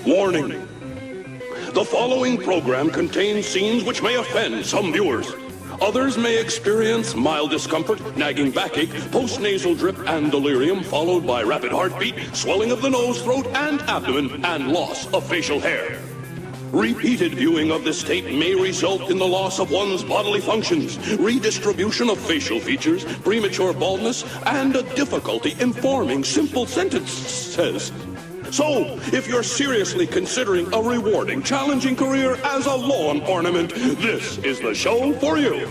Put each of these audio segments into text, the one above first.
Warning. The following program contains scenes which may offend some viewers. Others may experience mild discomfort, nagging backache, post-nasal drip, and delirium, followed by rapid heartbeat, swelling of the nose, throat, and abdomen, and loss of facial hair. Repeated viewing of this tape may result in the loss of one's bodily functions, redistribution of facial features, premature baldness, and a difficulty in forming simple sentences. So, if you're seriously considering a rewarding, challenging career as a lawn ornament, this is the show for you.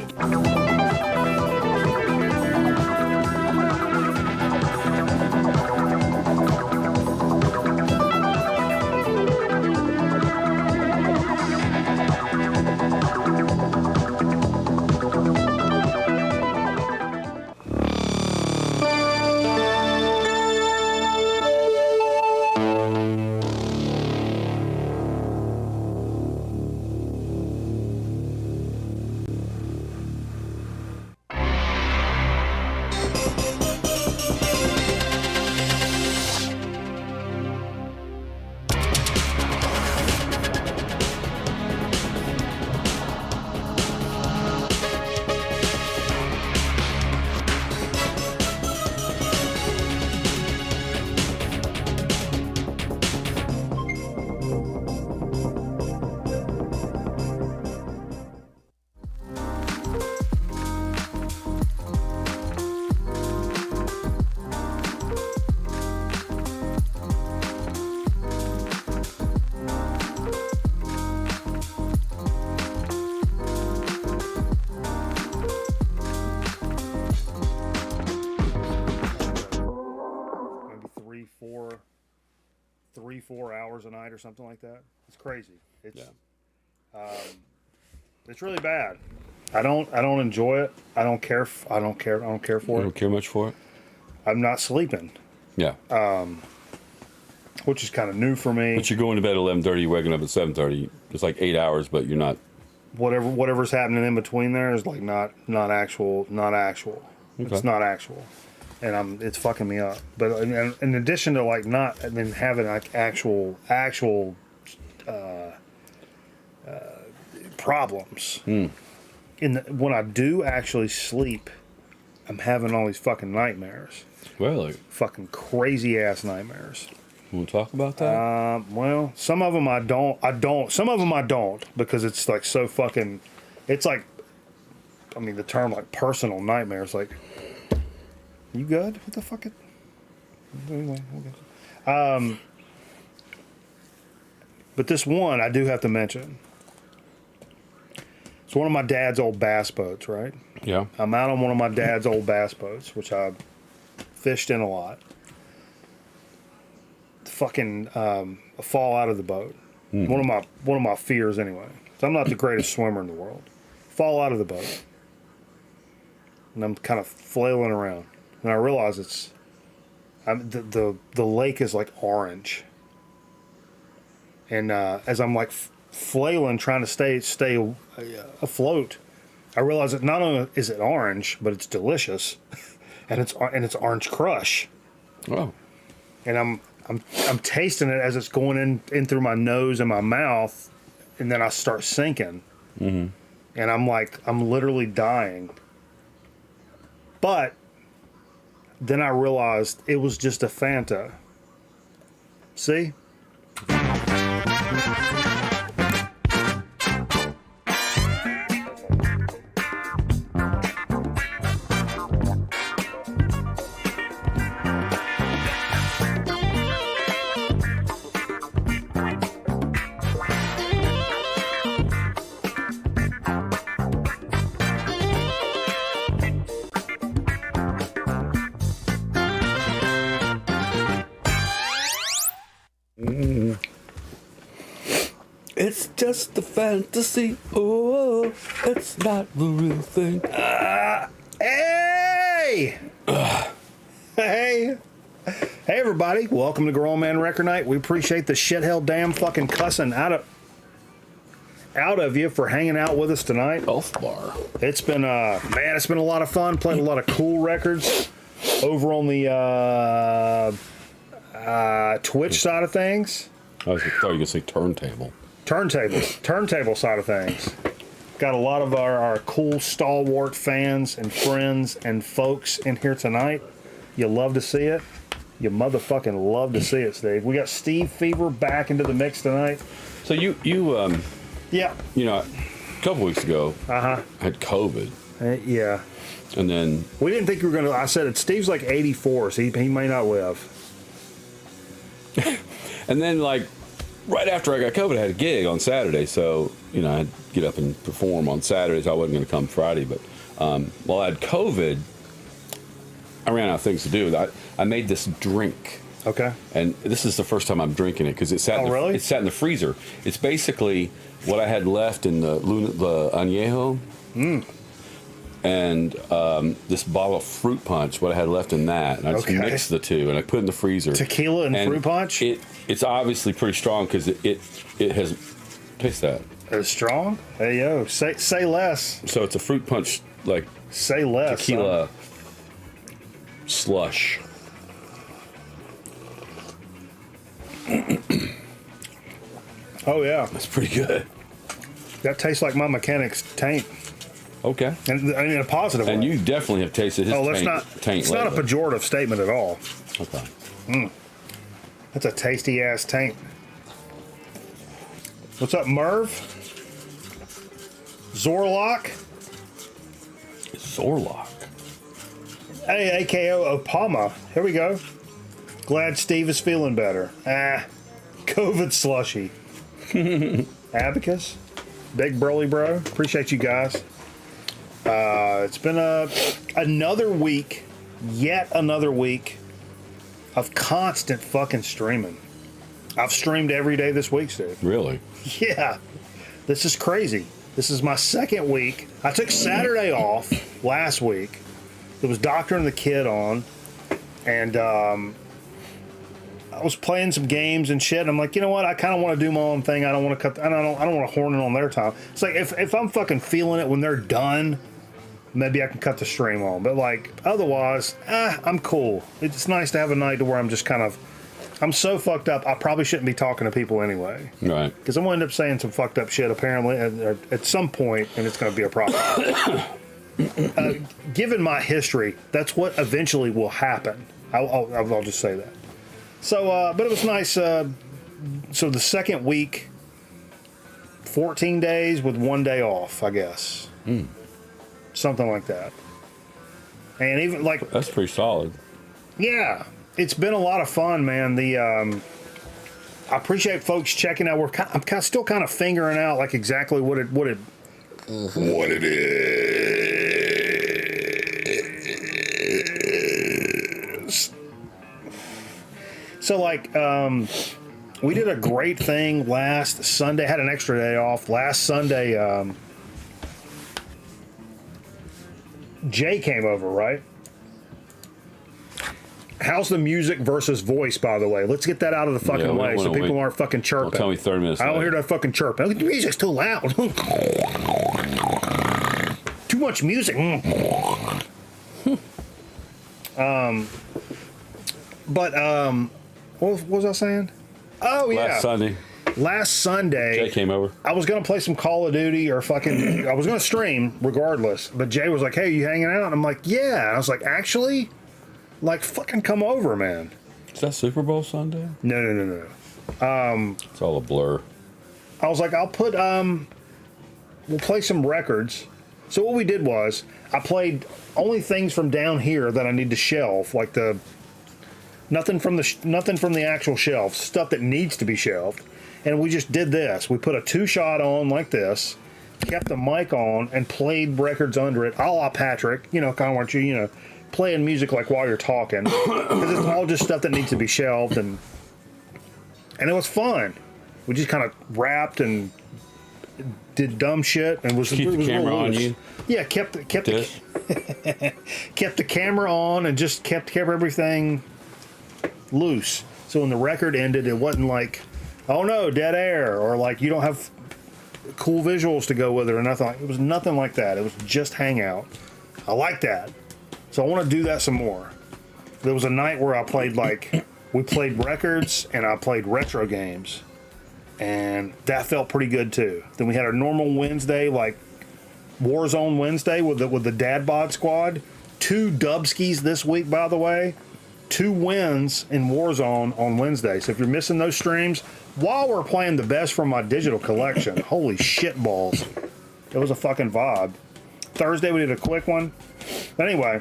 Maybe 4 hours a night or something like that. It's crazy. It's it's really bad. I don't enjoy it. I don't care for it. You don't care much for it? I'm not sleeping. Yeah. Which is kind of new for me. But you're going to bed at 11:30, you're waking up at 7:30. It's like 8 hours, but you're not. Whatever's happening in between there is like not actual. Okay. It's not actual, and it's fucking me up. But in addition to like not having like actual problems. When I do actually sleep, I'm having all these fucking nightmares. Really? Fucking crazy ass nightmares. You want to talk about that? Well, some of them I don't. Some of them I don't because it's like so fucking. It's like, I mean, the term like personal nightmares. Like, you good? What the fuck? Anyway, okay. But this one I do have to mention. It's one of my dad's old bass boats, right? Yeah. I'm out on one of my dad's old bass boats, which I fished in a lot. Fucking fall out of the boat. One of my fears, anyway. So I'm not the greatest swimmer in the world. Fall out of the boat, and I'm kind of flailing around, and I realize the lake is like orange, and as I'm like flailing, trying to stay afloat, I realize that not only is it orange, but it's delicious, and it's orange crush. Oh. And I'm tasting it as it's going in through my nose and my mouth, and then I start sinking. Mm-hmm. And I'm literally dying. But then I realized it was just a Fanta. See? It's just a fantasy. Oh, it's not the real thing. Hey! Hey! Hey, everybody. Welcome to Grown Man Record Night. We appreciate the shithell damn fucking cussing out of you for hanging out with us tonight. Health bar. It's been, it's been a lot of fun playing a lot of cool records over on the Twitch side of things. I thought you were gonna say turntable. Turntable side of things. Got a lot of our cool stalwart fans and friends and folks in here tonight. You love to see it. You motherfucking love to see it, Steve. We got Steve Fever back into the mix tonight. So you Yeah. you know, a couple weeks ago, I had COVID, Yeah. and then We didn't think we were going to. I said it. Steve's like 84, so he may not live. like right after I got COVID, I had a gig on Saturday, so you know I had to get up and perform on Saturdays. I wasn't going to come Friday, but while I had COVID, I ran out of things to do. I made this drink. Okay. And this is the first time I'm drinking it because it sat. Really? It sat in the freezer. It's basically what I had left in the añejo, and this bottle of fruit punch. What I had left in that, and I just mixed the two, and I put it in the freezer. Tequila and fruit punch. It's obviously pretty strong because it has. Taste that. It's strong. Hey yo, say less. So it's a fruit punch like Say less. tequila slush. Oh yeah, That's pretty good. that tastes like my mechanic's taint, Okay. and in a positive way. And you definitely have tasted his Oh, that's taint. not. taint It's not a lately. pejorative statement at all. Okay. That's a tasty ass taint. What's up, Merv? Zorlock? Zorlock. Hey, AKO Opama. Here we go. Glad Steve is feeling better. COVID slushy. Abacus. Big Burly Bro. Appreciate you guys. It's been another week, yet another week of constant fucking streaming. I've streamed every day this week, Steve. Really? Yeah, this is crazy. This is my second week. I took Saturday off last week. There was Doctor and the Kid on, and I was playing some games and shit. And I'm like, you know what? I kind of want to do my own thing. I don't want to cut. I don't want to horn in on their time. It's like if I'm fucking feeling it when they're done, maybe I can cut the stream on. But like otherwise, I'm cool. It's nice to have a night to where I'm just kind of. I'm so fucked up, I probably shouldn't be talking to people anyway. Right. Because I'm going to end up saying some fucked up shit, apparently, at some point, and it's going to be a problem. Given my history, that's what eventually will happen. I'll just say that. So, but it was nice. So the second week, 14 days with 1 day off, I guess. Something like that. And even like... That's pretty solid. Yeah. It's been a lot of fun, man. I appreciate folks checking out. I'm still kind of figuring out like exactly what it is. So like we did a great thing last Sunday. Had an extra day off last Sunday. Jay came over, right? How's the music versus voice, by the way? Let's get that out of the fucking way so people aren't fucking chirping. Tell me 30 minutes I don't later. hear that fucking chirping. The music's too loud. Too much music. What was I saying? Oh, yeah. Last Sunday. Jay came over. I was going to play some Call of Duty or fucking... I was going to stream regardless. But Jay was like, hey, you hanging out? And I'm like, yeah. And I was like, actually... Like, fucking come over, man. Is that Super Bowl Sunday? No. It's all a blur. I was like, I'll put, we'll play some records. So what we did was, I played only things from down here that I need to shelve, like nothing from the actual shelf, stuff that needs to be shelved. And we just did this. We put a 2-shot on like this, kept the mic on, and played records under it, a la Patrick, kind of what you playing music like while you're talking, because it's all just stuff that needs to be shelved, and it was fun. We just kind of rapped and did dumb shit, and Keep the camera on you. Yeah, kept the camera on, and just kept everything loose. So when the record ended, it wasn't like, oh no, dead air, or like you don't have cool visuals to go with it or nothing. It was nothing like that. It was just hangout. I like that. So I want to do that some more. There was a night where I played we played records and I played retro games. and that felt pretty good too. Then we had our normal Wednesday, like Warzone Wednesday with the Dad Bod Squad. 2 Dubskis this week, by the way. 2 wins in Warzone on Wednesday. So if you're missing those streams, while we're playing the best from my digital collection, holy shit balls. It was a fucking vibe. Thursday we did a quick one. But anyway,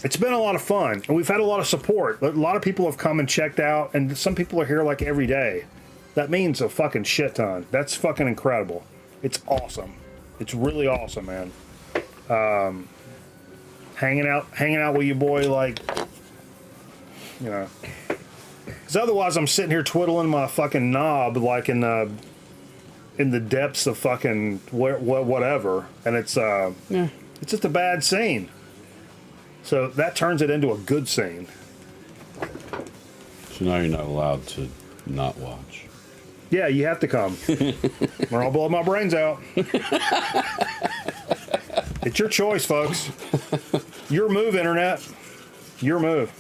it's been a lot of fun, and we've had a lot of support. A lot of people have come and checked out, and some people are here like every day. That means a fucking shit ton. That's fucking incredible. It's awesome. It's really awesome, man. Hanging out with your boy, like, you know. Because otherwise I'm sitting here twiddling my fucking knob like in the depths of fucking whatever, and it's just a bad scene. So that turns it into a good scene. So now you're not allowed to not watch. Yeah, you have to come, or I'll blow my brains out. It's your choice, folks. Your move, internet. Your move.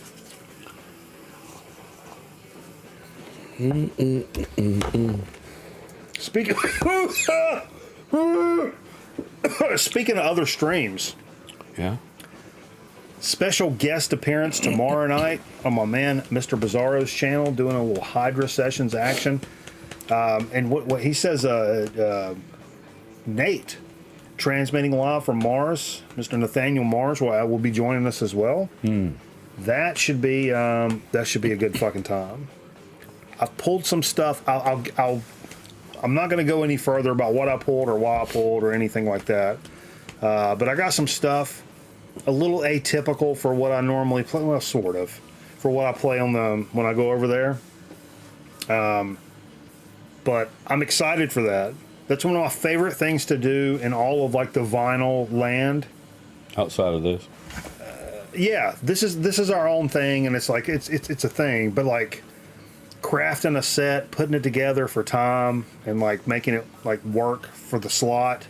Speaking of other streams, Yeah. special guest appearance tomorrow night on my man Mr. Bizarro's channel, doing a little Hydra Sessions action. And what he says, Nate, transmitting live from Mars, Mr. Nathaniel Mars, will be joining us as well. That should be a good fucking time. I've pulled some stuff. I'm not going to go any further about what I pulled or why I pulled or anything like that. But I got some stuff a little atypical for what I normally play. Well, sort of, for what I play when I go over there. But I'm excited for that. That's one of my favorite things to do in all of like the vinyl land. Outside of this. Yeah, this is our own thing, and it's like it's a thing. But like crafting a set, putting it together for time, and like making it like work for the slot.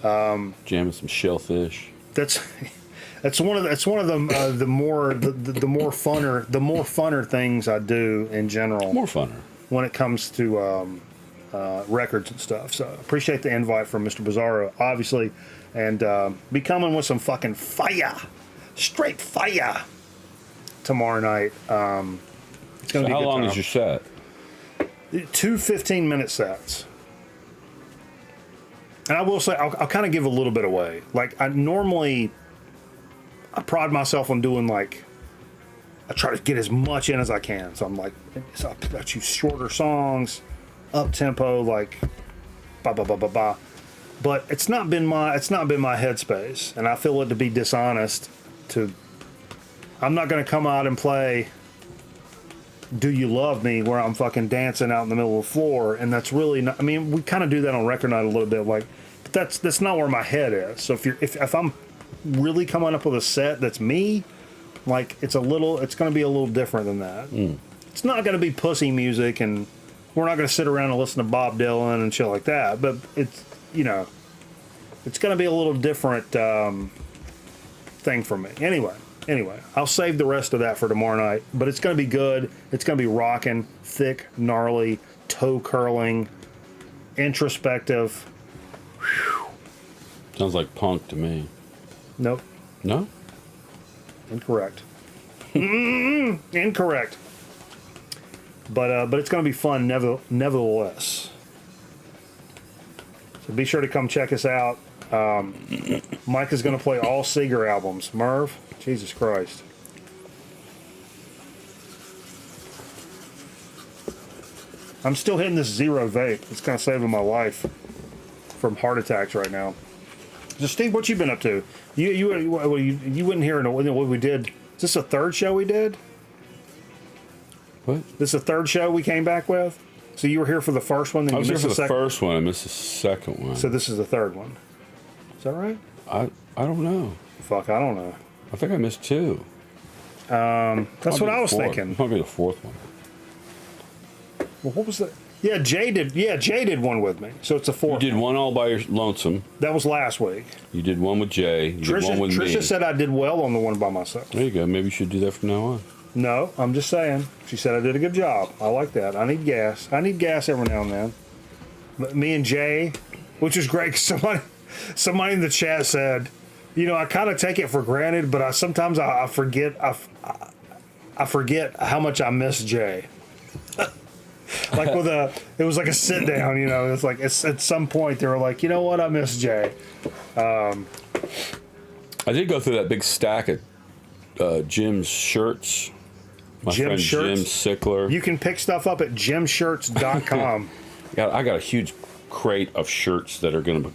Jamming some shellfish. That's one of the more funner things I do in general. More funner. When it comes to records and stuff. So appreciate the invite from Mr. Bizarro, obviously, and be coming with some fucking fire, straight fire tomorrow night. It's gonna be How a good long time. is your set? 2 15-minute sets. And I will say, I'll kind of give a little bit away. Like, I pride myself on doing, like, I try to get as much in as I can. So I'm like, I choose shorter songs, up-tempo, like, ba. But it's not been my headspace. And I feel it to be dishonest I'm not going to come out and play Do You Love Me, where I'm fucking dancing out in the middle of the floor, and that's really not, I mean, we kind of do that on record night a little bit, like, but that's not where my head is. So if I'm really coming up with a set that's me, like, it's going to be a little different than that. It's not going to be pussy music, and we're not going to sit around and listen to Bob Dylan and shit like that, but it's, you know, it's going to be a little different thing for me. Anyway, I'll save the rest of that for tomorrow night, but it's going to be good. It's going to be rocking, thick, gnarly, toe curling, introspective. Whew. Sounds like punk to me. Nope. No? Incorrect. Incorrect. But it's going to be fun nevertheless. So be sure to come check us out. Mike is going to play all Seeger albums. Merv, Jesus Christ. I'm still hitting this zero vape. It's kind of saving my life from heart attacks right now. So Steve, what you been up to? You wouldn't hear what we did. Is this a third show we did? What? This is a third show we came back with? So you were here for the first one, then I was you here missed for the the second. first one. I missed the second one. So this is the third one. Is that right? I don't know. Fuck, I don't know. I think I missed two. That's what I was thinking. Probably the fourth one. Well, what was that? Yeah, Jay did one with me. So it's the You fourth. did one all by your lonesome. That was last week. You did one with Jay. You did one with me. Trisha said I did well on the one by myself. There you go. Maybe you should do that from now on. No, I'm just saying. She said I did a good job. I like that. I need gas. I need gas every now and then. But me and Jay, which is great, 'cause somebody in the chat said, you know, I kind of take it for granted, but sometimes I forget. I forget how much I miss Jay. Like it was like a sit down, you know. It's like at some point they were like, you know what, I miss Jay. I did go through that big stack of Jim's shirts. My Jim friend shirts? Jim Sickler. You can pick stuff up at jimshirts.com. I got a huge crate of shirts that are going to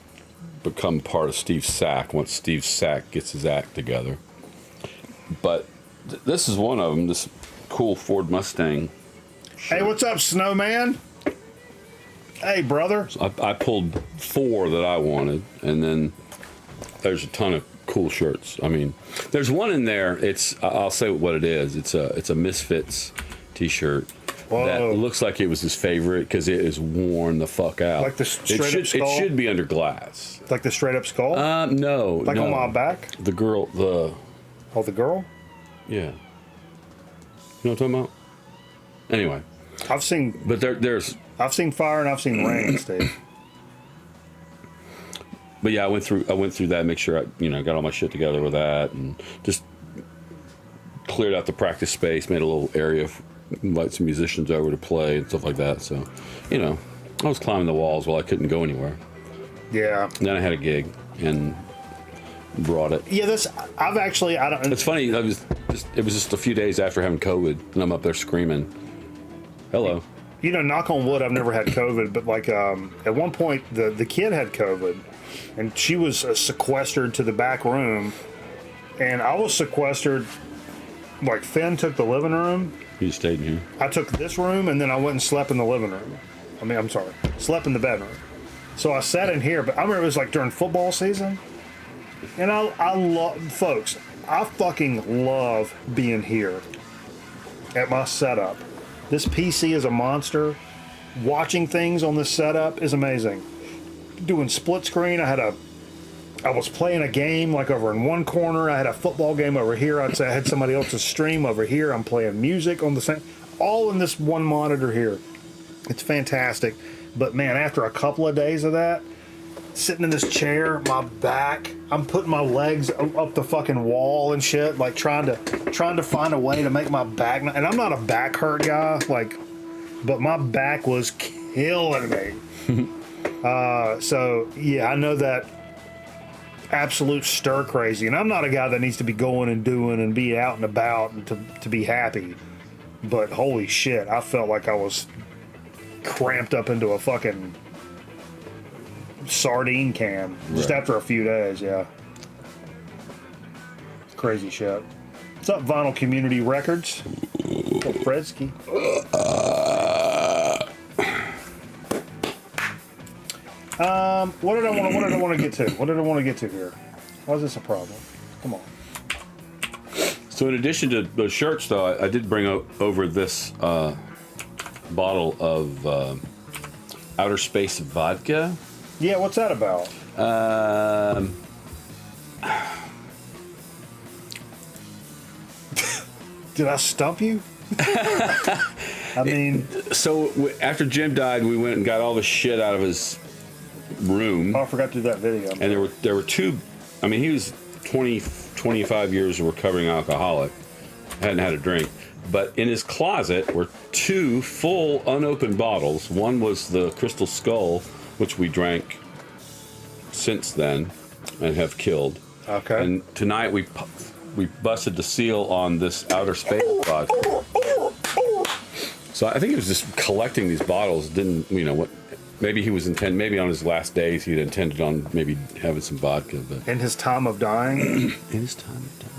become part of Steve's sack once Steve's sack gets his act together. But this is one of them. This cool Ford Mustang. Hey, what's up, Snowman? Hey, brother. I pulled 4 that I wanted, and then there's a ton of cool shirts. I mean, there's one in there. I'll say what it is. It's a Misfits T-shirt. Whoa. That looks like it was his favorite because it is worn the fuck out. Like the straight up skull? It should be under glass. Like the straight up skull? No. Like no. on my back? The girl, Oh, the girl? yeah. You know what I'm talking about? Anyway. I've seen I've seen fire and I've seen rain, Steve. But yeah, I went through that, make sure I got all my shit together with that, and just cleared out the practice space, made a little area, invite some musicians over to play and stuff like that. So, I was climbing the walls while I couldn't go anywhere. Yeah. And then I had a gig and brought it. Yeah, I don't. It's funny. It was just a few days after having COVID, and I'm up there screaming, "Hello." You know, knock on wood, I've never had COVID, but like at one point the kid had COVID, and she was sequestered to the back room, and I was sequestered. Like Finn took the living room. You stayed in here. I took this room, and then I went and slept in the living room. Slept in the bedroom. So I sat in here, but I remember it was like during football season, and I love, folks, I fucking love being here at my setup. This PC is a monster. Watching things on this setup is amazing. Doing split screen, I was playing a game like over in one corner. I had a football game over here. I had somebody else's stream over here. I'm playing music on the same, all in this one monitor here. It's fantastic. But man, after a couple of days of that, sitting in this chair, my back, I'm putting my legs up the fucking wall and shit, like trying to find a way to make my back. And I'm not a back hurt guy, but my back was killing me. So yeah, I know that absolute stir crazy, and I'm not a guy that needs to be going and doing and be out and about and to be happy. But holy shit, I felt like I was cramped up into a fucking sardine can just after a few days. Yeah, crazy shit. What's up, Vinyl Community Records? Fredsky. What did I want to get to? What did I want to get to here? Why is this a problem? Come on. So in addition to the shirts, though, I did bring over this bottle of Outer Space vodka. Yeah, what's that about? Did I stump you? I mean, so after Jim died, we went and got all the shit out of his room. oh, I forgot to do that video. And there were two. I mean, he was 25 years a recovering alcoholic. Hadn't had a drink. But in his closet were 2 full unopened bottles. One was the Crystal Skull, which we drank since then and have killed. Okay. And tonight we busted the seal on this Outer Space vodka. So I think he was just collecting these bottles. Didn't what? Maybe he was maybe on his last days he'd intended on maybe having some vodka. But In his time of dying? in his time of dying.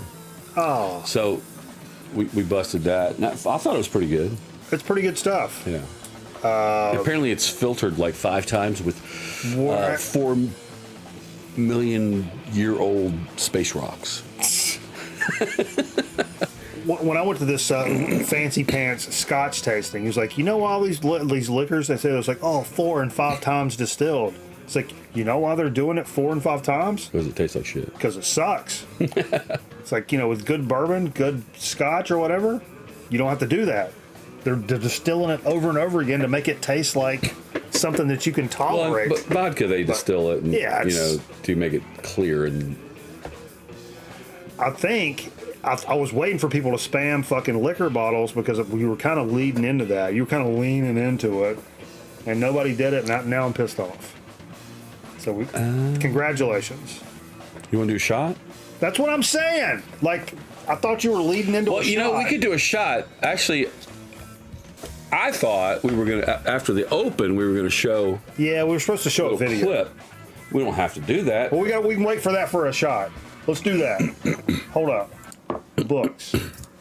Oh. So we busted that. Now, I thought it was pretty good. It's pretty good stuff. Yeah. Apparently it's filtered like 5 times with 4 million year old space rocks. When I went to this fancy pants Scotch tasting, he was like, you know all these liquors, they said it was like, 4 and 5 times distilled. It's like, you know why they're doing it 4 and 5 times? Because it tastes like shit. Because it sucks. It's like, with good bourbon, good Scotch or whatever, You don't have to do that. They're distilling it over and over again to make it taste like something that you can tolerate. But vodka, they distill it, and yeah, to make it clear. And I think I was waiting for people to spam fucking liquor bottles because we were kind of leading into that. You were kind of leaning into it, and nobody did it. And now I'm pissed off. So congratulations. You want to do a shot? That's what I'm saying. Like, I thought you were leading into a shot. We could do a shot. Actually, I thought we were going to, after the open, we were going to show. Yeah, we were supposed to show a video clip. We don't have to do that. Well, we can wait for that for a shot. Let's do that. Hold up. Books.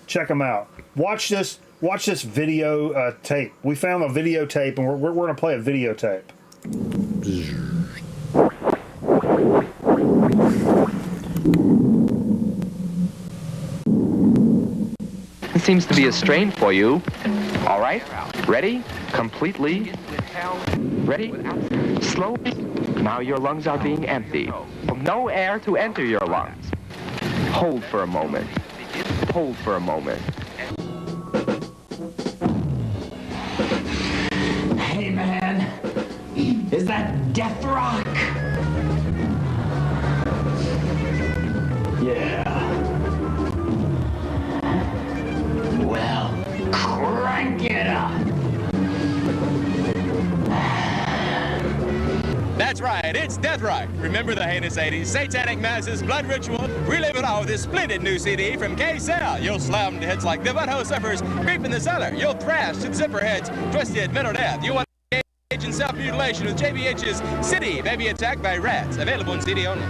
Check them out. Watch this video tape. We found a videotape, and we're going to play a videotape. It seems to be a strain for you. All right, ready? Completely. Ready? Slowly. Now your lungs are being emptied. No air to enter your lungs. Hold for a moment. Hold for a moment. Hey man, is that Death Rock? Yeah. Well, crank it up. That's right, it's Death Rock. Remember the heinous 80s, satanic masses, blood ritual? Relive it all with this splendid new CD from K-Cell. You'll slam to hits like the Butthole Suffers, Creep in the Cellar. You'll thrash to Zipper Heads, Twisted, Metal Death. You want to engage in self-mutilation with JBH's City, Baby Attacked by Rats. Available in CD only.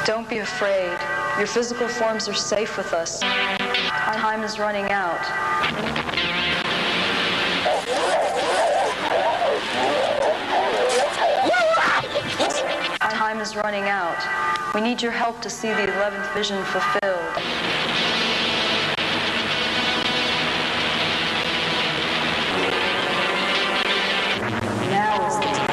Don't be afraid. Your physical forms are safe with us. Time is running out. Time is running out. We need your help to see the 11th vision fulfilled. Now is the time.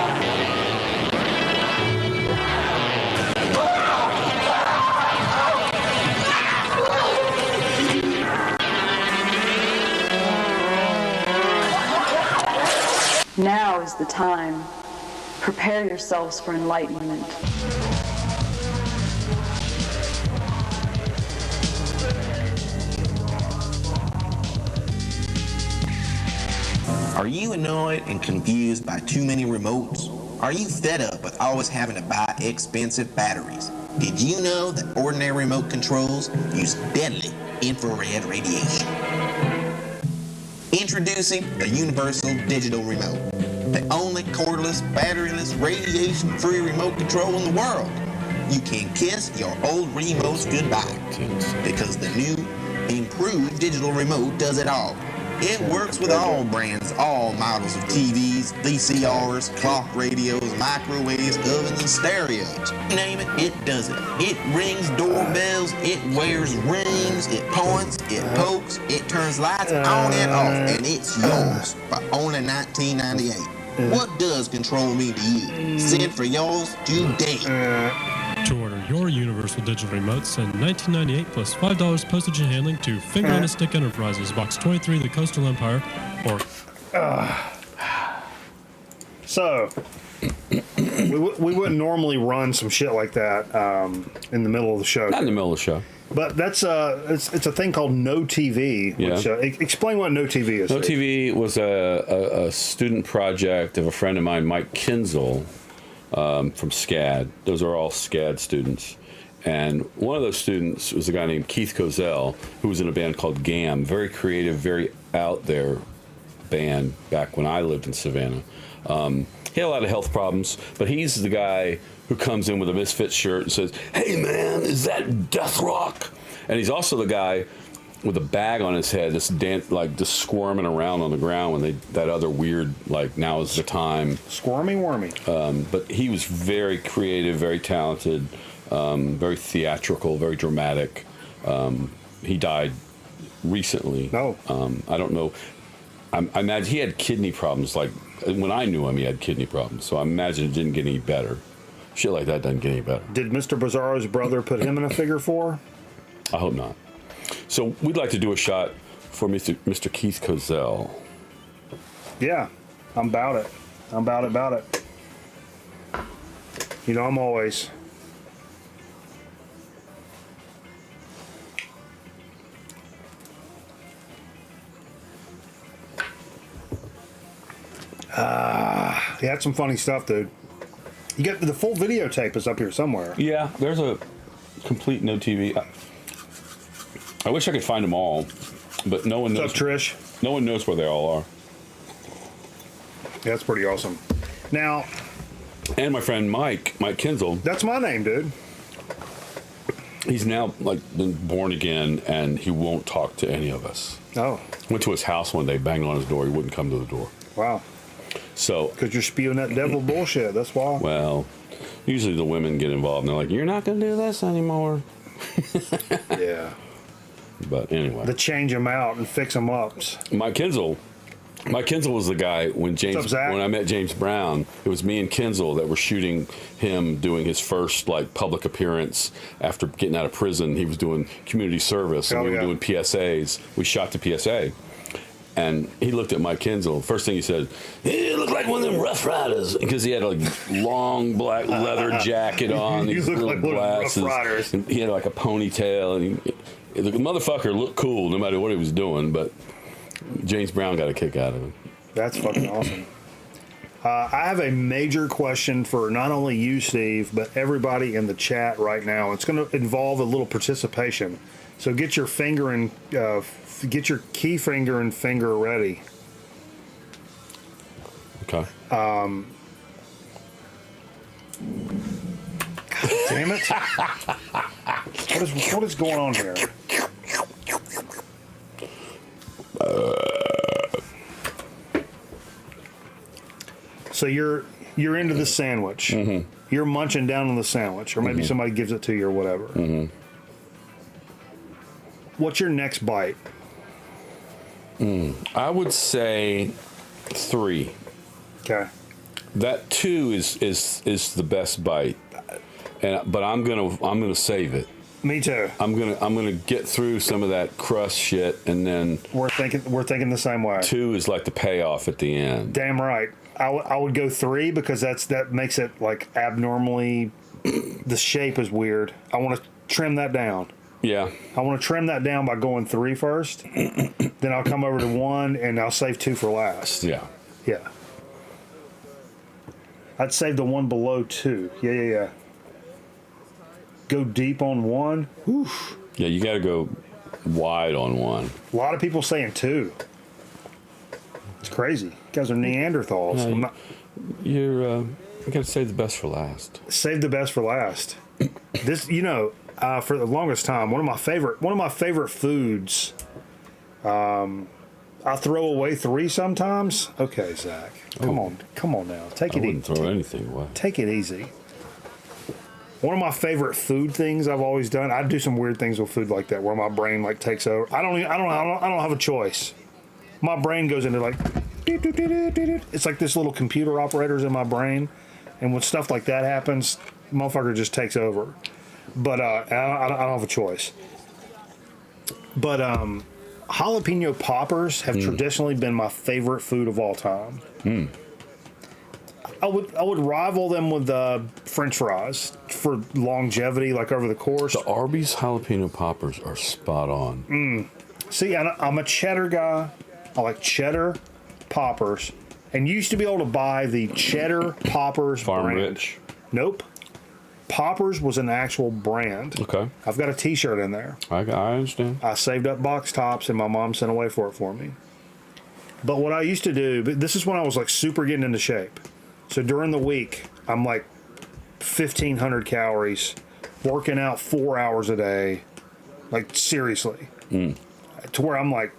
Now is the time. Prepare yourselves for enlightenment. Are you annoyed and confused by too many remotes? Are you fed up with always having to buy expensive batteries? Did you know that ordinary remote controls use deadly infrared radiation? Introducing the Universal Digital Remote, the only cordless, batteryless, radiation-free remote control in the world. You can kiss your old remotes goodbye because the new, improved digital remote does it all. It works with all brands, all models of TVs, VCRs, clock radios, microwaves, ovens, and stereos. You name it, it does it. It rings doorbells, it wears rings, it points, it pokes, it turns lights on and off, and it's yours for only $19.98. What does control mean to you? Send for yours today. To order your Universal Digital Remote, send $19.98 plus $5 postage and handling to Finger on a Stick Enterprises, Box 23, the Coastal Empire, or... So, we wouldn't normally run some shit like that in the middle of the show. Not in the middle of the show. But that's it's a thing called No TV. Which, explain what No TV is. No TV was a student project of a friend of mine, Mike Kinzel, from SCAD. Those are all SCAD students. And one of those students was a guy named Keith Kozel, who was in a band called GAM. Very creative, very out there band back when I lived in Savannah. He had a lot of health problems, but he's the guy who comes in with a Misfits shirt and says, "Hey man, is that Death Rock?" And he's also the guy with a bag on his head, just squirming around on the ground when that other weird, like, now is the time. Squirmy wormy. But he was very creative, very talented, very theatrical, very dramatic. He died recently. No. I don't know. I imagine he had kidney problems. Like when I knew him, he had kidney problems. So I imagine it didn't get any better. Shit like that doesn't get any better. Did Mr. Bizarro's brother put him in a figure four? I hope not. So we'd like to do a shot for Mr. Keith Cozell. Yeah, I'm about it. I'm about it. You know, I'm always. He had some funny stuff, dude. You got the full videotape is up here somewhere. Yeah, there's a complete no TV. I wish I could find them all, but no one knows. What's up, Trish? No one knows where they all are. Yeah, that's pretty awesome. Now, and my friend Mike Kinzel. That's my name, dude. He's now like been born again, and he won't talk to any of us. Oh. Went to his house one day, banged on his door. He wouldn't come to the door. Wow. So. Because you're spewing that devil bullshit. That's why. Well, usually the women get involved, and they're like, "You're not going to do this anymore." Yeah. But anyway. To change them out and fix them up. Mike Kinzel was the guy when I met James Brown. It was me and Kinzel that were shooting him doing his first like public appearance after getting out of prison. He was doing community service, and we were doing PSAs. We shot the PSA, and he looked at Mike Kinzel. First thing he said, "You look like one of them Rough Riders," because he had a long black leather jacket on, these little like glasses. Rough Riders. And he had like a ponytail, and the motherfucker looked cool no matter what he was doing, but James Brown got a kick out of him. That's fucking awesome. I have a major question for not only you, Steve, but everybody in the chat right now. It's going to involve a little participation. So get your finger and get your key finger and finger ready. Okay. God damn it! What is going on here? So you're into the sandwich. Mm-hmm. You're munching down on the sandwich, or maybe somebody gives it to you or whatever. Mm-hmm. What's your next bite? I would say 3. Okay. That 2 is the best bite, but I'm gonna save it. Me too. I'm gonna get through some of that crust shit, and then we're thinking the same way. 2 is like the payoff at the end. Damn right. I would go 3 because that makes it like abnormally. The shape is weird. I want to trim that down. Yeah. I want to trim that down by going 3 first. Then I'll come over to 1 and I'll save 2 for last. Yeah. Yeah. I'd save the one below 2. Yeah. Go deep on 1. Oof. Yeah, you got to go wide on 1. A lot of people saying 2. It's crazy. You guys are Neanderthals. No, you got to save the best for last. Save the best for last. This, for the longest time, one of my favorite foods. I throw away 3 sometimes. Okay, Zach, come on now, take it easy. I wouldn't throw anything away. Take it easy. One of my favorite food things I've always done. I do some weird things with food like that, where my brain like takes over. I don't have a choice. My brain goes into like, it's like this little computer operators in my brain, and when stuff like that happens, motherfucker just takes over. But I don't have a choice. But jalapeno poppers have traditionally been my favorite food of all time. I would rival them with French fries for longevity, like over the course. The Arby's jalapeno poppers are spot on. See, I'm a cheddar guy. I like cheddar poppers, and you used to be able to buy the cheddar poppers Farm brand. Rich. Nope. Poppers was an actual brand. Okay. I've got a T-shirt in there. I understand. I saved up box tops, and my mom sent away for it for me. But what I used to do, this is when I was like super getting into shape. So during the week, I'm like 1,500 calories, working out 4 hours a day, like seriously, to where I'm like,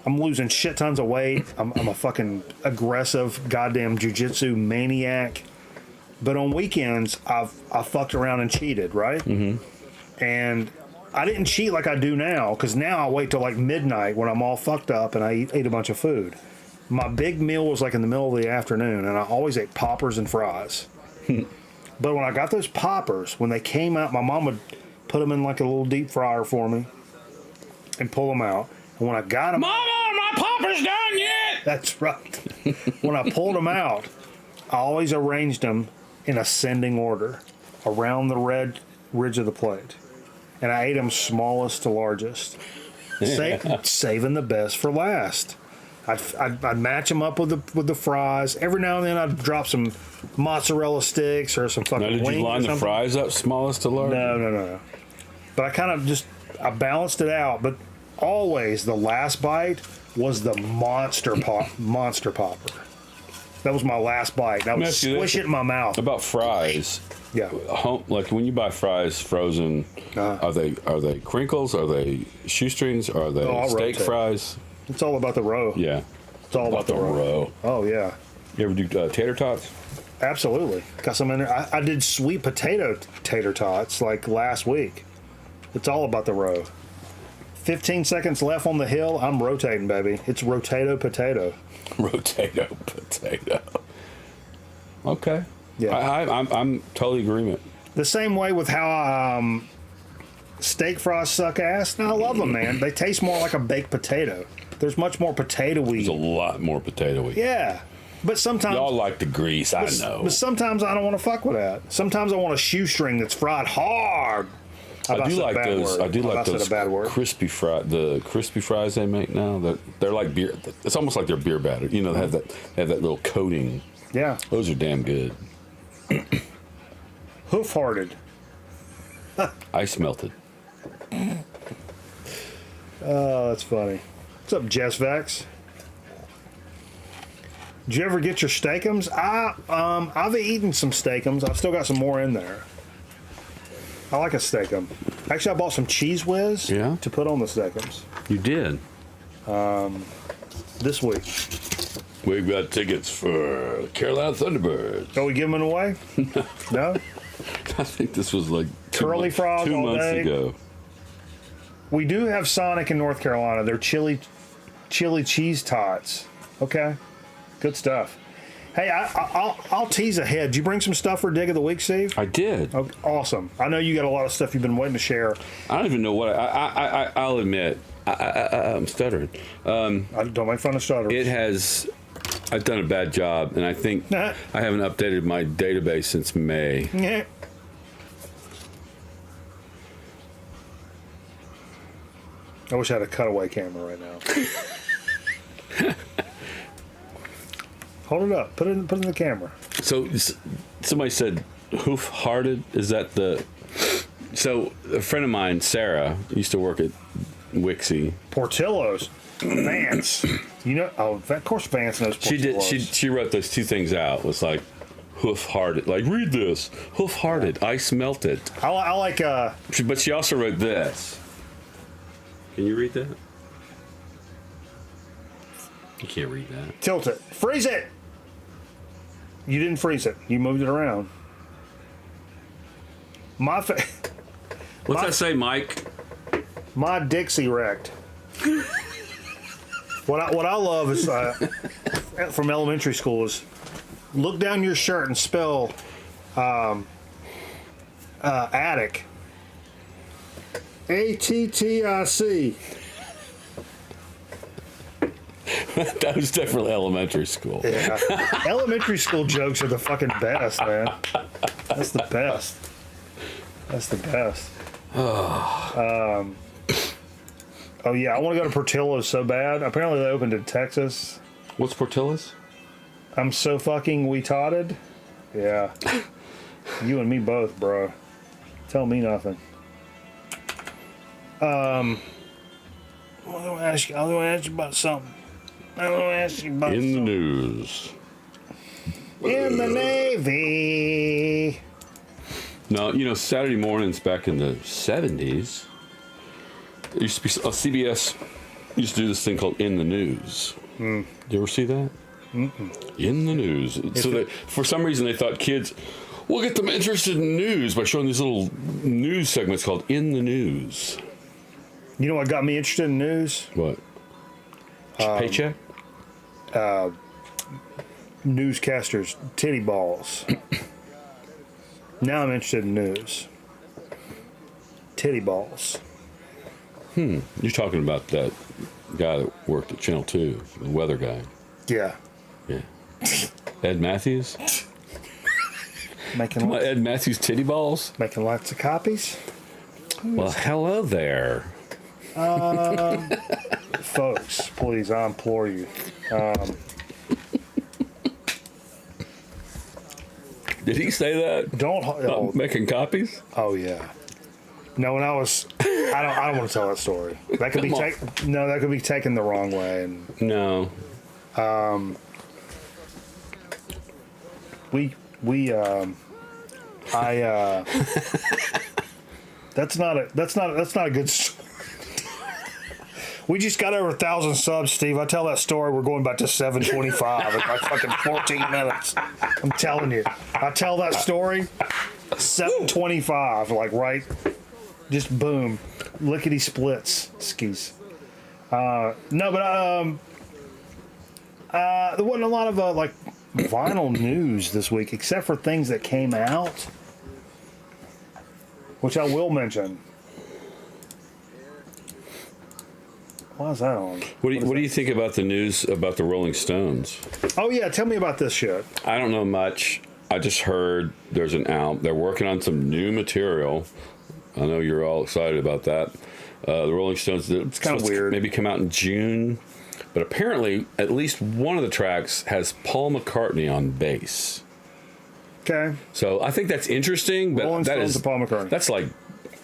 I'm losing shit tons of weight. I'm a fucking aggressive goddamn jiu-jitsu maniac. But on weekends, I fucked around and cheated, right? Mm-hmm. And I didn't cheat like I do now, because now I wait till like midnight when I'm all fucked up and I ate a bunch of food. My big meal was like in the middle of the afternoon, and I always ate poppers and fries. But when I got those poppers, when they came out, my mom would put them in like a little deep fryer for me and pull them out. And when I got them, Mama, my popper's done yet? That's right. When I pulled them out, I always arranged them in ascending order around the red ridge of the plate. And I ate them smallest to largest, saving the best for last. I'd match them up with the fries. Every now and then I'd drop some mozzarella sticks or some fucking wings. Now, did you line the fries up smallest to largest? No. But I kind of I balanced it out. But always the last bite was the monster popper. That was my last bite. I would squish it in my mouth. About fries. Yeah. Like when you buy fries frozen, are they crinkles? Are they shoestrings? Are they steak fries? It's all about the roe. Yeah. It's all about the roe. Oh, yeah. You ever do tater tots? Absolutely. Got some in there. I did sweet potato tater tots like last week. It's all about the roe. 15 seconds left on the hill. I'm rotating, baby. It's rotato potato. Rotato potato. Okay. Yeah. I'm totally agreement. The same way with how steak fries suck ass. No, I love them, man. They taste more like a baked potato. There's much more potato-y. There's a lot more potato-y. Yeah. But sometimes... Y'all like the grease, I know. But sometimes I don't want to fuck with that. Sometimes I want a shoestring that's fried hard. I do like those crispy fries they make now. They're like beer. It's almost like they're beer batter. You know, they have that little coating. Yeah. Those are damn good. Hoof-hearted. Ice melted. Oh, that's funny. What's up, Jess Vex? Did you ever get your steakums? I've eaten some steakums. I've still got some more in there. I like a steakum. Actually, I bought some Cheese Whiz to put on the steakums. You did? This week. We've got tickets for Carolina Thunderbirds. Are we giving them away? No? I think this was like Curly Frog 2 months ago. We do have Sonic in North Carolina. They're chili cheese tots. Okay, good stuff. Hey, I'll tease ahead. Did you bring some stuff for Dig of the Week, Steve? I did. Oh, awesome. I know you got a lot of stuff you've been waiting to share. I don't even know what I'll admit. I'm stuttering. Don't make fun of stutterers. I've done a bad job, and I think I haven't updated my database since May. Yeah. I wish I had a cutaway camera right now. Hold it up. Put it in the camera. So somebody said hoof-hearted. Is that the... So a friend of mine, Sarah, used to work at Wixie. Portillo's. Vance. You know, of course Vance knows Portillo's. She wrote those two things out. It was like hoof-hearted. Like, read this. Hoof-hearted. Ice melted. I like... But she also wrote this. Can you read that? You can't read that. Tilt it. Freeze it! You didn't freeze it. You moved it around. What's that say, Mike? My Dixie wrecked. What I love is from elementary school is look down your shirt and spell attic. ATTIC. That was definitely elementary school. Yeah. Elementary school jokes are the fucking best, man. That's the best. That's the best. Oh yeah, I want to go to Portillo's so bad. Apparently they opened in Texas. What's Portillo's? I'm so fucking we-totted. Yeah. You and me both, bro. Tell me nothing. I'm gonna ask you about something. In the news. In the Navy. No, Saturday mornings back in the 70s, it used to be CBS used to do this thing called In the News. Did you ever see that? In the news. So that for some reason they thought kids We'll get them interested in news by showing these little news segments called In the News. You know what got me interested in news? What? Paycheck? Newscasters, titty balls. Now I'm interested in news. Titty balls. You're talking about that guy that worked at Channel 2, the weather guy. Yeah. Yeah. Ed Matthews? Making Come on, Ed Matthews titty balls? making lots of copies. Well, hello there. Folks, please, I implore you. Did he say that? Don't. Oh, Making copies? oh yeah. No, when I was, I don't want to tell that story. That could be Come on. that could be taken the wrong way, and No. that's not a good story. We just got over 1,000 subs, Steve. I tell that story, we're going back to 725 in like fucking 14 minutes. I'm telling you. I tell that story, 725, like right, just boom, lickety splits, skis. No, but there wasn't a lot of like vinyl news this week, except for things that came out, which I will mention. Why is that on? What do you think about the news about the Rolling Stones? Oh yeah, tell me about this shit. I don't know much. I just heard there's an album. They're working on some new material. I know you're all excited about that. The Rolling Stones. It's kinda weird. Maybe come out in June, but apparently at least one of the tracks has Paul McCartney on bass. Okay. So I think that's interesting. But Rolling that Stones is to Paul McCartney. That's like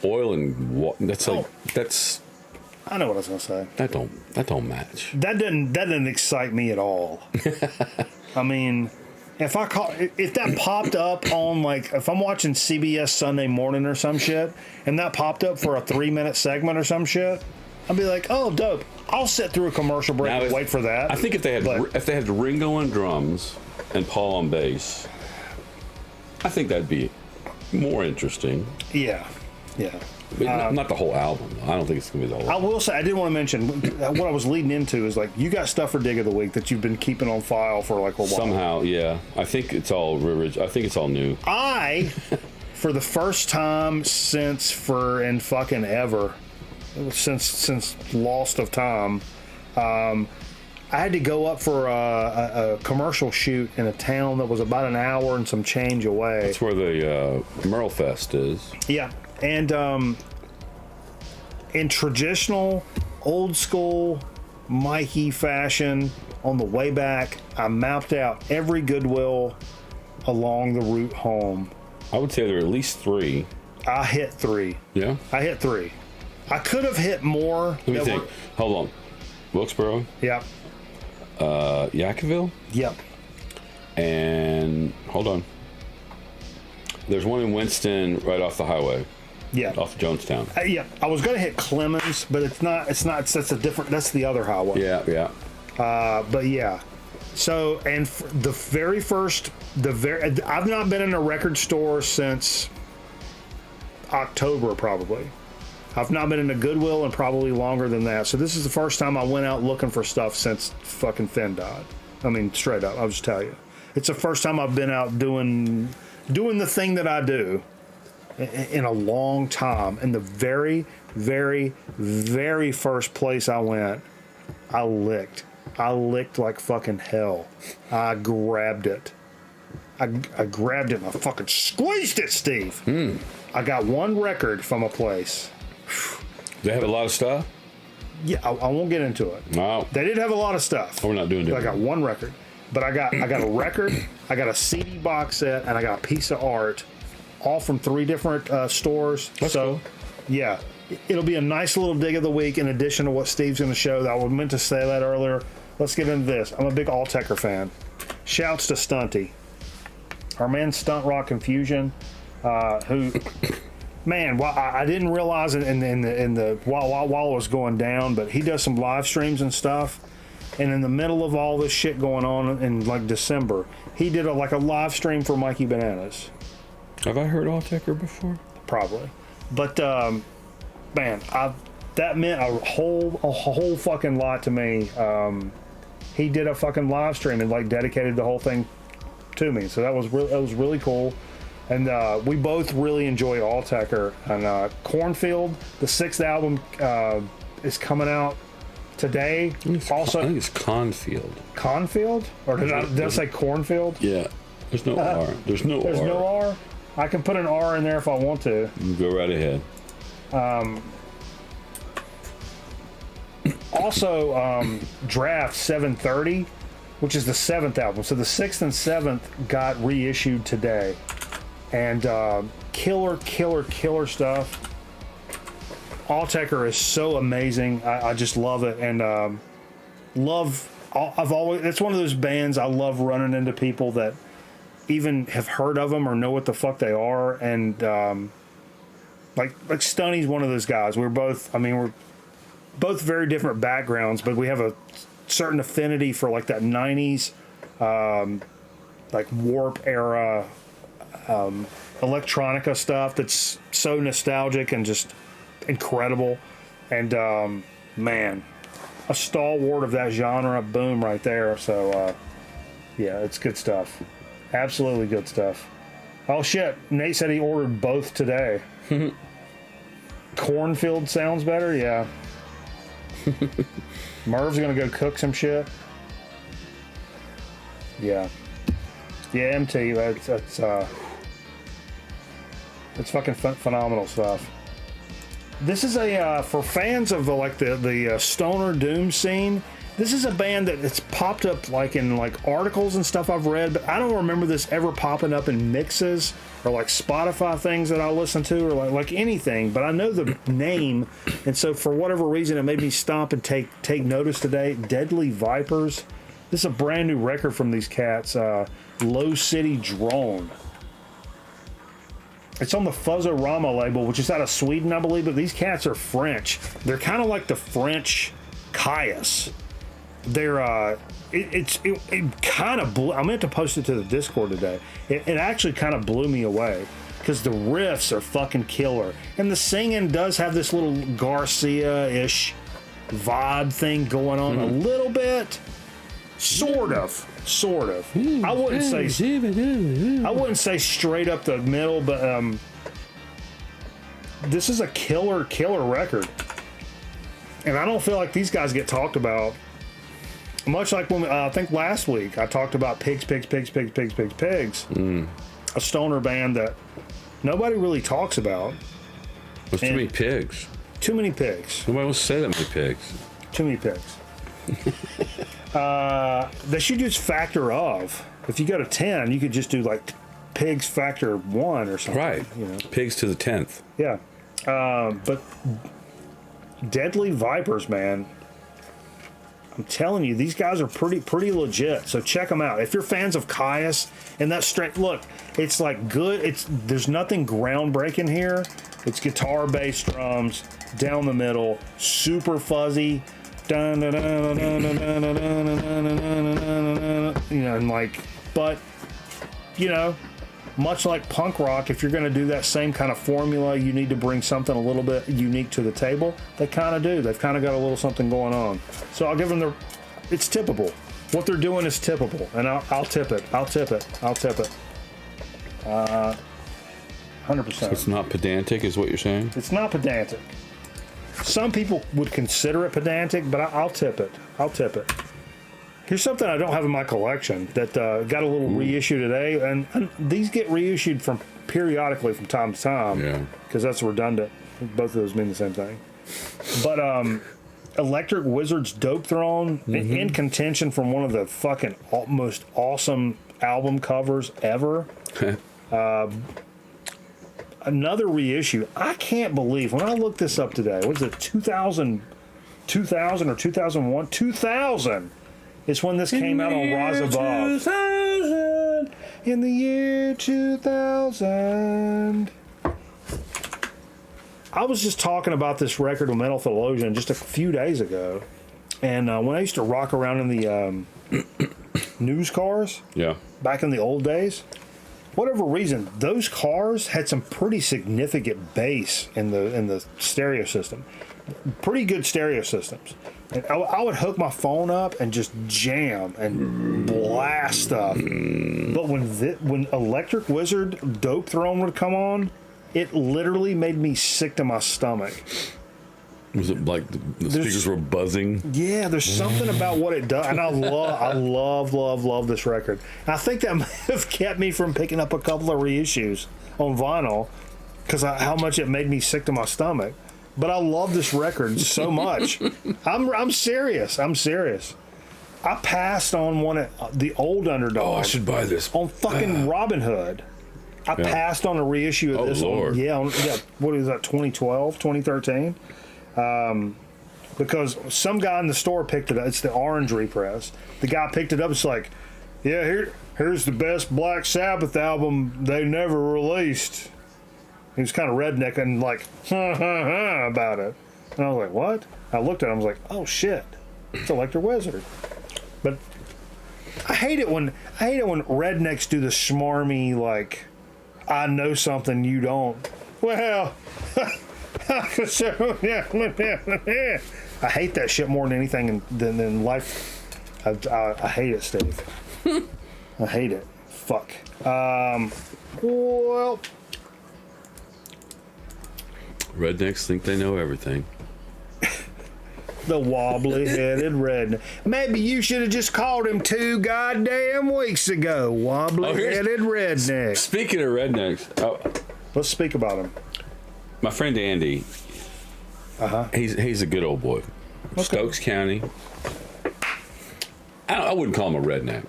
oil and water. That's like that's. I know what I was gonna say. That don't match. That didn't excite me at all. I mean, if that popped up on, like, if I'm watching CBS Sunday Morning or some shit, and that popped up for a 3-minute segment or some shit, I'd be like, oh, dope. I'll sit through a commercial break and wait for that. I think if they had Ringo on drums and Paul on bass, I think that'd be more interesting. Yeah. But not the whole album. I don't think it's gonna be the whole I album. will say, I did want to mention what I was leading into is, like, you got stuff for Dig of the Week that you've been keeping on file for like a while. Somehow, yeah. I think it's all new. For the first time since Lost of Time, I had to go up for a commercial shoot in a town that was about an hour and some change away. That's where the Merle Fest is. Yeah, and in traditional, old school Mikey fashion, on the way back, I mapped out every Goodwill along the route home. I would say there are at least 3. I hit 3. Yeah? I hit 3. I could have hit more. Let me think. Hold on. Wilkesboro? Yep. Yackerville? Yep. And hold on. There's one in Winston right off the highway. Yeah. Off Jonestown. Yeah. I was going to hit Clemens, but it's not. That's a different. That's the other highway. Yeah. But yeah. So, and the very first, I've not been in a record store since October, probably. I've not been in a Goodwill in probably longer than that. So this is the first time I went out looking for stuff since fucking Finn died. I mean, straight up, I'll just tell you. It's the first time I've been out doing the thing that I do in a long time. And the very, very, very first place I went, I licked like fucking hell. I grabbed it. I grabbed it and I fucking squeezed it, Steve. I got one record from a place. They have a lot of stuff? Yeah, I won't get into it. Wow. They did have a lot of stuff. We're not doing it. I got one record. But I got a record, I got a CD box set, and I got a piece of art, all from 3 different stores. That's cool. Yeah, it'll be a nice little dig of the week in addition to what Steve's going to show. That I meant to say that earlier. Let's get into this. I'm a big Alltecker fan. Shouts to Stunty, our man Stunt Rock Confusion, who, man, I didn't realize it in the while it was going down, but he does some live streams and stuff. And in the middle of all this shit going on in like December, he did a live stream for Mikey Bananas. Have I heard Alltecker before? Probably. But man, that meant a whole fucking lot to me. He did a fucking live stream and like dedicated the whole thing to me, so that was really cool. And we both really enjoy Alltecker. And Cornfield, the 6th album, is coming out today. I think it's Confield. Confield? Or did I say Cornfield? Yeah. There's no R. There's no There's R. no R? I can put an R in there if I want to. You go right ahead. Also, Draft 730, which is the 7th album. So the 6th and 7th got reissued today. And killer stuff. Alltecker is so amazing. I just love it. And it's one of those bands I love running into people that even have heard of them or know what the fuck they are. And like Stunny's one of those guys. We're both very different backgrounds, but we have a certain affinity for like that 90s like Warp era electronica stuff that's so nostalgic and just incredible. And man, a stalwart of that genre, boom, right there. So yeah, it's good stuff. Absolutely good stuff. Oh shit, Nate said he ordered both today. Cornfield sounds better. Yeah. Merv's gonna go cook some shit. Yeah, MT. That's fucking phenomenal stuff. This is a for fans of the stoner doom scene. This is a band that it's popped up like in like articles and stuff I've read, but I don't remember this ever popping up in mixes or like Spotify things that I listen to or like anything. But I know the name, and so for whatever reason, it made me stop and take notice today. Deadly Vipers. This is a brand new record from these cats. Low City Drone. It's on the Fuzzorama label, which is out of Sweden, I believe. But these cats are French. They're kind of like the French Caius. They're it kind of blew. I meant to post it to the Discord today. It actually kind of blew me away because the riffs are fucking killer, and the singing does have this little Garcia-ish vibe thing going on a little bit, sort of. I wouldn't say straight up the middle, but this is a killer record, and I don't feel like these guys get talked about. Much like when I think last week I talked about Pigs. A stoner band that nobody really talks about. There's too many pigs. Too many pigs. Nobody wants to say that many pigs. Too many pigs. They should use factor of. If you go to 10, you could just do like pigs factor 1 or something. Right. You know? Pigs to the 10th. Yeah. But Deadly Vipers, man. I'm telling you, these guys are pretty legit. So check them out. If you're fans of Caius and that straight look, it's like good. There's nothing groundbreaking here. It's guitar, bass, drums, down the middle, super fuzzy. You know, and like, but you know, much like punk rock, if you're going to do that same kind of formula, you need to bring something a little bit unique to the table. They kind of do. They've kind of got a little something going on. So I'll give them it's tippable. What they're doing is tippable, and I'll tip it. 100%. So it's not pedantic, is what you're saying? It's not pedantic. Some people would consider it pedantic, but I'll tip it. Here's something I don't have in my collection that got a little reissue today, and these get reissued periodically from time to time. Yeah. Because that's redundant. Both of those mean the same thing. But Electric Wizard's Dope Throne in contention from one of the fucking most awesome album covers ever. Another reissue. I can't believe when I looked this up today. Was it 2000 or 2001? 2000 is when this came out on Rise Above. 2000, in the year 2000. I was just talking about this record with Metal Theologian just a few days ago, and when I used to rock around in the news cars, yeah, back in the old days. whatever reason, those cars had some pretty significant bass in the stereo system. Pretty good stereo systems. And I would hook my phone up and just jam and blast stuff. But when Electric Wizard Dope Throne would come on, it literally made me sick to my stomach. Was it like the speakers were buzzing? Yeah, there's something about what it does, and I love this record. I think that might have kept me from picking up a couple of reissues on vinyl because how much it made me sick to my stomach. But I love this record so much. I'm serious. I passed on one at the old Underdog. Oh, I should buy this on fucking Robin Hood. I passed on a reissue of this. Lord. What is that? 2012, 2013. Because some guy in the store picked it up. It's the orange repress. The guy picked it up. It's like, yeah, here's the best Black Sabbath album they never released. He was kind of redneck and like, about it. And I was like, what? I looked at him. I was like, oh shit, it's Electric Wizard. But I hate it when rednecks do the smarmy like, I know something you don't. Well. I hate that shit more than anything than life. I hate it, Steve. I hate it. Fuck. Well, rednecks think they know everything. The wobbly-headed redneck. Maybe you should have just called him 2 goddamn weeks ago. Wobbly-headed redneck. Speaking of rednecks, let's speak about him. My friend Andy, he's a good old boy. Okay. Stokes County. I wouldn't call him a redneck.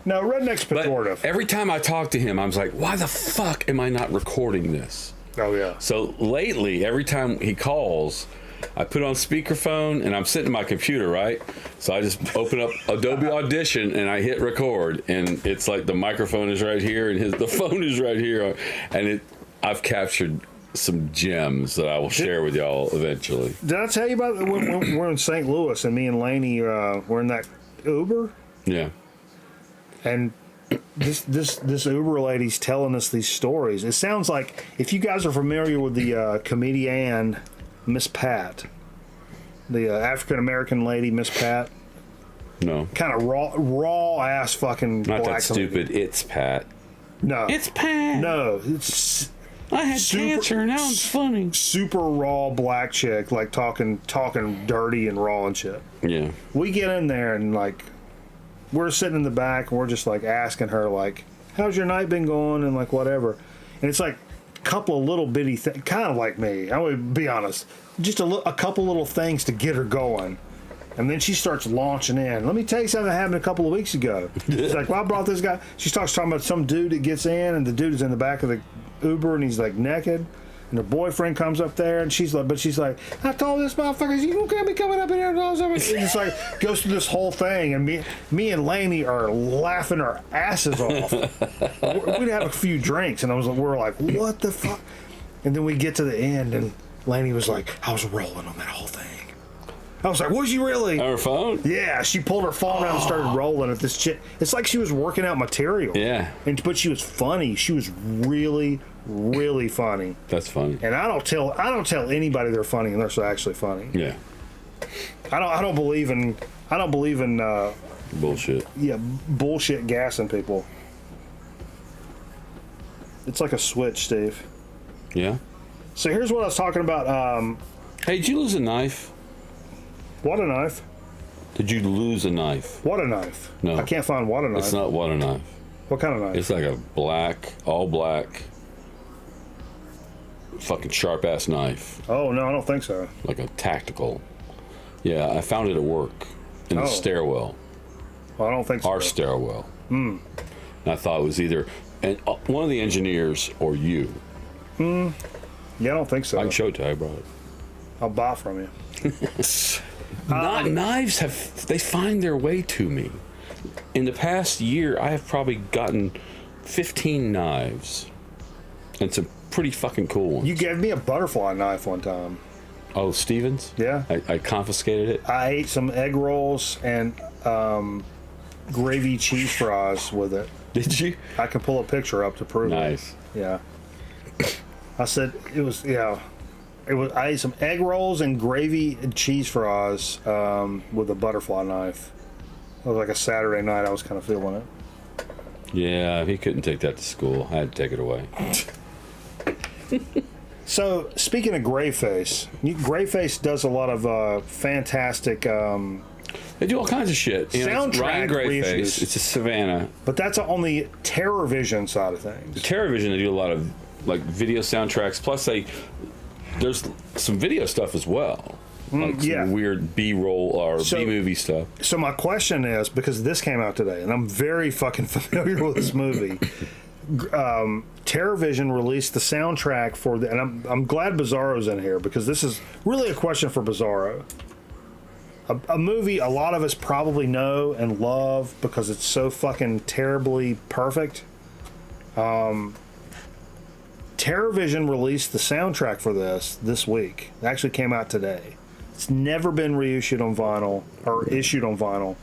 No, redneck's pejorative. But every time I talk to him, I was like, why the fuck am I not recording this? Oh, yeah. So lately, every time he calls, I put on speakerphone and I'm sitting at my computer, right? So I just open up Adobe Audition and I hit record, and it's like the microphone is right here and the phone is right here, and I've captured some gems that I will share with y'all eventually. Did I tell you about when we're in St. Louis and me and Laney were in that Uber? Yeah. And this Uber lady's telling us these stories. It sounds like, if you guys are familiar with the comedian Miss Pat, the African American lady Miss Pat. No. Kind of raw ass fucking. Not black that stupid. lady. It's Pat. No. It's Pat. No. It's. I had cancer. Now it's funny. Super raw black chick, like talking dirty and raw and shit. Yeah. We get in there and like, we're sitting in the back and we're just like asking her like, how's your night been going, and like whatever. And it's like a couple of little bitty things, kind of like me. I would be honest, just a couple little things to get her going. And then she starts launching in. Let me tell you something that happened a couple of weeks ago. She's like, well, I brought this guy. She starts talking about some dude that gets in, and the dude is in the back of the Uber, and he's like naked. And her boyfriend comes up there, and she's like, I told this motherfucker, you can't be coming up in here. And it's like, goes through this whole thing. And me and Laney are laughing our asses off. We'd have a few drinks, and we're like, what the fuck? And then we get to the end, and Laney was like, I was rolling on that whole thing. I was like, was you really? Her phone? Yeah, she pulled her phone out and started rolling at this chick. It's like she was working out material. Yeah. But she was funny. She was really, really funny. That's funny. And I don't tell anybody they're funny unless they're actually funny. Yeah. I don't believe in bullshit. Yeah, bullshit gassing people. It's like a switch, Steve. Yeah. So here's what I was talking about. Hey, did you lose a knife? What a knife? Did you lose a knife? What a knife? No. I can't find what a knife. It's not what a knife. What kind of knife? It's like a all black, fucking sharp ass knife. Oh, no, I don't think so. Like a tactical. Yeah, I found it at work in the stairwell. Well, I don't think so. Our stairwell. And I thought it was either one of the engineers or you. Yeah, I don't think so. I can show it to you. I brought it. I'll buy from you. Knives they find their way to me. In the past year, I have probably gotten 15 knives, and some pretty fucking cool ones. You gave me a butterfly knife one time. Oh, Stevens? Yeah. I confiscated it. I ate some egg rolls and gravy cheese fries with it. Did you? I can pull a picture up to prove Nice. it. Yeah. I said it was, yeah. It was. I ate some egg rolls and gravy and cheese fries with a butterfly knife. It was like a Saturday night. I was kind of feeling it. Yeah, he couldn't take that to school. I had to take it away. So, speaking of Greyface, Greyface does a lot of fantastic They do all kinds of shit. You know, it's Ryan soundtrack Greyface. reissues. It's a Savannah. But that's on the TerrorVision side of things. TerrorVision, they do a lot of like video soundtracks. Plus, there's some video stuff as well. Like some weird B-roll or B-movie stuff. So my question is, because this came out today, and I'm very fucking familiar with this movie. TerrorVision released the soundtrack for the, and I'm glad Bizarro's in here because this is really a question for Bizarro. A movie a lot of us probably know and love because it's so fucking terribly perfect. TerrorVision released the soundtrack for this week. It actually came out today. It's never been reissued on vinyl or issued on vinyl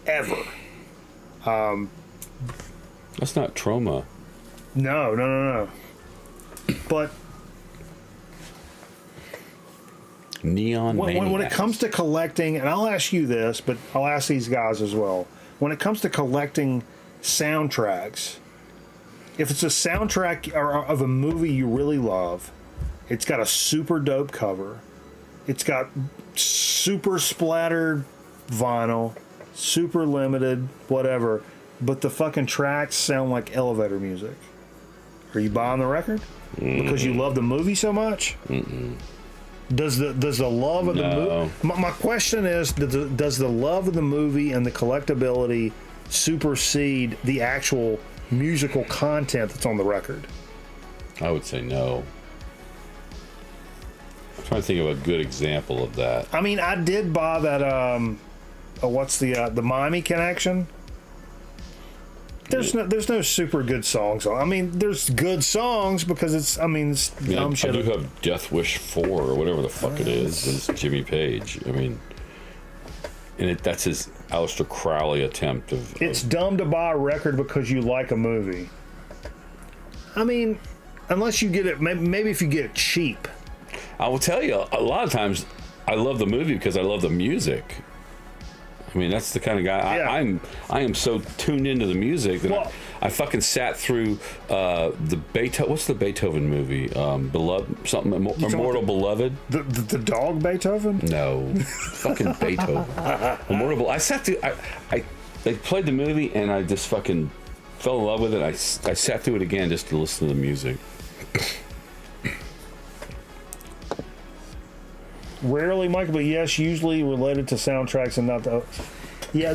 ever. That's not Trauma. No. But Neon when it comes to collecting, and I'll ask you this, but I'll ask these guys as well. When it comes to collecting soundtracks, if it's a soundtrack of a movie you really love, it's got a super dope cover. It's got super splattered vinyl, super limited, whatever, but the fucking tracks sound like elevator music. Are you buying the record? Because you love the movie so much? Does the love of the movie... My question is, does the love of the movie and the collectability supersede the actual musical content that's on the record? I would say no. I'm trying to think of a good example of that. I mean, I did buy that, what's the Miami Connection? There's no super good songs. I mean, there's good songs because it's dumb shit. I do have Death Wish 4 or whatever the fuck it is. It's Jimmy Page. I mean, and that's his Aleister Crowley attempt of... It's dumb to buy a record because you like a movie. I mean, unless you get it, maybe if you get it cheap. I will tell you, a lot of times I love the movie because I love the music. I mean, that's the kind of guy I am so tuned into the music that I fucking sat through the Beethoven. What's the Beethoven movie? Beloved something. Immortal Beloved. The dog Beethoven? No, fucking Beethoven. Immortal. I sat through. They played the movie and I just fucking fell in love with it. I sat through it again just to listen to the music. Rarely, Michael, but yes, usually related to soundtracks and not the... Yeah,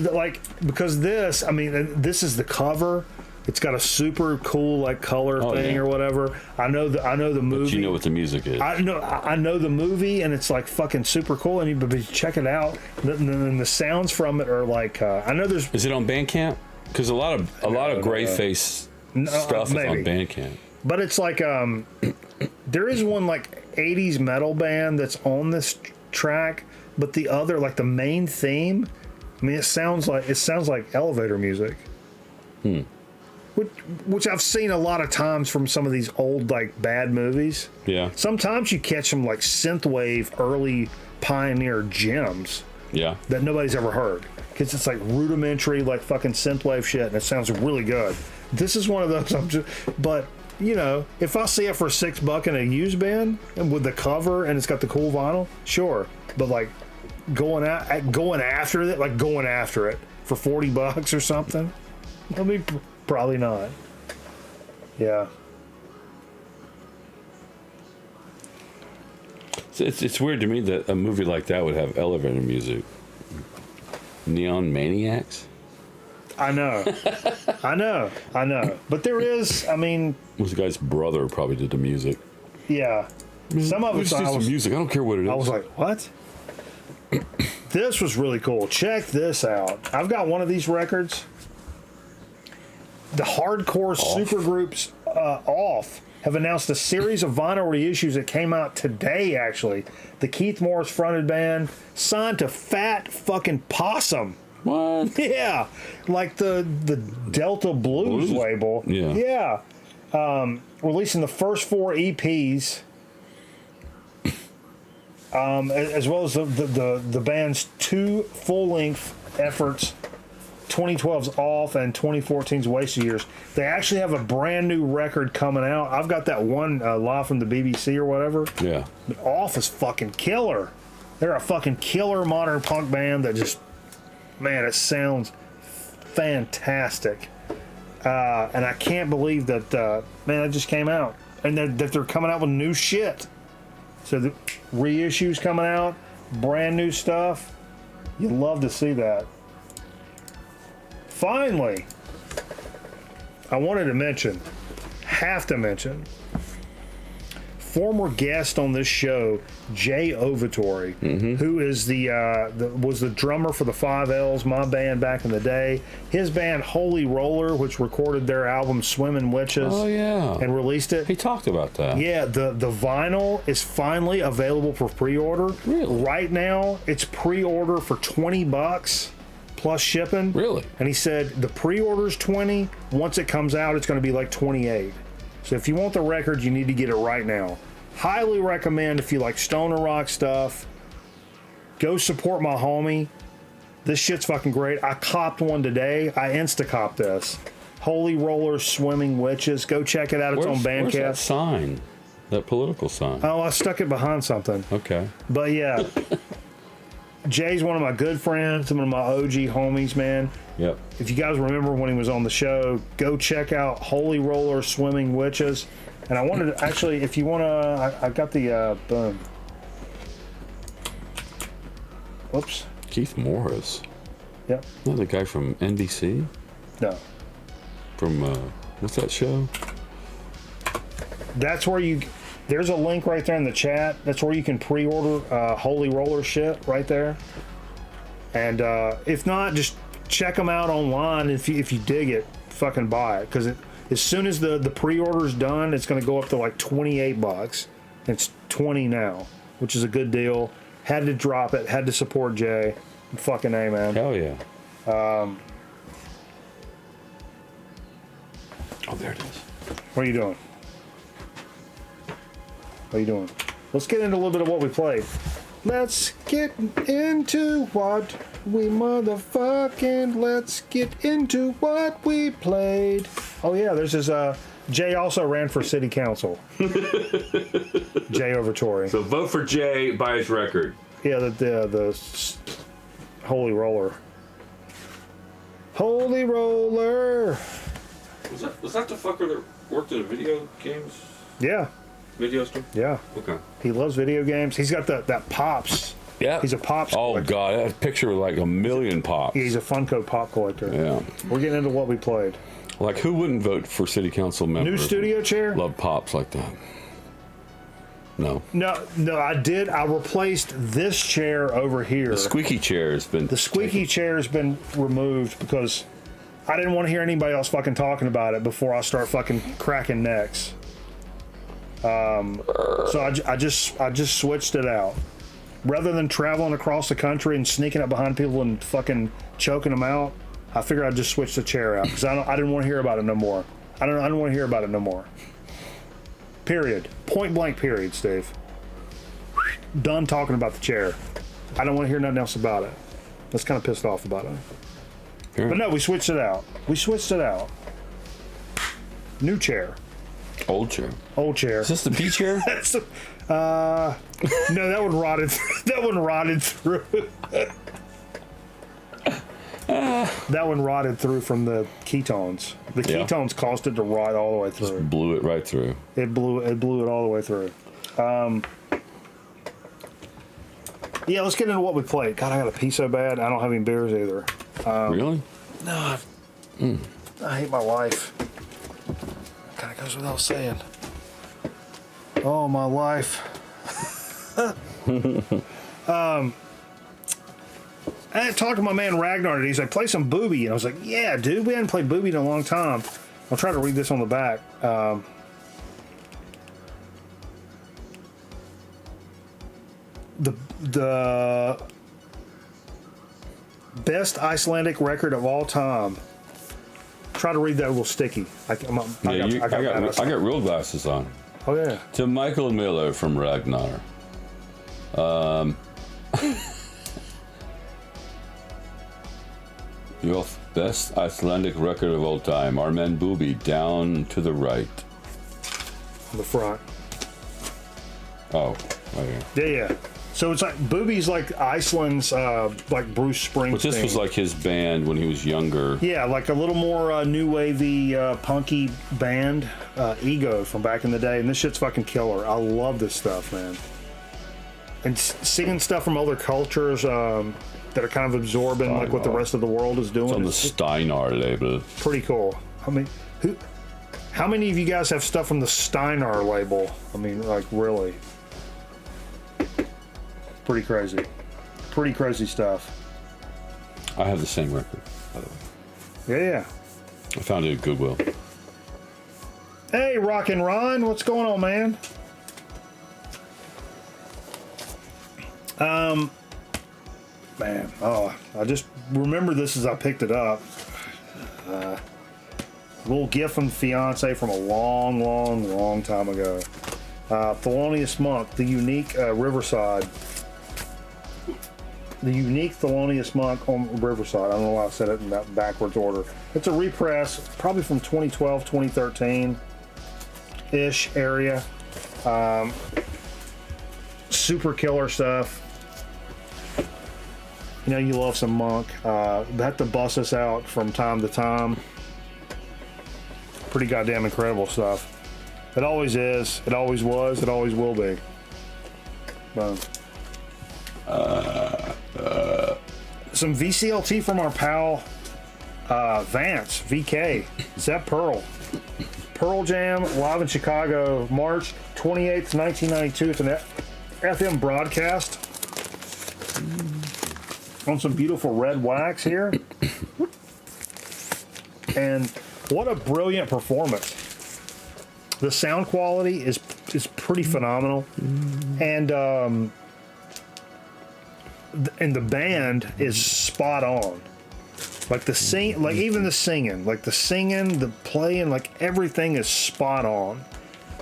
because this is the cover. It's got a super cool, like, color thing or whatever. I know the movie. But you know what the music is. I know the movie, and it's, like, fucking super cool, and but you check it out, and the sounds from it are, like, I know there's... Is it on Bandcamp? Because a lot of Greyface stuff is on Bandcamp. But it's like, there is one, like, 80s metal band that's on this track, but the other, like, the main theme, I mean, it sounds like elevator music. Which I've seen a lot of times from some of these old, like, bad movies. Yeah. Sometimes you catch some, like, synthwave early pioneer gems. Yeah. That nobody's ever heard. Because it's like rudimentary, like, fucking synthwave shit, and it sounds really good. This is one of those, but... You know, if I see it for $6 in a used bin and with the cover and it's got the cool vinyl, sure. But like going after it for $40 or something, I mean, probably not. Yeah. It's weird to me that a movie like that would have elevator music. Neon Maniacs. I know. But there is, I mean... It was the guy's brother probably did the music. Yeah. Some of it's some music. I don't care what it is. I was like, what? This was really cool. Check this out. I've got one of these records. The hardcore supergroups Off have announced a series of vinyl reissues that came out today, actually. The Keith Morris fronted band signed to Fat fucking Possum What? Yeah, like the Delta Blues label. Yeah. Yeah. Releasing the first 4 EPs, as well as the band's 2 full-length efforts, 2012's Off and 2014's Wasted Years. They actually have a brand new record coming out. I've got that one live from the BBC or whatever. Yeah. But Off is fucking killer. They're a fucking killer modern punk band that just, man, it sounds fantastic. And I can't believe that, man, it just came out. And that they're coming out with new shit. So the reissues coming out, brand new stuff. You love to see that. Finally, I wanted to have to mention, former guest on this show, Jay Ovatory, who is was the drummer for the 5Ls, my band back in the day. His band Holy Roller, which recorded their album Swimming Witches, and released it. He talked about that. Yeah, the vinyl is finally available for pre-order. Really? Right now, it's pre-order for $20 plus shipping. Really? And he said the pre-order's $20. Once it comes out, it's going to be like $28. So if you want the record, you need to get it right now. Highly recommend if you like stoner rock stuff. Go support my homie. This shit's fucking great. I copped one today. I insta-copped this. Holy Roller Swimming Witches. Go check it out. It's on Bandcamp. Where's that sign? That political sign? Oh, I stuck it behind something. Okay. But yeah. Jay's one of my good friends, one of my OG homies, man. Yep. If you guys remember when he was on the show, go check out Holy Roller Swimming Witches. And I wanted to, actually, if you want to, I got the, boom. Whoops. Keith Morris. Yep. Not the guy from NBC? No. From, what's that show? That's where there's a link right there in the chat. That's where you can pre-order Holy Roller shit right there. And if not, just check them out online. If you dig it, fucking buy it. Because as soon as the pre-order's done, it's going to go up to like $28. It's $20 now, which is a good deal. Had to drop it. Had to support Jay. Fucking A, man. Hell yeah. Oh, there it is. What are you doing? What are you doing? Let's get into a little bit of what we played. Let's get into what we motherfucking. Let's get into what we played. Oh yeah, there's this. Jay also ran for city council. Jay Ovatory. So vote for Jay, buy his record. Yeah, the Holy Roller. Holy Roller. Was that the fucker that worked in video games? Yeah. Video store? Yeah. Okay. He loves video games. He's got that Pops. Yeah. He's a Pops Oh, collector. God. That picture with like a million Pops. He's a Funko Pop collector. Yeah. We're getting into what we played. Like, who wouldn't vote for city council members? New studio chair? Love Pops like that. No. No, I did. I replaced this chair over here. The squeaky chair has been... The squeaky chair has been removed because I didn't want to hear anybody else fucking talking about it before I start fucking cracking necks. So I just switched it out. Rather than traveling across the country and sneaking up behind people and fucking choking them out, I figured I'd just switch the chair out because I didn't want to hear about it no more. I don't want to hear about it no more. Period. Point blank. Period, Steve. Done talking about the chair. I don't want to hear nothing else about it. That's kind of pissed off about it. Sure. But no, we switched it out. New chair. Old chair. Old chair. Is this the B chair? That's no, that one rotted. That one rotted through. That one rotted through from the ketones. The ketones caused it to rot all the way through. Just blew it right through. It blew it all the way through. Yeah, let's get into what we played. God, I got to pee so bad. I don't have any beers either. Really? No, I hate my life. Kind of goes without saying. Oh, my life. I talked to my man Ragnar today. He's like, play some Booby. And I was like, yeah, dude, we hadn't played Booby in a long time. I'll try to read this on the back. Best Icelandic record of all time. Try to read that a little sticky. I got real glasses on. Oh yeah. To Michael Miller from Ragnar. Your best Icelandic record of all time. Armen Booby, down to the right. On the front. Oh, right here. Yeah. So it's like Booby's like Iceland's like Bruce Springsteen. But this was like his band when he was younger. Yeah, like a little more new wavy punky band, Ego from back in the day, and this shit's fucking killer. I love this stuff, man. And singing stuff from other cultures that are kind of absorbing like what the rest of the world is doing. It's on the Steinar label. Pretty cool. I mean, how many of you guys have stuff from the Steinar label? I mean, like really. Pretty crazy. Pretty crazy stuff. I have the same record, by the way. Yeah. I found it at Goodwill. Hey, Rock and Ron, what's going on, man? Man, I just remember this as I picked it up. A little gift from the fiance from a long time ago. Thelonious Monk, the unique Riverside. The unique Thelonious Monk on Riverside. I don't know why I said it in that backwards order. It's a repress, probably from 2012, 2013-ish area. Super killer stuff. You know, you love some Monk. They have to bust us out from time to time. Pretty goddamn incredible stuff. It always is. It always was. It always will be. Some VCLT from our pal Vance, VK, Zep Pearl. Pearl Jam live in Chicago, March 28th, 1992. It's an FM broadcast on some beautiful red wax here. And what a brilliant performance. The sound quality is pretty phenomenal. And the band is spot on. Like the even the singing, the playing, like everything is spot on.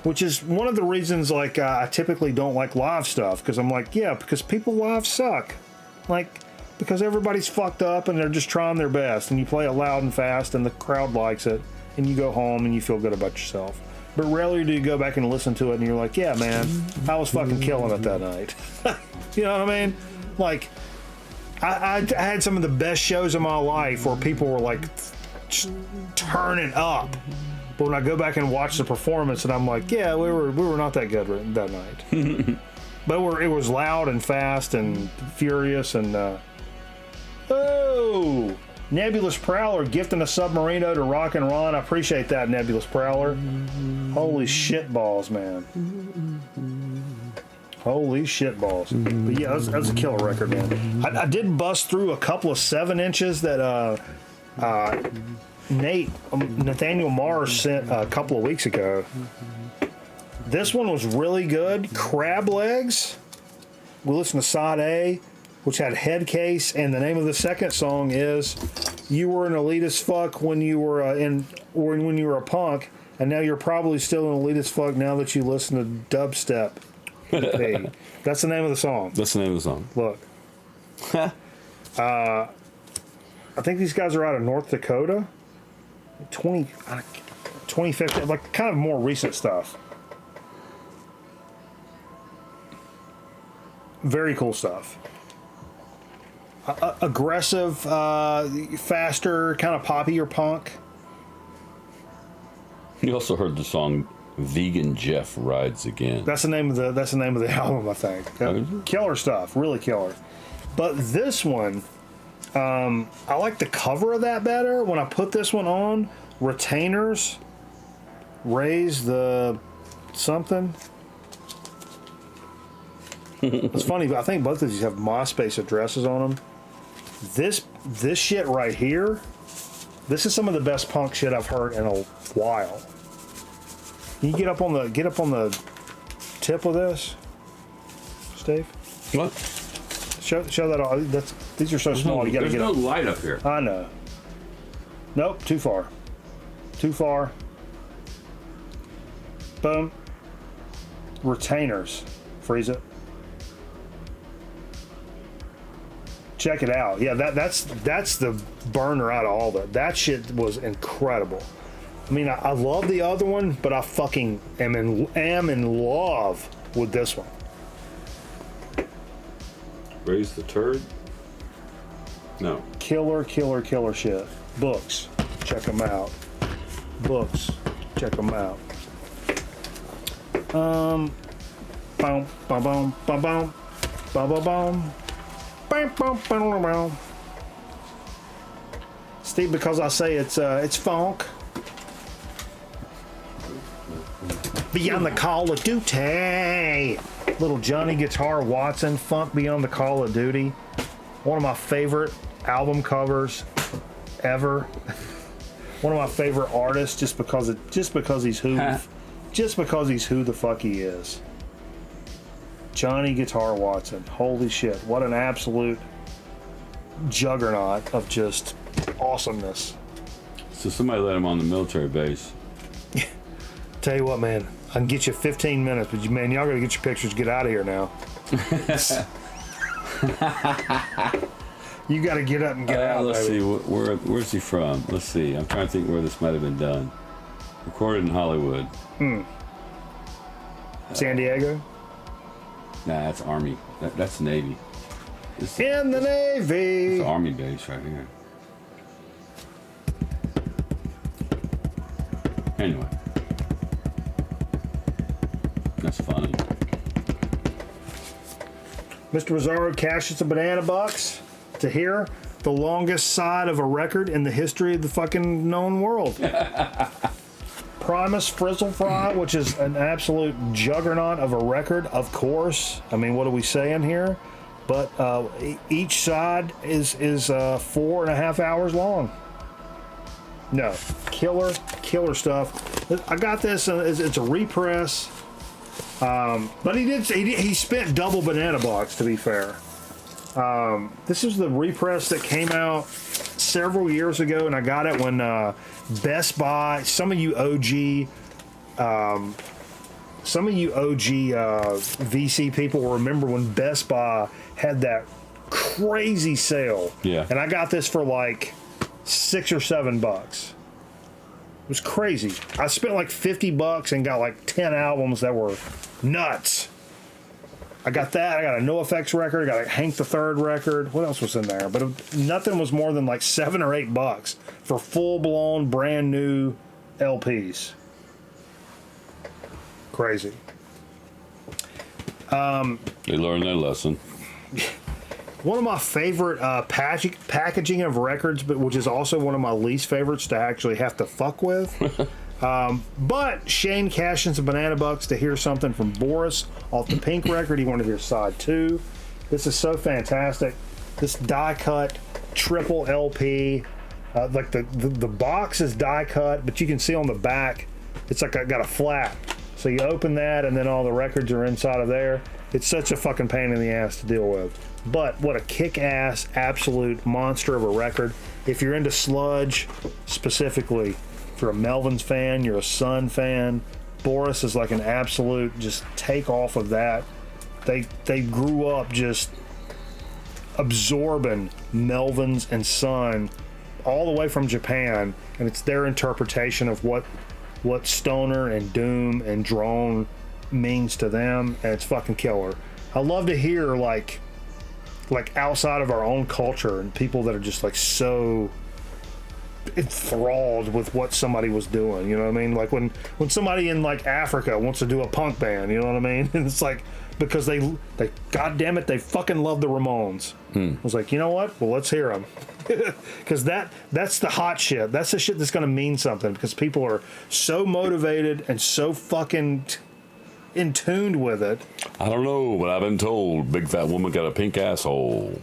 Which is one of the reasons like I typically don't like live stuff, because I'm like, yeah, because people live suck. Like, because everybody's fucked up and they're just trying their best, and you play it loud and fast and the crowd likes it, and you go home and you feel good about yourself. But rarely do you go back and listen to it and you're like, yeah, man, I was fucking killing it that night. You know what I mean? Like, I had some of the best shows of my life where people were like just turning up. But when I go back and watch the performance, and I'm like, yeah, we were not that good that night. But it was loud and fast and furious and Nebulous Prowler gifting a Submarino to Rock and Ron. I appreciate that, Nebulous Prowler. Holy shit balls, man. Holy shit balls. But yeah, that's a killer record, man. I did bust through a couple of 7 inches that Nathaniel Mars sent a couple of weeks ago. This one was really good. Crab Legs. We listened to Side A, which had Head Case, and the name of the second song is "You Were an Elitist Fuck When You Were when you were a Punk, and now you're probably still an elitist fuck now that you listen to dubstep." That's the name of the song. That's the name of the song. Look. I think these guys are out of North Dakota. 2015, like kind of more recent stuff. Very cool stuff. Aggressive, faster, kind of poppier punk. You also heard the song "Vegan Jeff Rides Again." That's the name of the album, I think. Killer stuff, really killer. But this one, I like the cover of that better. When I put this one on, Retainers, Raise the something. It's funny, but I think both of these have MySpace addresses on them. This shit right here, this is some of the best punk shit I've heard in a while. Can you get up on the tip of this, Steve? What? Show that all. These are so small. You got to There's get no up. light up here. I know. Nope, too far. Too far. Boom. Retainers. Freeze it. Check it out. Yeah, that's the burner out of all that. That shit was incredible. I mean, I love the other one, but I fucking am in love with this one. Raise the turd? No. Killer shit. Books. Check them out. Books. Check them out. Boom, boom, boom, boom, boom, boom, boom, boom, boom. Boom, boom, boom, boom. Steve, because I say it's funk. Beyond the Call of Duty. Little Johnny Guitar Watson, Funk Beyond the Call of Duty. One of my favorite album covers ever. One of my favorite artists, just because he's who the fuck he is. Johnny Guitar Watson. Holy shit! What an absolute juggernaut of just awesomeness. So somebody let him on the military base. Tell you what, man, I can get you 15 minutes, but man, y'all gotta get your pictures. Get out of here now. You gotta get up and get out. Let's baby. see, where's he from? Let's see. I'm trying to think where this might have been done. Recorded in Hollywood. San Diego. Nah, that's Army. That's Navy. In the Navy. It's Army base right here. Anyway. That's funny. Mr. Bizarro cashes a banana box to hear the longest side of a record in the history of the fucking known world. Primus Frizzle Fry, which is an absolute juggernaut of a record, of course. I mean, what are we saying here? But each side is 4.5 hours long. No, killer stuff. I got this. It's a repress. But he spent double banana box, to be fair. This is the repress that came out several years ago, and I got it when Best Buy, some of you OG VC people will remember when Best Buy had that crazy sale. Yeah. And I got this for like $6 or $7. It was crazy. I spent like $50 and got like 10 albums that were nuts. I got that. I got a NoFX record. I got a Hank the Third record. What else was in there? But nothing was more than like $7 or $8 for full-blown, brand new LPs. Crazy. They learned their lesson. One of my favorite packaging of records, but which is also one of my least favorites to actually have to fuck with. But Shane cashed in some banana bucks to hear something from Boris off the Pink record. He wanted to hear side 2. This is so fantastic. This die cut triple LP. Like the box is die cut, but you can see on the back it's like I got a flap. So you open that and then all the records are inside of there. It's such a fucking pain in the ass to deal with. But what a kick-ass, absolute monster of a record. If you're into sludge, specifically, if you're a Melvins fan, you're a Sun fan, Boris is like an absolute just take off of that. They grew up just absorbing Melvins and Sun all the way from Japan, and it's their interpretation of what stoner and doom and drone means to them, and it's fucking killer. I love to hear like outside of our own culture and people that are just like so enthralled with what somebody was doing, you know what I mean? Like when somebody in like Africa wants to do a punk band, you know what I mean? And it's like because they god damn it, they fucking love the Ramones. I was like, you know what? Well, let's hear them. Because that's the hot shit. That's the shit that's going to mean something because people are so motivated and so fucking in tune with it. I don't know, but I've been told big fat woman got a pink asshole.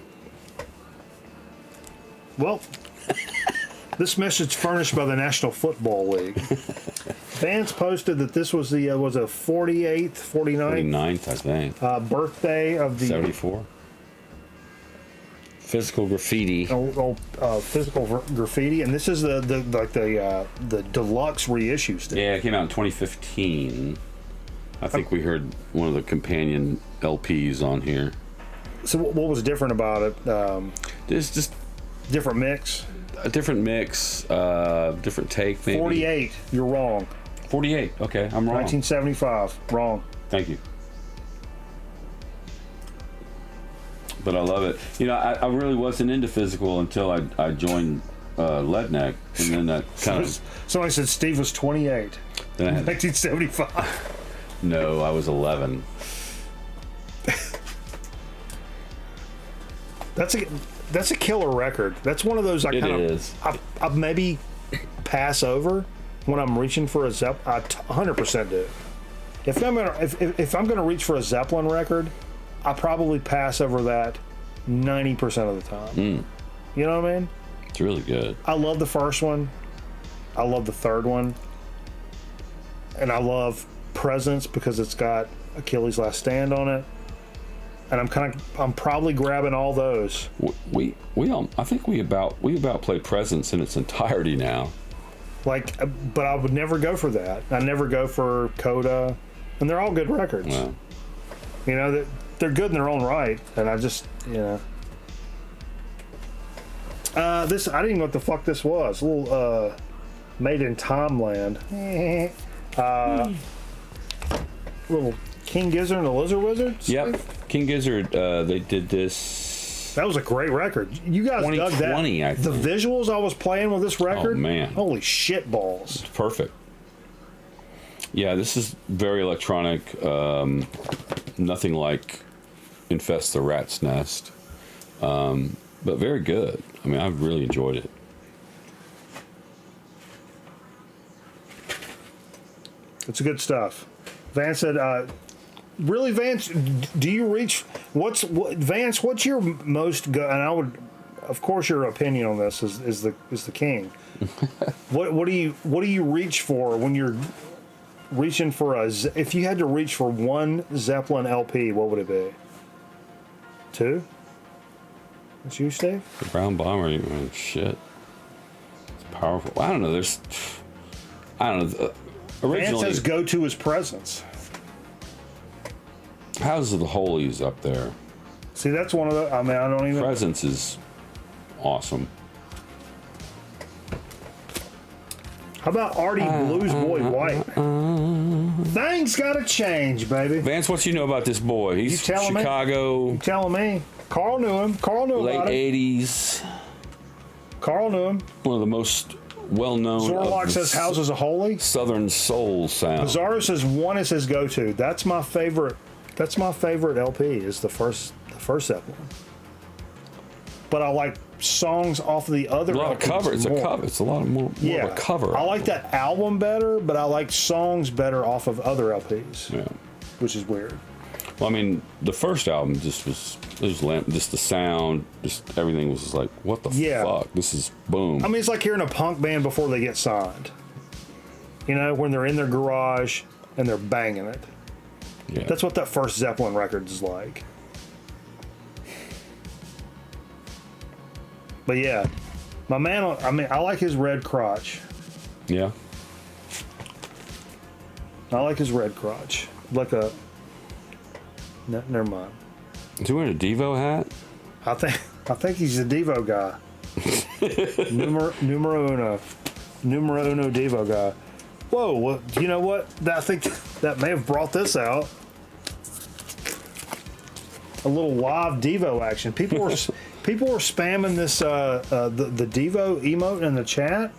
Well, this message furnished by the National Football League. Fans posted that this was the was a 48th, 49th, 49th, I think. Birthday of the 74. Physical Graffiti. Old Physical Graffiti, and this is the deluxe reissue still. Yeah, it came out in 2015. I think we heard one of the companion LPs on here. So what was different about it? It's just different mix. A different mix, different take. Maybe 48. You're wrong. 48. Okay, I'm wrong. 1975. Wrong. Thank you. But I love it. You know, I really wasn't into physical until I joined Leadneck, and then that kind of. Somebody said Steve was 28. Then I had, 1975. No, I was 11. That's a killer record. That's one of those I maybe pass over when I'm reaching for a Zeppelin. I 100% do. If I'm gonna reach for a Zeppelin record, I probably pass over that 90% of the time. You know what I mean? It's really good. I love the first one. I love the third one, and I love Presence because it's got Achilles' Last Stand on it. And I'm probably grabbing all those. I think we about play Presence in its entirety now. But I would never go for that. I never go for Coda, and they're all good records. Wow. You know, they're good in their own right, and I just, this, I didn't even know what the fuck this was. A little Made in Tomland. Little King Gizzard and the Lizard Wizard? Yep. King Gizzard, they did this. That was a great record. You guys dug that. 2020, I think. The visuals I was playing with this record? Oh, man. Holy shit balls. It's perfect. Yeah, this is very electronic. Nothing like Infest the Rat's Nest. But very good. I mean, I really enjoyed it. It's good stuff. Vance said, really, Vance, do you reach, Vance, what's your most, and I would, of course your opinion on this is the king. What do you reach for when you're reaching for if you had to reach for one Zeppelin LP, what would it be? 2? It's you, Steve? The Brown Bomber, shit. It's powerful. I don't know. Vance Originally, says go to his Presence. Houses of the Holies up there. See, that's one of the, I mean, I don't even. Presence is awesome. How about Artie Blues Boy White? Things gotta change, baby. Vance, what you know about this boy? He's Chicago. You telling me? Carl knew him. Carl knew about him. Late 80s. Carl knew him. One of the most well-known. Zorlock says Houses of Holy. Southern Soul sound. Bizarro says one is his go-to. That's my favorite. That's my favorite LP. Is the first Zeppelin. But I like songs off of the other. A lot of cover. It's more. a cover. It's a lot more of a cover. I like that album better, but I like songs better off of other LPs. Yeah. Which is weird. Well, I mean, the first album just the sound, just everything was just like, what the fuck? This is boom. I mean, it's like hearing a punk band before they get signed. You know, when they're in their garage and they're banging it. Yeah. That's what that first Zeppelin record is like. But yeah, my man, I mean, I like his red crotch. Yeah. I like his red crotch. Like a. No, never mind. Is he wearing a Devo hat? I think he's a Devo guy. numero uno Devo guy. Whoa! Well, you know what? I think that may have brought this out. A little live Devo action. People were spamming this the Devo emote in the chat,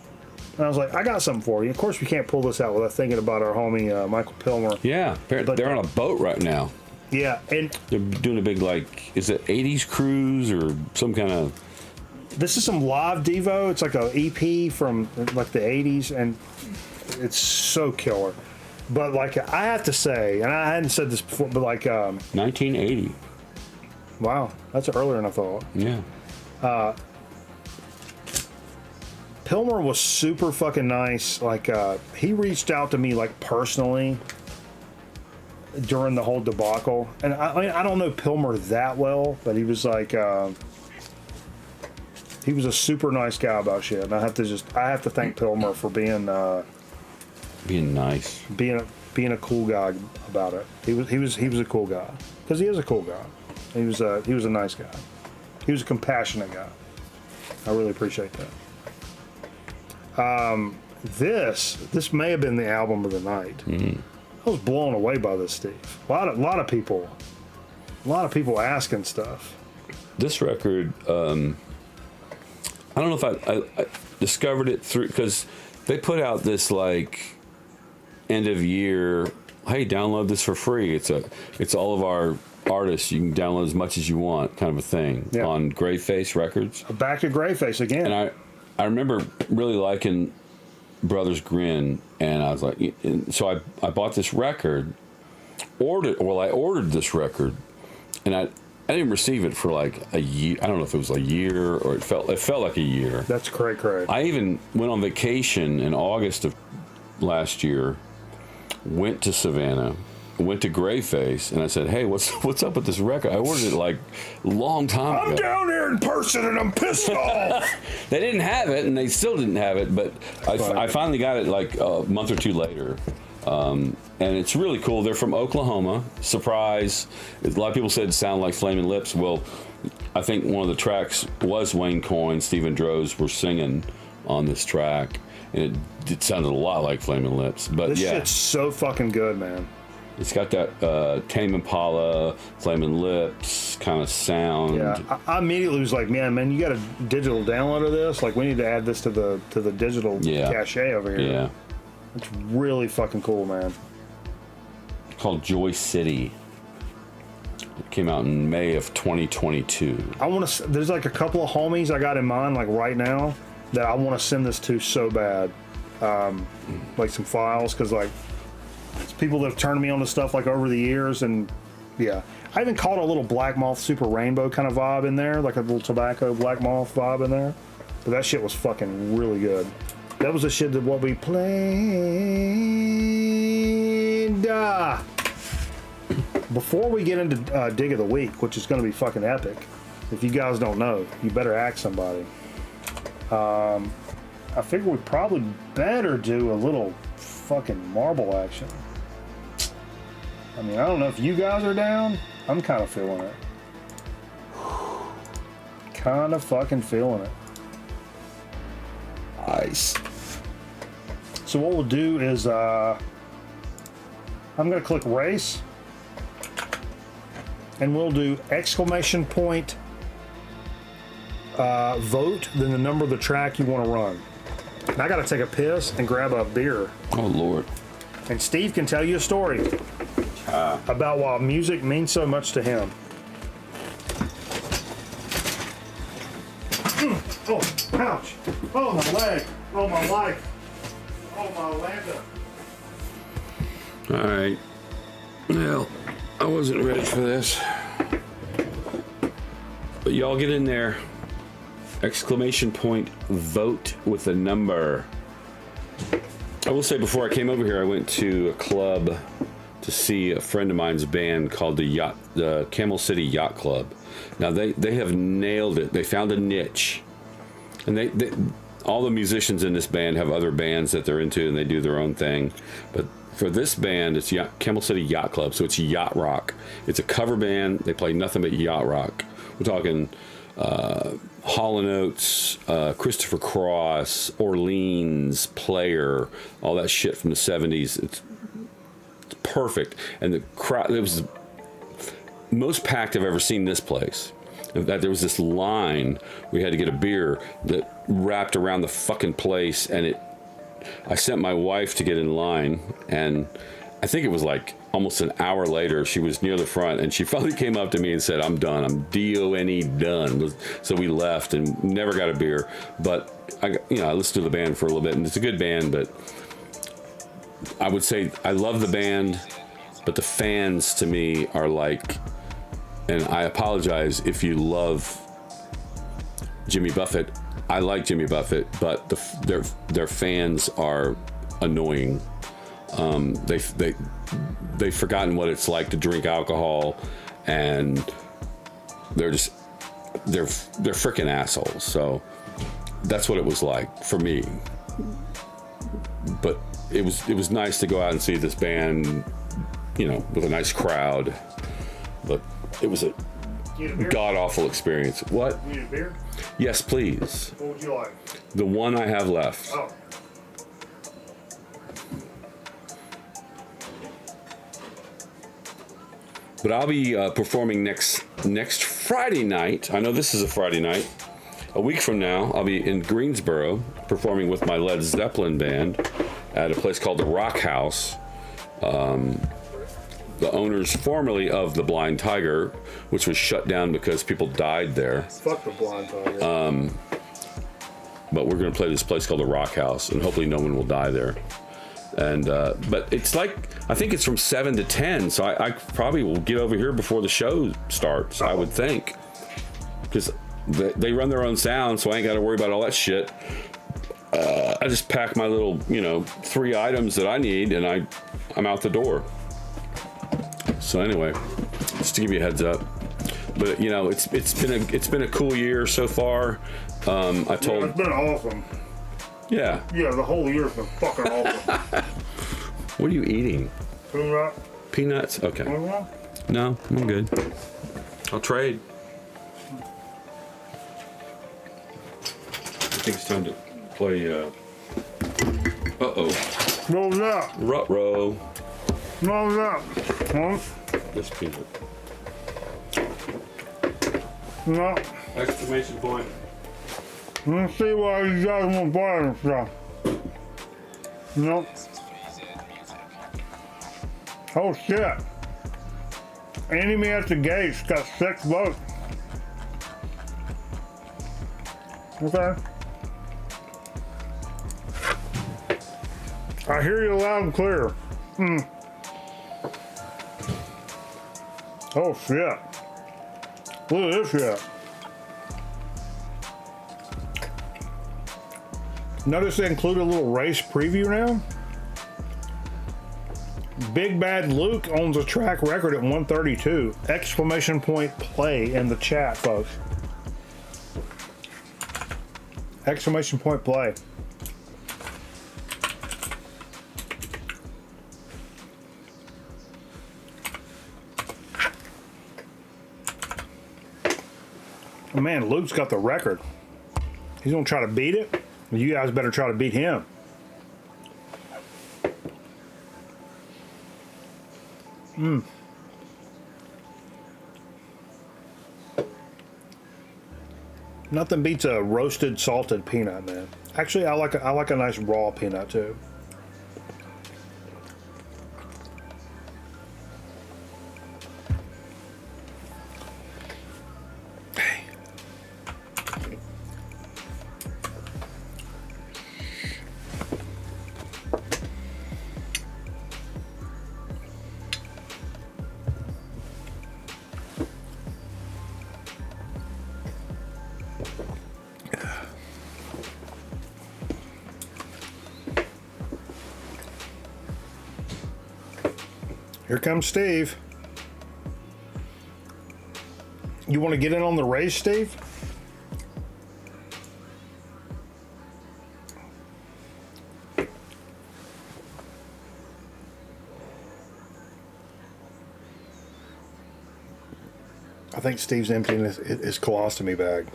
and I was like, I got something for you. Of course, we can't pull this out without thinking about our homie Michael Pilmer. Yeah, they're on a boat right now. Yeah, and they're doing a big, like, is it 80s cruise or some kind of. This is some live Devo. It's like an EP from like the 80s, and it's so killer. But like I have to say, and I hadn't said this before, but like 1980. Wow, that's earlier than I thought. Yeah. Pilmer was super fucking nice. Like he reached out to me like personally during the whole debacle, and I mean I don't know Pilmer that well, but he was like a super nice guy about shit. And I have to thank Pilmer for being nice, being a cool guy about it. He was a cool guy, because he is a cool guy. He was a nice guy. He was a compassionate guy. I really appreciate that. This may have been the album of the night. Mm-hmm. I was blown away by this, Steve. A lot of people asking stuff. This record, I don't know if I discovered it through, because they put out this like end of year, hey, download this for free. It's all of our artists. You can download as much as you want, kind of a thing, on Greyface Records. Back to Greyface again. And I remember really liking Brothers Grin, and I was like, and so I bought this record, I ordered this record, and I didn't receive it for like a year. I don't know if it was a year or it felt like a year. That's correct. I even went on vacation in August of last year, went to Savannah, went to Greyface, and I said, hey, what's up with this record? I ordered it like a long time ago. I'm down here in person and I'm pissed off. They didn't have it, and they still didn't have it, but I finally got it like a month or two later. And it's really cool. They're from Oklahoma. Surprise. A lot of people said it sounded like Flaming Lips. Well, I think one of the tracks was Wayne Coyne, Stephen Droz were singing on this track, and it sounded a lot like Flaming Lips. But this shit's so fucking good, man. It's got that Tame Impala, Flaming Lips kind of sound. Yeah, I immediately was like, man, you got a digital download of this? Like, we need to add this to the digital cache over here. Yeah. It's really fucking cool, man. It's called Joy City. It came out in May of 2022. There's like a couple of homies I got in mind, like right now, that I want to send this to so bad. Like some files, because like, it's people that have turned me on to stuff like over the years, and yeah. I even caught a little Black Moth Super Rainbow kind of vibe in there, like a little tobacco Black Moth vibe in there. But that shit was fucking really good. That was the shit that what we played. Before we get into Dig of the Week, which is going to be fucking epic, if you guys don't know, you better ask somebody. I figure we probably better do a little fucking marble action. I mean, I don't know if you guys are down. I'm kind of feeling it. Kind of fucking feeling it. Nice. So what we'll do is I'm going to click race, and we'll do exclamation point vote, then the number of the track you want to run. And I got to take a piss and grab a beer. Oh, Lord. And Steve can tell you a story about why music means so much to him. Oh, ouch. Oh, my leg. Oh, my life. Oh, my Landa. All right. Well, I wasn't ready for this. But y'all get in there. Exclamation point vote with a number. I will say, before I came over here, I went to a club to see a friend of mine's band called the Camel City Yacht Club. Now they have nailed it. They found a niche, and they all the musicians in this band have other bands that they're into, and they do their own thing. But for this band, it's Camel City Yacht Club, so it's yacht rock. It's a cover band. They play nothing but yacht rock. We're talking Hall & Oates, Christopher Cross, Orleans, Player, all that shit from the 70s. It's perfect. And the crowd, it was the most packed I've ever seen this place. In fact, there was this line, we had to get a beer that wrapped around the fucking place, and I sent my wife to get in line, and I think it was like almost an hour later, she was near the front, and she finally came up to me and said, I'm done. I'm D-O-N-E done. So we left and never got a beer. But I listened to the band for a little bit, and it's a good band, but I would say I love the band, but the fans to me are like, and I apologize if you love Jimmy Buffett. I like Jimmy Buffett, but their fans are annoying. They've forgotten what it's like to drink alcohol, and they're freaking assholes. So that's what it was like for me. But it was nice to go out and see this band, with a nice crowd. But it was a god awful experience. What? You need a beer? Yes, please. What would you like? The one I have left. Oh. But I'll be performing next Friday night. I know this is a Friday night. A week from now, I'll be in Greensboro performing with my Led Zeppelin band at a place called the Rock House. The owners formerly of the Blind Tiger, which was shut down because people died there. Fuck the Blind Tiger. But we're going to play this place called the Rock House, and hopefully no one will die there. And but it's like, I think it's from 7 to 10, so I probably will get over here before the show starts, I would think. Because they run their own sound, so I ain't got to worry about all that shit. I just pack my little, 3 items that I need, and I'm out the door. So anyway, just to give you a heads up. But it's been a cool year so far. It's been awesome. Yeah. Yeah, the whole year's been fucking awesome. What are you eating? Peanut. Peanuts? Okay. Mm-hmm. No, I'm good. I'll trade. I think it's time to play. Uh-oh. What was that? Ruh-roh. What was that? Huh? This peanut. No. Exclamation point. Let's see why you guys want to buy this stuff. No. Oh shit. Enemy at the gates got 6 votes. Okay. I hear you loud and clear. Oh shit. Look at this shit. Notice they include a little race preview now. Big Bad Luke owns a track record at 132. Exclamation point play in the chat, folks. Exclamation point play. Oh, man, Luke's got the record. He's gonna try to beat it. You guys better try to beat him. Nothing beats a roasted salted peanut, man. Actually, I like a nice raw peanut too. Here comes Steve. You want to get in on the race, Steve? I think Steve's emptying his colostomy bag.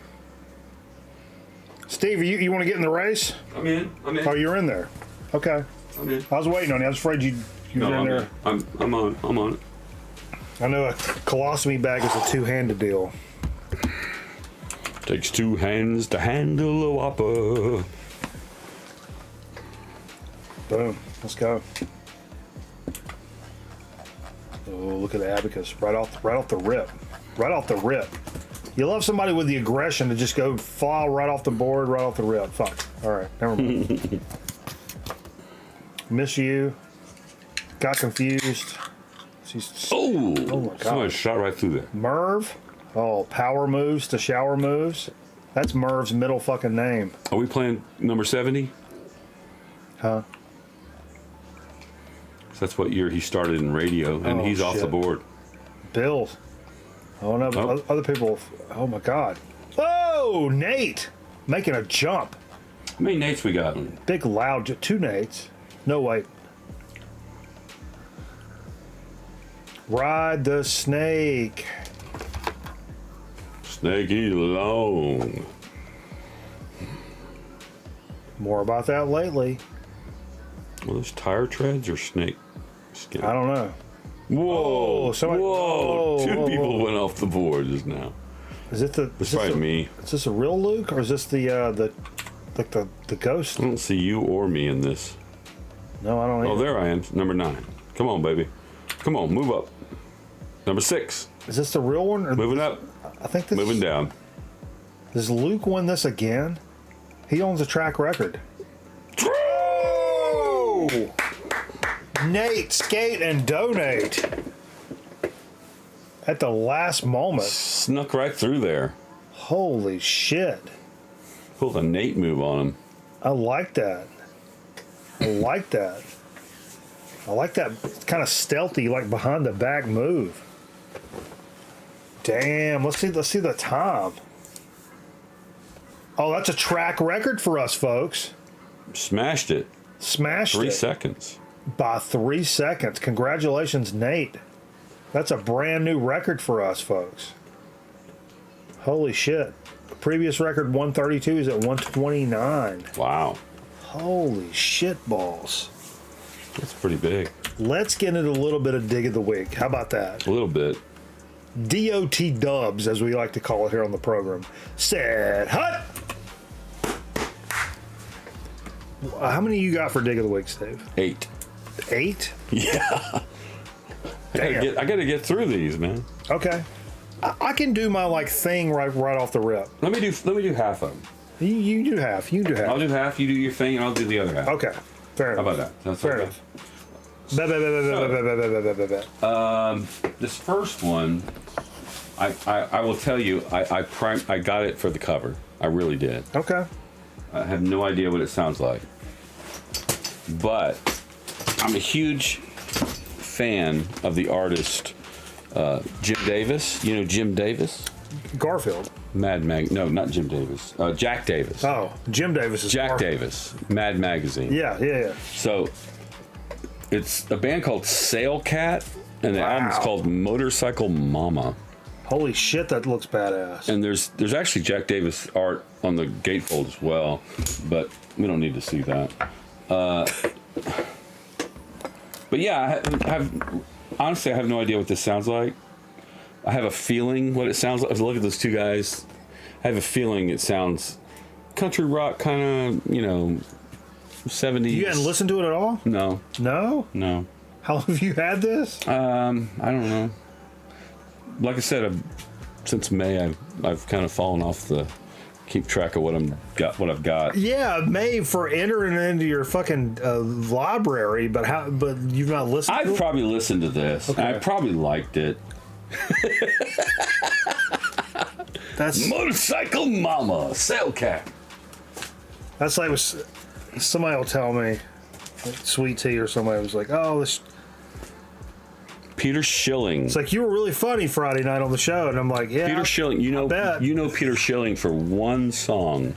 Steve, you want to get in the race? I'm in. Oh, you're in there. Okay. I'm in. I was waiting on you. I was afraid you were in there. I'm on it. I know a colostomy bag is a two-handed deal. Takes 2 hands to handle a whopper. Boom. Let's go. Oh, look at the abacus. Right off the rip. Right off the rip. You love somebody with the aggression to just go file right off the board, right off the rip. Fuck. All right. Never mind. Miss you. Got confused. Oh my God. Somebody shot right through there. Merv. Oh, power moves to shower moves. That's Merv's middle fucking name. Are we playing number 70? Huh? That's what year he started in radio, and he's off the board. Bills. Oh no, Oh. other people. Oh my God. Whoa, Nate. making a jump. How many Nates we got? Big loud, 2 Nates. No, wait. Ride the snake. Snakey long. More about that lately. Well, those tire treads or snake skin? I don't know. Whoa! Whoa! Two people went off the board just now. Is it the? It's probably me. Is this a real Luke or is this the ghost? I don't see you or me in this. No, I don't. Oh, there I am. Number 9. Come on, baby. Come on, move up. Number 6. Is this the real one? Or Moving up. I think this. Moving down. Does Luke win this again? He owns a track record. True! Nate, skate and donate. At the last moment. Snuck right through there. Holy shit. Pulled a Nate move on him. I like that. I like that. I like that kind of stealthy, like behind the back move. Damn, let's see the time. Oh, that's a track record for us, folks. Smashed it. Smashed 3 it. seconds. By 3 seconds. Congratulations, Nate. That's a brand new record for us, folks. Holy shit. Previous record 132 is at 129. Wow. Holy shit balls. That's pretty big. Let's get into a little bit of Dig of the Week. How about that? A little bit. DOT dubs, as we like to call it here on the program. Said hut. How many you got for Dig of the Week, Steve? 8. 8? Yeah. Damn. I gotta get through these, man. Okay. I can do my thing right off the rip. Let me do half of them. You do half. You do half. I'll do half. You do your thing, and I'll do the other half. Okay. Fair enough. How about that? That's fair okay. enough. This first one, I will tell you, I got it for the cover. I really did. Okay. I have no idea what it sounds like, but I'm a huge fan of the artist Jim Davis. You know Jim Davis? Garfield. No, not Jim Davis. Jack Davis. Oh, Jim Davis is Jack Garfield. Davis. Mad Magazine. Yeah. So it's a band called Sailcat, and the album's called Motorcycle Mama. Holy shit, that looks badass. And there's actually Jack Davis art on the gatefold as well, but we don't need to see that. But yeah, honestly, I have no idea what this sounds like. I have a feeling what it sounds like. Look at those two guys. I have a feeling it sounds country rock, kind of, 70s. You hadn't listened to it at all? No. No? No. How long have you had this? I don't know. Like I said, since May, I've kind of fallen off the keep track of what I've got. Yeah, May for entering into your fucking library, but you've not listened. I've probably listened to this. Okay. I probably liked it. That's Motorcycle Mama, Sailcat. That's like somebody will tell me, like Sweet Tea or somebody was like, "Oh, this." Peter Schilling. It's like, you were really funny Friday night on the show, and I'm like, yeah. Peter Schilling. You know Peter Schilling for one song.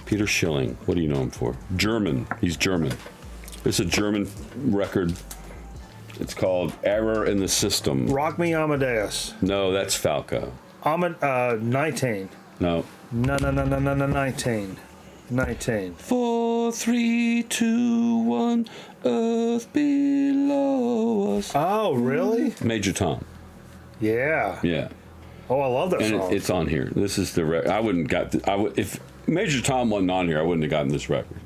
Peter Schilling. What do you know him for? German. He's German. It's a German record. It's called Error in the System. Rock Me Amadeus. No, that's Falco. 19. No. No, 19. 19. 4, 3, 2, 1. Earth below us. Oh, really? Major Tom. Yeah. Yeah. Oh, I love that and song. It's on here. This is the I wouldn't got. If Major Tom wasn't on here, I wouldn't have gotten this record.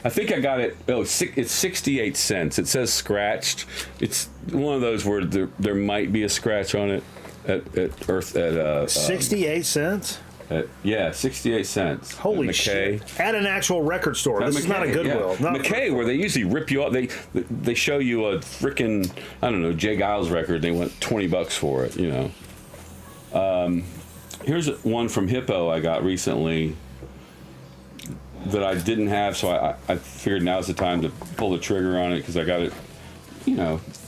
I think I got it. Oh, it's 68 cents. It says scratched. It's one of those where there might be a scratch on it at 68 cents. 68 cents. Holy shit! At an actual record store. This is not a Goodwill. Yeah. McKay, where they usually rip you off. They show you a freaking, I don't know, Jay Giles record. They want $20 for it. Here's one from Hippo I got recently that I didn't have, so I figured now's the time to pull the trigger on it because I got it,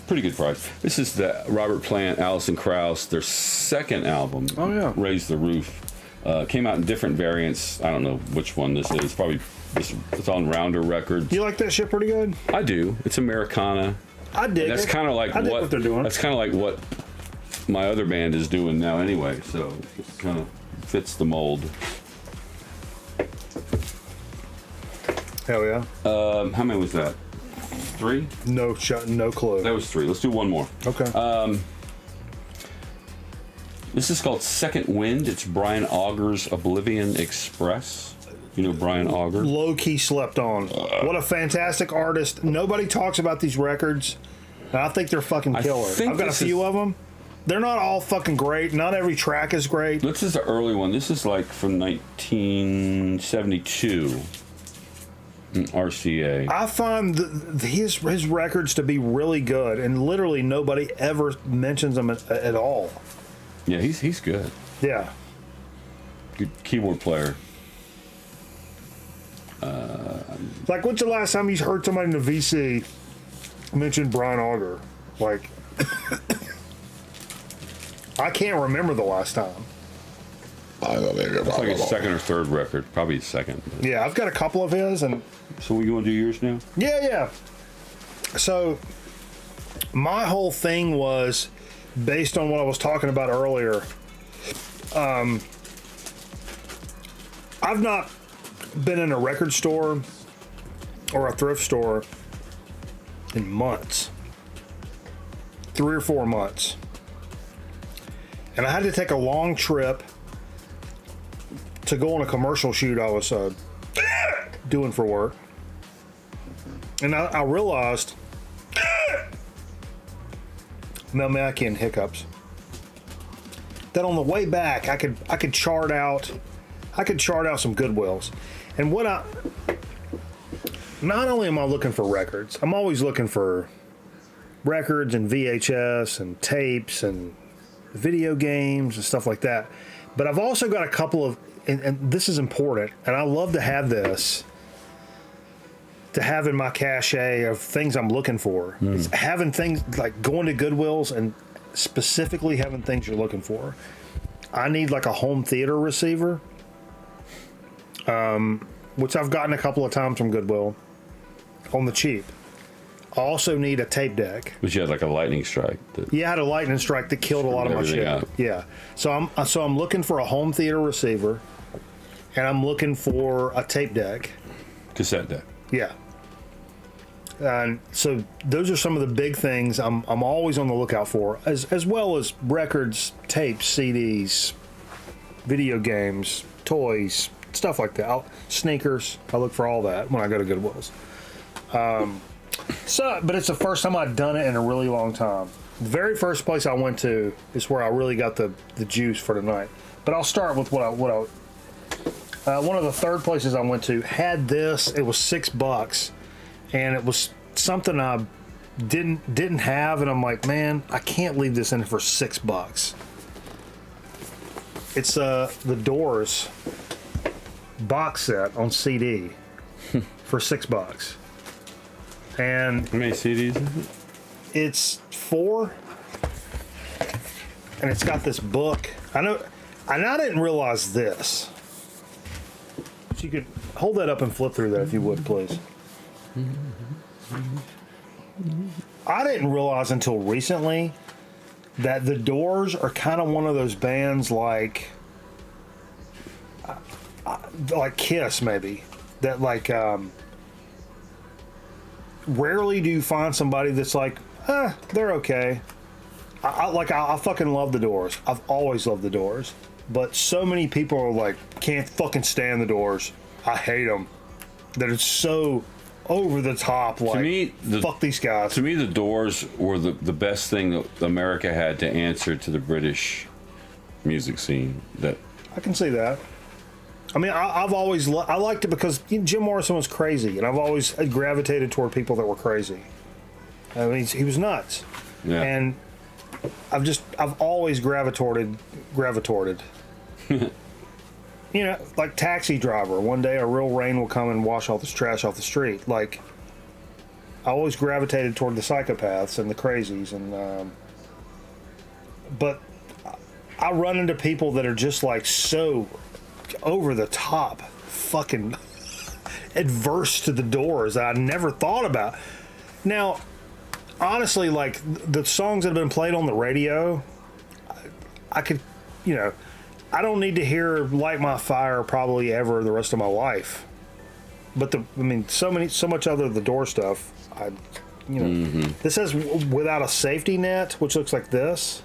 pretty good price. This is the Robert Plant, Alison Krauss, their second album. Oh yeah. Raise the Roof. Came out in different variants. I don't know which one this is. Probably it's on Rounder Records. You like that shit pretty good? I do. It's Americana. I dig That's it. kind of like I dig what they're doing. That's kind of like what my other band is doing now, anyway. So it kind of fits the mold. Hell yeah. How many was that? 3? No clue. That was 3. Let's do one more. Okay. This is called Second Wind. It's Brian Auger's Oblivion Express. You know Brian Auger? Low key slept on. What a fantastic artist. Nobody talks about these records. And I think they're fucking killer. I've got a few of them. They're not all fucking great. Not every track is great. This is the early one. This is like from 1972. RCA. I find his records to be really good, and literally nobody ever mentions them at all. Yeah, he's good. Yeah. Good keyboard player. Like, when's the last time you heard somebody in the VC mention Brian Auger? Like, I can't remember the last time. It's like his second or third record. Probably his second. Yeah, I've got a couple of his, and so we going to do yours now? Yeah. So my whole thing was based on what I was talking about earlier. I've not been in a record store or a thrift store in months. 3 or 4 months. And I had to take a long trip to go on a commercial shoot I was doing for work. And I realized, Melmac and hiccups, that on the way back I could chart out some Goodwills. And not only am I looking for records, I'm always looking for records and VHS and tapes and video games and stuff like that. But I've also got a couple of, and this is important, and I love to have this, to have in my cache of things I'm looking for. It's having things like going to Goodwills and specifically having things you're looking for. I need like a home theater receiver, which I've gotten a couple of times from Goodwill on the cheap. I also need a tape deck. But you had like a lightning strike. Yeah, I had a lightning strike that killed a lot of my shit. Out. Yeah. So I'm looking for a home theater receiver, and I'm looking for a tape deck. Cassette deck. Yeah. And so those are some of the big things I'm always on the lookout for, as well as records, tapes, CDs, video games, toys, stuff like that. Sneakers. I look for all that when I go to Goodwills. But it's the first time I've done it in a really long time. The very first place I went to is where I really got the juice for tonight. But I'll start with one of the third places I went to had this. It was $6, and it was something I didn't have, and I'm like, man, I can't leave this in for $6. It's the Doors box set on CD for $6. And how many CDs is it? It's 4, and it's got this book. I didn't realize this. So you could hold that up and flip through that if you would, please. I didn't realize until recently that the Doors are kind of one of those bands like Kiss, maybe, that like rarely do you find somebody that's like, they're okay. I fucking love the Doors. I've always loved the Doors, but so many people are like, can't fucking stand the Doors. I hate them. That it's so over the top. Like, to me, fuck these guys. To me, the Doors were the best thing that America had to answer to the British music scene. That I can see that. I mean, I've always I liked it because Jim Morrison was crazy, and I've always gravitated toward people that were crazy. I mean, he was nuts, and I've always gravitated. You know, like Taxi Driver. One day a real rain will come and wash all this trash off the street. Like, I always gravitated toward the psychopaths and the crazies, and but I run into people that are just like so over the top, fucking adverse to the Doors that I never thought about. Now, honestly, like the songs that have been played on the radio, I could, you know, I don't need to hear "Light My Fire" probably ever the rest of my life. But so much other the Door stuff. This says "Without a Safety Net," which looks like this.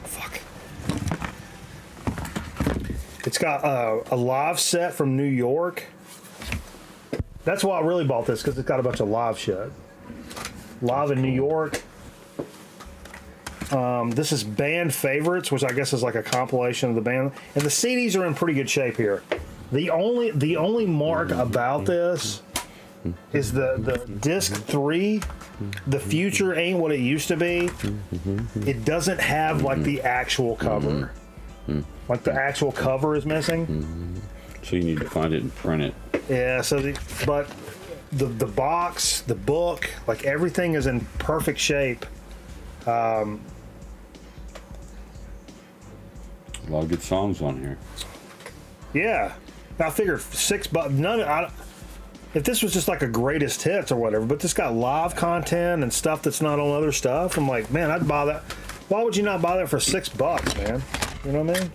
Fuck. It's got a live set from New York. That's why I really bought this, because it's got a bunch of live shit. Live in New York. This is band favorites, which I guess is like a compilation of the band. And the CDs are in pretty good shape here. The only mark about this is the disc 3. The future ain't what it used to be. It doesn't have like the actual cover. Like the actual cover is missing. So you need to find it and print it. Yeah. But the box, the book, like everything is in perfect shape. A lot of good songs on here. Yeah. I figured $6. If this was just like a greatest hits or whatever, but this got live content and stuff that's not on other stuff, I'm like, man, I'd buy that. Why would you not buy that for $6, man? You know what I mean?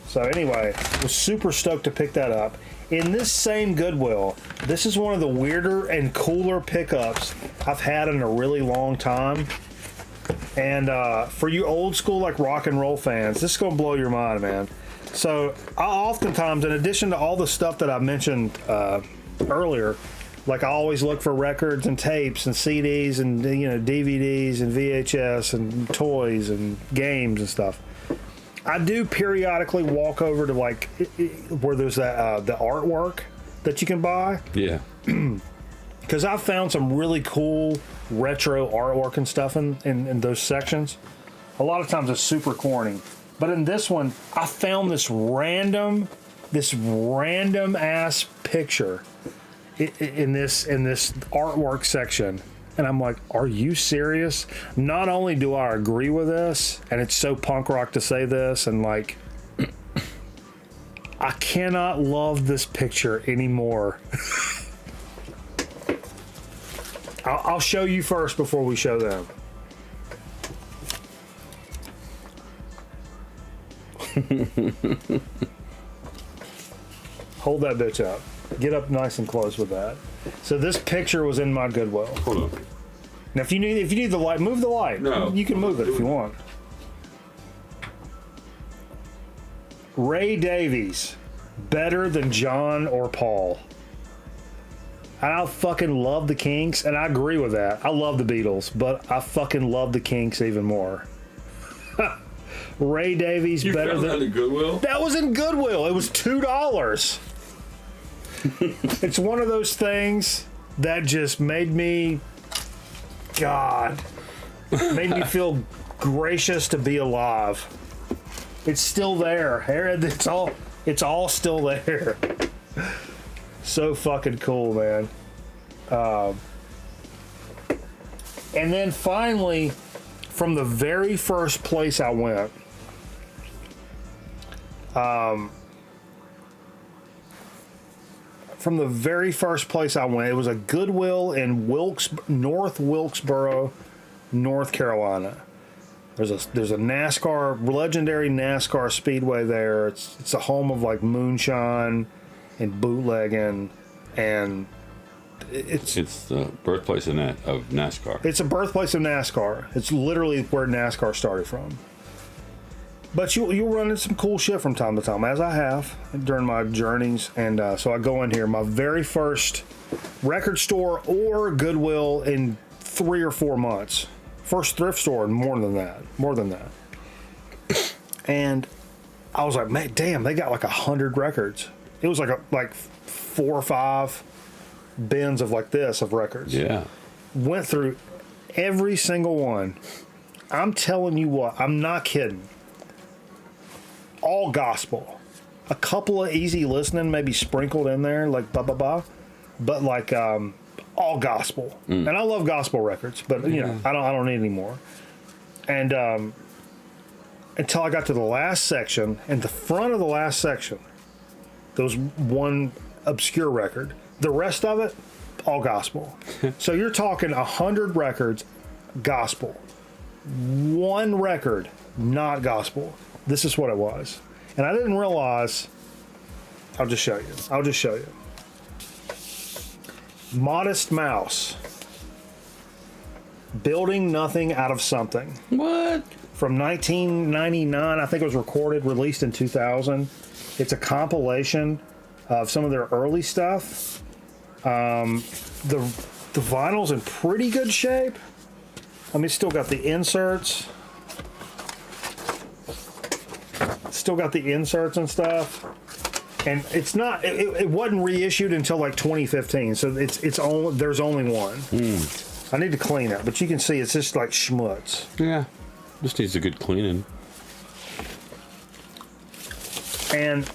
So anyway, was super stoked to pick that up. In this same Goodwill, this is one of the weirder and cooler pickups I've had in a really long time. And for you old school like rock and roll fans, this is gonna blow your mind, man. So I oftentimes, in addition to all the stuff that I mentioned earlier, like I always look for records and tapes and CDs and DVDs and VHS and toys and games and stuff. I do periodically walk over to like where there's that the artwork that you can buy. Yeah. Because I've found some really cool retro artwork and stuff in those sections. A lot of times it's super corny. But in this one, I found this random ass picture in this artwork section. And I'm like, are you serious? Not only do I agree with this, and it's so punk rock to say this, and like, I cannot love this picture anymore. I'll show you first before we show them. Hold that bitch up. Get up nice and close with that. So this picture was in my Goodwill. Hold on. Now, if you need the light, move the light. No. You can move it if you want. Ray Davies, better than John or Paul. I fucking love the Kinks, and I agree with that. I love the Beatles, but I fucking love the Kinks even more. Ray Davies, You better found than... that in Goodwill? That was in Goodwill. It was $2. It's one of those things that just made me... God. Made me feel gracious to be alive. It's still there. It's all still there. So fucking cool, man. And then finally, from the very first place I went, it was a Goodwill in North Wilkesboro, North Carolina. There's a legendary NASCAR speedway there. It's a home of like moonshine and bootlegging, and it's the birthplace of NASCAR. It's a birthplace of NASCAR. It's literally where NASCAR started from. But you'll run into some cool shit from time to time, as I have during my journeys. And so I go in here, my very first record store or Goodwill in 3 or 4 months. First thrift store, and more than that. And I was like, man, damn, they got like 100 records. It was like 4 or 5 bins of like this of records. Yeah. Went through every single one. I'm telling you what, I'm not kidding. All gospel. A couple of easy listening, maybe sprinkled in there, like blah blah blah, but like all gospel. And I love gospel records, but you know, I don't need any more. And until I got to the last section, and the front of the last section, there was one obscure record. The rest of it, all gospel. So you're talking 100 records, gospel. One record, not gospel. This is what it was. And I didn't realize. I'll just show you. Modest Mouse. Building Nothing Out of Something. What? From 1999, I think it was recorded, released in 2000. It's a compilation of some of their early stuff. The vinyl's in pretty good shape. I mean, it's still got the inserts. Still got the inserts and stuff. And it's not. It wasn't reissued until like 2015. So it's only there's only one. I need to clean it, but you can see it's just like schmutz. Yeah, just needs a good cleaning. And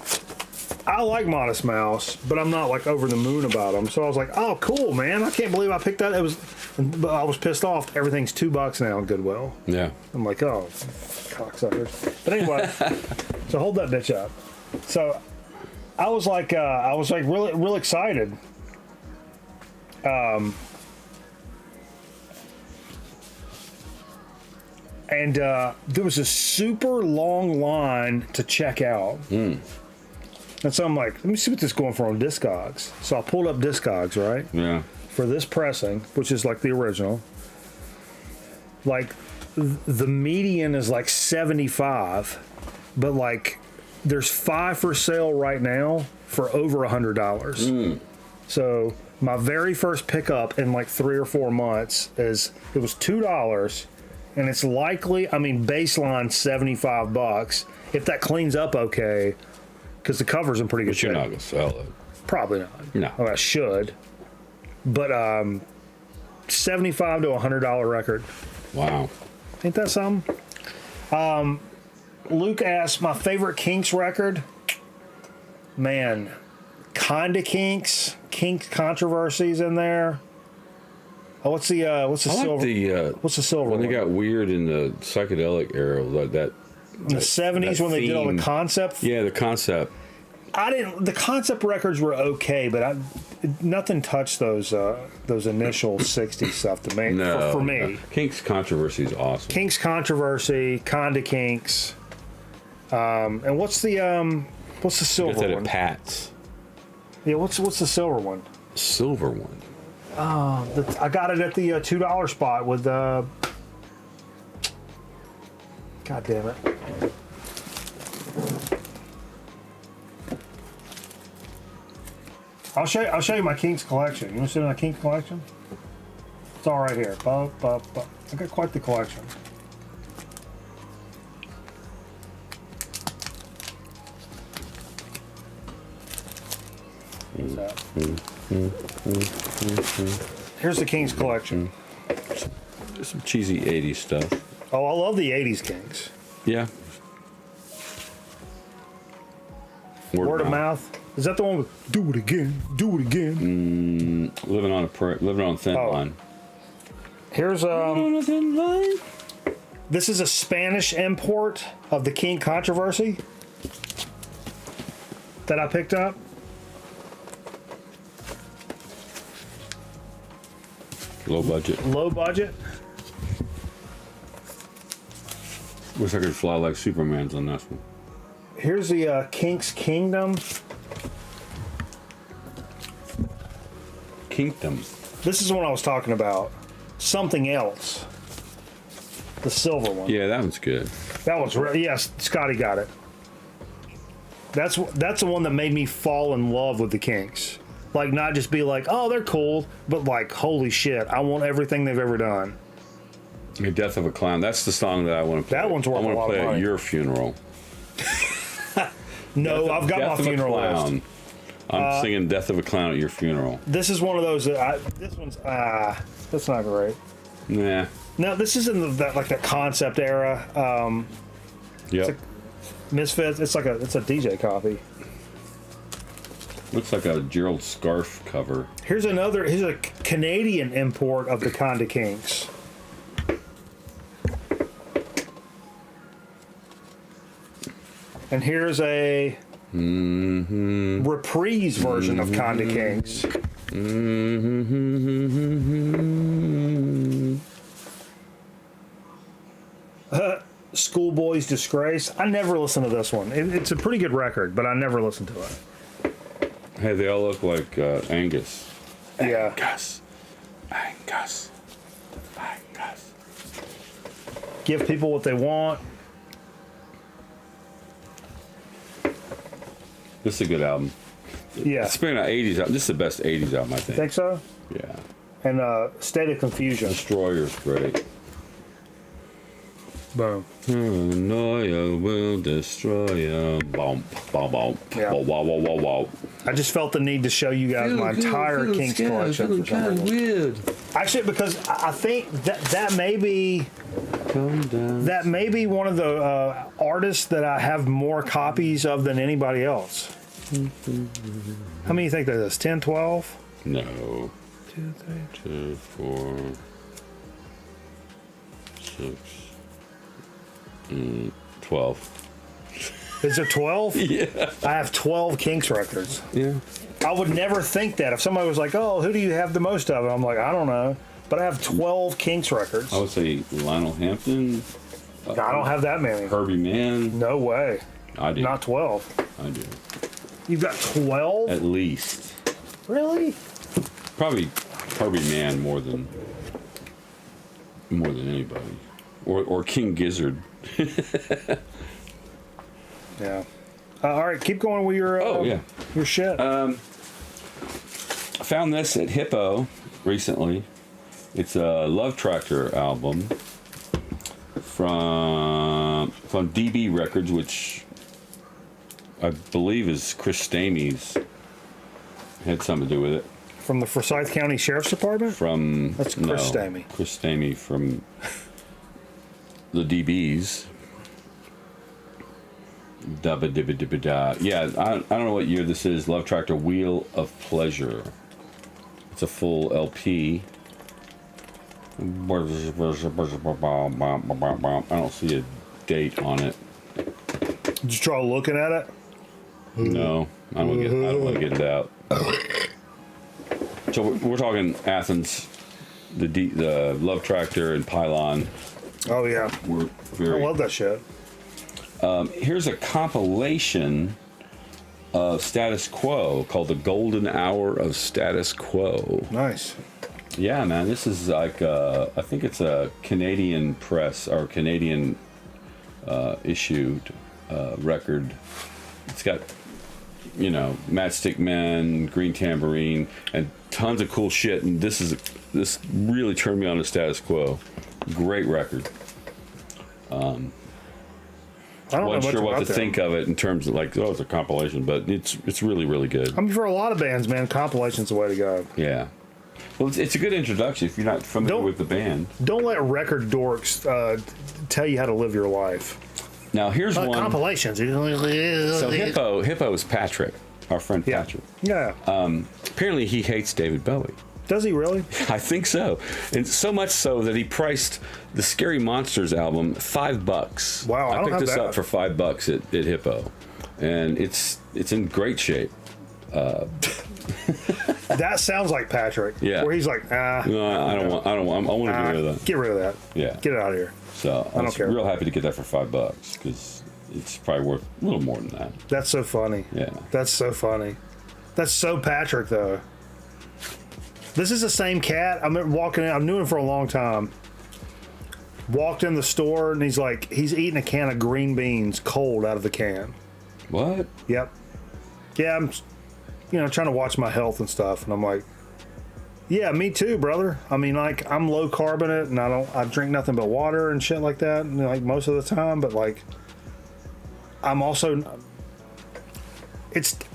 I like Modest Mouse, but I'm not like over the moon about them. So I was like, "Oh, cool, man! I can't believe I picked that." But I was pissed off. Everything's $2 now in Goodwill. Yeah. I'm like, "Oh, cocksuckers!" But anyway, so hold that bitch up. So I was like really excited. And there was a super long line to check out. And so I'm like, let me see what this is going for on Discogs. So I pulled up Discogs, right? Yeah. For this pressing, which is like the original. Like, the median is like 75, but like, there's 5 for sale right now for over $100. So my very first pickup in like 3 or 4 months it was $2. And it's likely, I mean, baseline $75. If that cleans up okay, because the cover's in pretty good But shape. you're not going to sell it. Probably not. No. Well, I should. But $75 to $100 record. Wow. Ain't that something? Luke asked, my favorite Kinks record? Man, Kinda Kinks. Kinks Controversies in there. Oh, what's the silver? What's the silver when one? they got weird in the psychedelic era, like that. In the 70s when they did all the concept. Yeah, the concept. The concept records were okay, but nothing touched those initial 60s stuff to me. No, for me. no. Kinks Controversy is awesome. Kinks Controversy, Kinda Kinks. And what's the silver Get that one? at Pat's. Yeah, what's the silver one? Silver one. I got it at the $2 spot with God damn it. I'll show you my Kinks collection. You want to see my Kinks collection? It's all right here. I got quite the collection. What's that? Here's the Kinks collection. Some cheesy 80s stuff. Oh, I love the 80s Kinks. Yeah. Word of mouth. Is that the one with "Do It Again, Do It Again"? Living on a thin line. Here's This is a Spanish import of the King Controversy that I picked up. Low budget. Low budget. Wish I could fly like Superman's on this one. Here's the Kinks Kingdom. Kingdom. This is the one I was talking about. Something Else. The silver one. Yeah, that one's good. That one's yes, Scotty got it. That's the one that made me fall in love with the Kinks. Like, not just be like, oh, they're cool, but like, holy shit, I want everything they've ever done. The Death of a Clown. That's the song that I want to play. That one's worth a lot of I want to play money. at your funeral. No, I've got my funeral list. I'm singing Death of a Clown at your funeral. This is one of those that this one's that's not great. Nah. No, this is in that concept era. Yep. Misfits. It's a DJ copy. Looks like a Gerald Scarf cover. Here's a Canadian import of the Kinda Kinks. And here's a reprise version of Kinda Kings. Schoolboy's Disgrace. I never listened to this one. It's a pretty good record, but I never listened to it. Hey, they all look like Angus. Yeah. Angus. Give people what they want. This is a good album. Yeah. Speaking of 80s album, this is the best 80s album, I think. Think so? Yeah. And State of Confusion. Destroyer's great. Boom. Paranoia will destroy you. Boom, boom, boom. Yeah. Wow, wow, wow, wow. I just felt the need to show you guys my entire Kings collection. Kind of weird. Actually, because I think that may be one of the artists that I have more copies of than anybody else. How many do you think that is? 10, 12? No. 2, 3. 2, 4, 6, 12. Is it 12? Yeah. I have 12 Kinks records. Yeah. I would never think that. If somebody was like, oh, who do you have the most of? I'm like, I don't know. But I have 12 Kinks records. I would say Lionel Hampton. I don't have that many. Herbie Mann. No way. I do. Not 12. I do. You've got 12? At least. Really? Probably Herbie Mann more than anybody. Or King Gizzard. Yeah. All right, keep going with your your shit. I found this at Hippo recently. It's a Love Tractor album from DB Records, which I believe is Chris Stamey's. Had something to do with it. From the Forsyth County Sheriff's Department? That's Chris Stamey. Chris Stamey from the DBs. Dubba dibba dibba da. Yeah, I don't know what year this is. Love Tractor Wheel of Pleasure. It's a full LP. I don't see a date on it. Did you try looking at it? No, I don't want to get it out. So we're talking Athens, the Love Tractor and Pylon. Oh yeah, I love that shit. Here's a compilation of Status Quo called The Golden Hour of Status Quo. Nice. Yeah, man, this is like I think it's a Canadian press or Canadian issued record. It's got, Matchstick Men, Green Tambourine, and tons of cool shit. And this really turned me on to Status Quo. Great record. I wasn't sure what to think of it in terms of it's a compilation, but it's really, really good. I mean, for a lot of bands, man, compilation's the way to go. Yeah. Well, it's a good introduction if you're not familiar with the band. Don't let record dorks tell you how to live your life. Now, here's one. Compilations. So Hippo is Patrick, our friend Patrick. Yeah. Apparently, he hates David Bowie. Does he really? I think so. And so much so that he priced the Scary Monsters album $5. Wow, I picked this up for $5 at Hippo. And it's in great shape. That sounds like Patrick. Yeah. Where he's like, No, I want to get rid of that. Get rid of that. Yeah. Get it out of here. So I was real happy to get that for $5 because it's probably worth a little more than that. That's so funny. Yeah. That's so funny. That's so Patrick, though. This is the same cat. I'm walking in. I've known him for a long time. Walked in the store and he's eating a can of green beans cold out of the can. What? Yep. Yeah, I'm, trying to watch my health and stuff, and I'm like, yeah, me too, brother. I mean, I'm low carbonate and I drink nothing but water and shit like that, most of the time. But I'm also,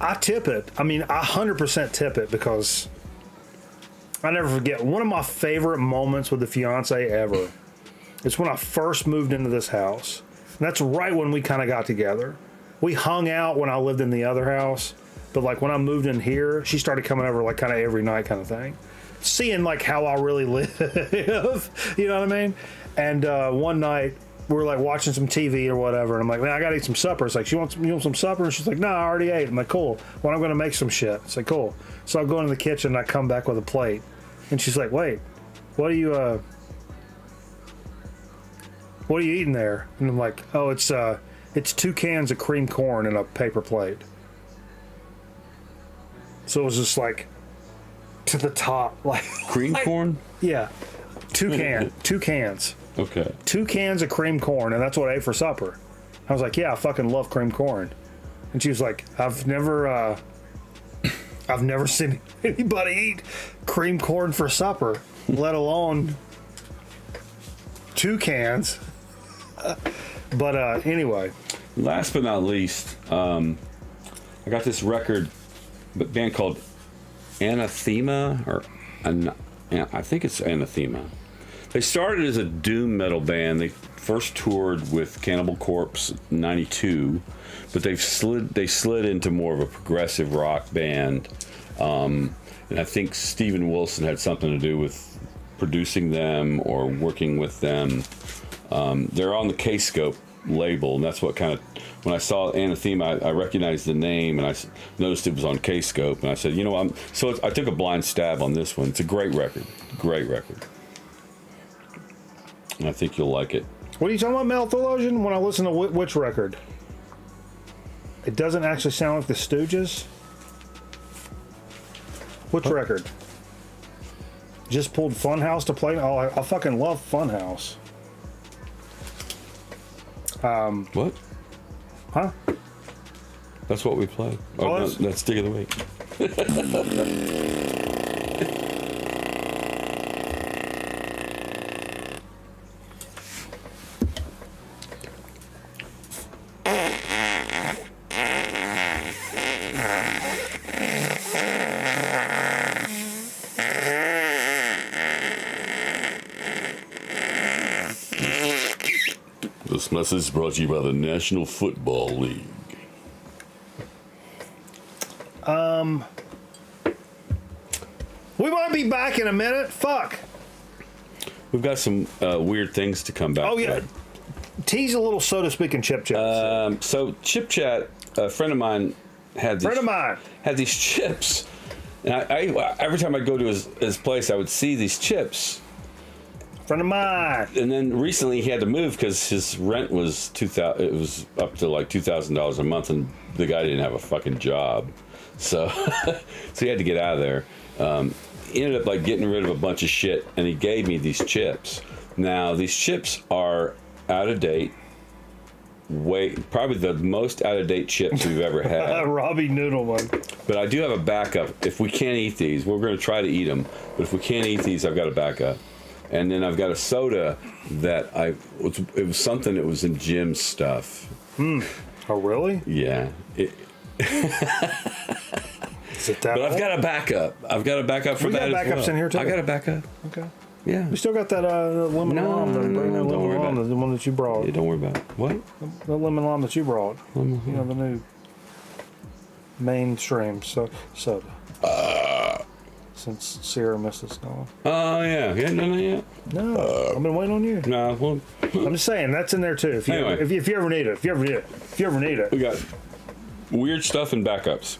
I tip it. I mean, I 100% tip it because I never forget one of my favorite moments with the fiance ever. It's when I first moved into this house. And that's right when we kind of got together. We hung out when I lived in the other house, but when I moved in here, she started coming over kind of every night kind of thing. Seeing how I really live, you know what I mean? And one night we're like watching some TV or whatever, and I'm like, man, I gotta eat some supper. It's like, you want some supper? And she's like, no, I already ate. I'm like, cool. Well, I'm gonna make some shit. It's like, cool. So I go into the kitchen and I come back with a plate, and she's like, wait, what are you eating there? And I'm like, oh, it's 2 cans of cream corn in a paper plate. So it was just like to the top, like Cream corn? Yeah, 2 cans. Okay. 2 cans of cream corn, and that's what I ate for supper. I was like, yeah, I fucking love cream corn. And she was like, I've never seen anybody eat cream corn for supper, let alone 2 cans. But anyway. Last but not least, I got this record, a band called Anathema, I think it's Anathema. They started as a doom metal band. They first toured with Cannibal Corpse in '92, but they slid into more of a progressive rock band. And I think Steven Wilson had something to do with producing them or working with them. They're on the K-Scope label, and that's what kind of, when I saw Anathema, I recognized the name, and I noticed it was on K-Scope, and I said, you know, I took a blind stab on this one. It's a great record, and I think you'll like it. What are you talking about, Mel Theologian? When I listen to which record? It doesn't actually sound like the Stooges? Which record? Just pulled Funhouse to play? Oh, I fucking love Funhouse. What? Huh? That's what we play. Oh, no, that's Dig of the Week. This message is brought to you by the National Football League. We might be back in a minute. Fuck. We've got some weird things to come back. Oh yeah. with. Tease a little, so to speak, in Chip Chat. So Chip Chat, a friend of mine had these chips, and I every time I'd go to his place, I would see these chips. Friend of mine. And then recently he had to move because his rent was $2,000. It was up to like $2,000 a month, and the guy didn't have a fucking job, so so he had to get out of there. He ended up like getting rid of a bunch of shit, and he gave me these chips. Now these chips are out of date. Probably the most out of date chips we've ever had. Robbie Noodleman. But I do have a backup. If we can't eat these, we're going to try to eat them. But if we can't eat these, I've got a backup. And then I've got a soda that it was something that was in Jim's stuff. Oh, really? Yeah. Is it that But I've old? got a backup. I've got a backup for that. We got backups as well. in here too. I got a backup. Okay. Yeah. We still got that lemon lime. Don't worry about it. The one that you brought. Yeah, don't worry about it. What? The lemon lime that you brought. You know, the new mainstream soda. Since Sierra missed us gone. Oh, yeah. Yeah, No, I've been waiting on you. No, well. I'm just saying, that's in there too. If you, Anyway. if you ever need it. If you ever need it. We got weird stuff and backups.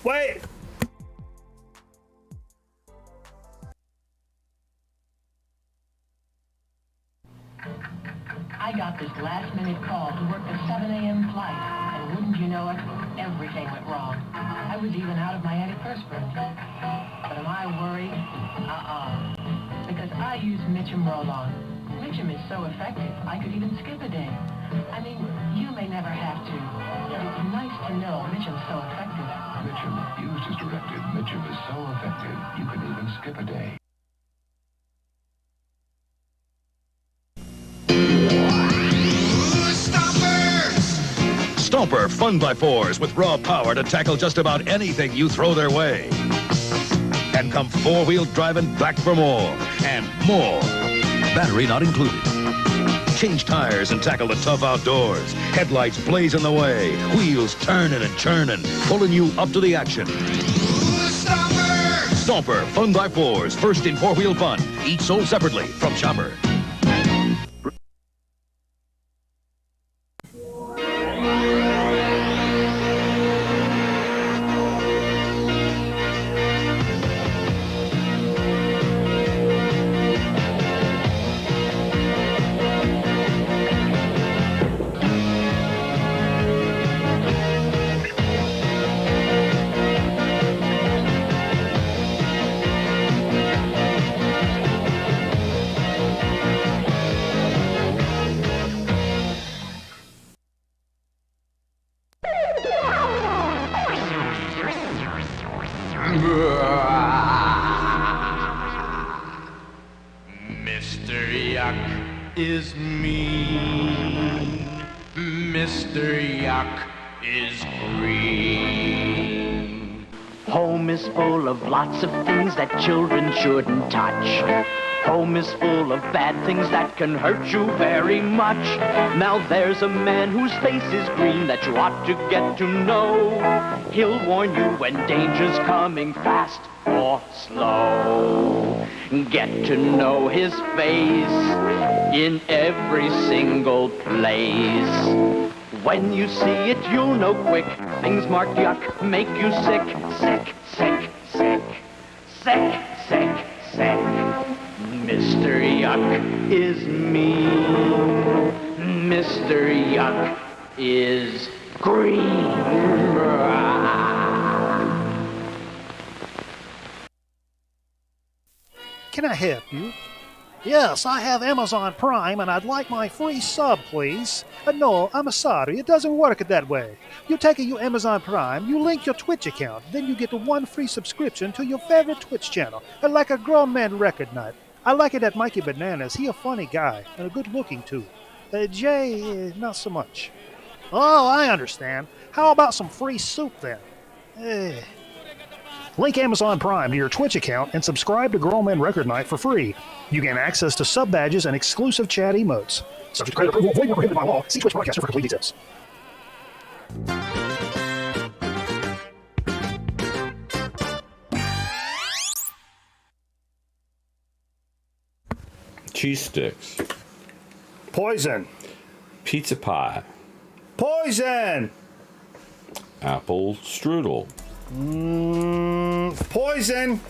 Wait. I got this last-minute call to work the 7 a.m. flight, and wouldn't you know it, everything went wrong. I was even out of my antiperspirant. But am I worried? Because I use Mitchum Roll-On. Mitchum is so effective, I could even skip a day. I mean, you may never have to, but it's nice to know Mitchum's so effective. Mitchum, used as directed, Mitchum is so effective, you can even skip a day. Stomper Fun by Fours with raw power to tackle just about anything you throw their way. And come four-wheel driving back for more and more. Battery not included. Change tires and tackle the tough outdoors. Headlights blazing the way. Wheels turning and churning, pulling you up to the action. Stompers! Stomper Fun by Fours, first in four-wheel fun. Each sold separately from Shopper. Mr. Yuck is mean. Mr. Yuck is green. Home is full of lots of things that children shouldn't touch. Home is full of bad things that can hurt you very much. Now there's a man whose face is green that you ought to get to know. He'll warn you when danger's coming fast or slow. Get to know his face in every single place. When you see it, you'll know quick. Things marked yuck make you sick, sick, sick, sick, sick, sick, sick. Mr. Yuck is mean. Mr. Yuck is green. Can I help you? Yes, I have Amazon Prime and I'd like my free sub, please. No, I'm sorry, it doesn't work that way. You take your Amazon Prime, you link your Twitch account, then you get one free subscription to your favorite Twitch channel, like a grown man record night. I like it at Mikey Bananas. He a funny guy and a good looking too. Jay, not so much. Oh, I understand. How about some free soup then? Link Amazon Prime to your Twitch account and subscribe to Grown Men Record Night for free. You gain access to sub badges and exclusive chat emotes. Subject to credit approval, avoid or prohibited by law. See Twitch Broadcaster for complete details. Cheese sticks. Poison. Pizza pie. Poison. Apple strudel. Poison.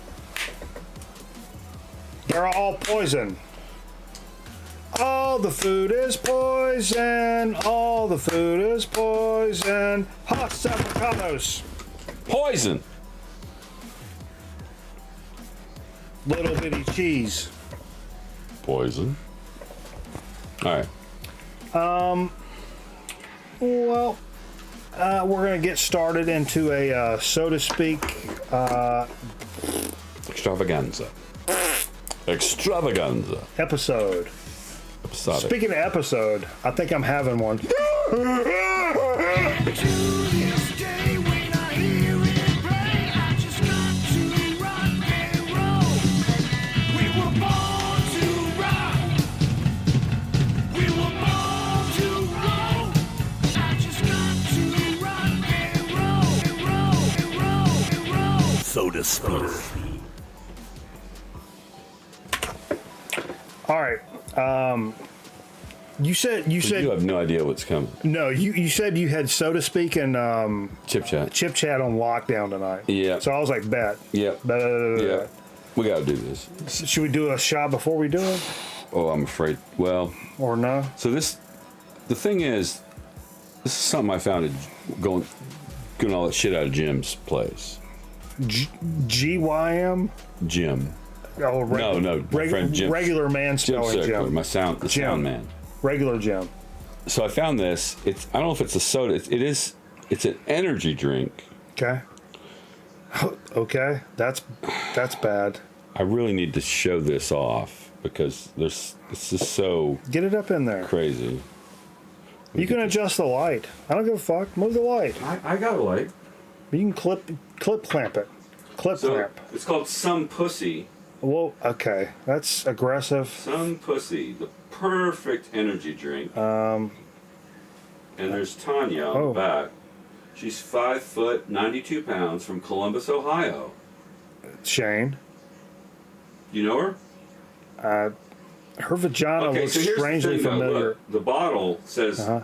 They're all poison. All the food is poison. All the food is poison. Hot avocados. Poison. Little bitty cheese. Poison. All right. Well, we're going to get started into a, so to speak, extravaganza. Extravaganza. Episode. Episodic. Speaking of episode, I think I'm having one. So to speak. All right. You said you have no idea what's coming. No, you said you had so to speak and Chip Chat on lockdown tonight. Yeah. So I was like, bet. Yep. Yeah. We got to do this. Should we do a shot before we do it? Oh, I'm afraid. Well. Or no? So the thing is, this is something I found going all that shit out of Jim's place. GYM? Jim. Oh, no, my friend Jim. Regular man spelling Jim. My sound man. Regular Jim. So I found this. I don't know if it's a soda. It's an energy drink. Okay. Okay, that's bad. I really need to show this off because it's just so. Get it up in there. Crazy. You can adjust the light. I don't give a fuck. Move the light. I got a light. You can clip clamp it. Clamp. It's called Some Pussy. Well, okay, that's aggressive. Some Pussy, the perfect energy drink. And there's Tanya on the back. She's 5 foot, 92 pounds from Columbus, Ohio. Shane. You know her? Her vagina looks here's strangely the thing, though. familiar. Look, the bottle says. Do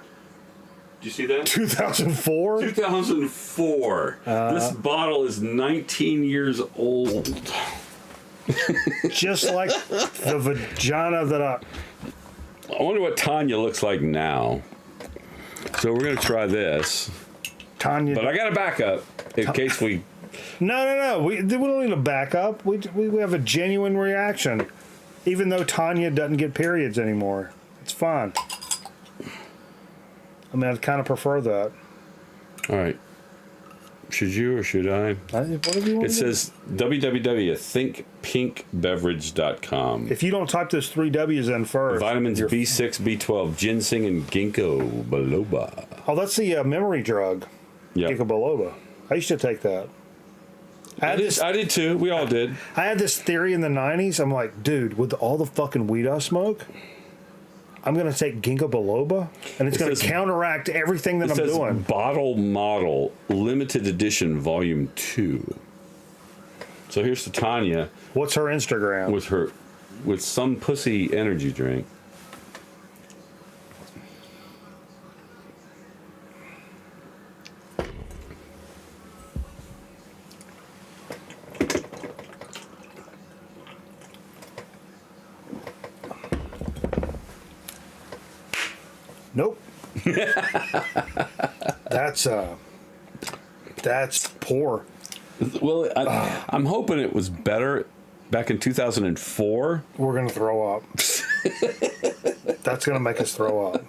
you see that? 2004? 2004. This bottle is 19 years old. Just like the vagina that I wonder what Tanya looks like now. So we're going to try this. Tanya. But I got a backup in case we... No. We don't need a backup. We have a genuine reaction. Even though Tanya doesn't get periods anymore. It's fine. I mean, I'd kind of prefer that. All right. Should you or should I? Whatever you want. It says www.thinkpinkbeverage.com. If you don't type those 3 W's in first. Vitamins B6, B12, ginseng, and ginkgo biloba. Oh, that's the memory drug. Yeah. Ginkgo biloba. I used to take that. I did too. We all did. I had this theory in the 90s. I'm like, dude, with all the fucking weed I smoke, I'm going to take ginkgo biloba, and it's going to counteract everything that I'm doing. Bottle Model Limited Edition Volume 2. So here's to Tanya. What's her Instagram? With some pussy energy drink. Nope. That's poor. Well, I'm hoping it was better back in 2004. We're gonna throw up. That's gonna make us throw up.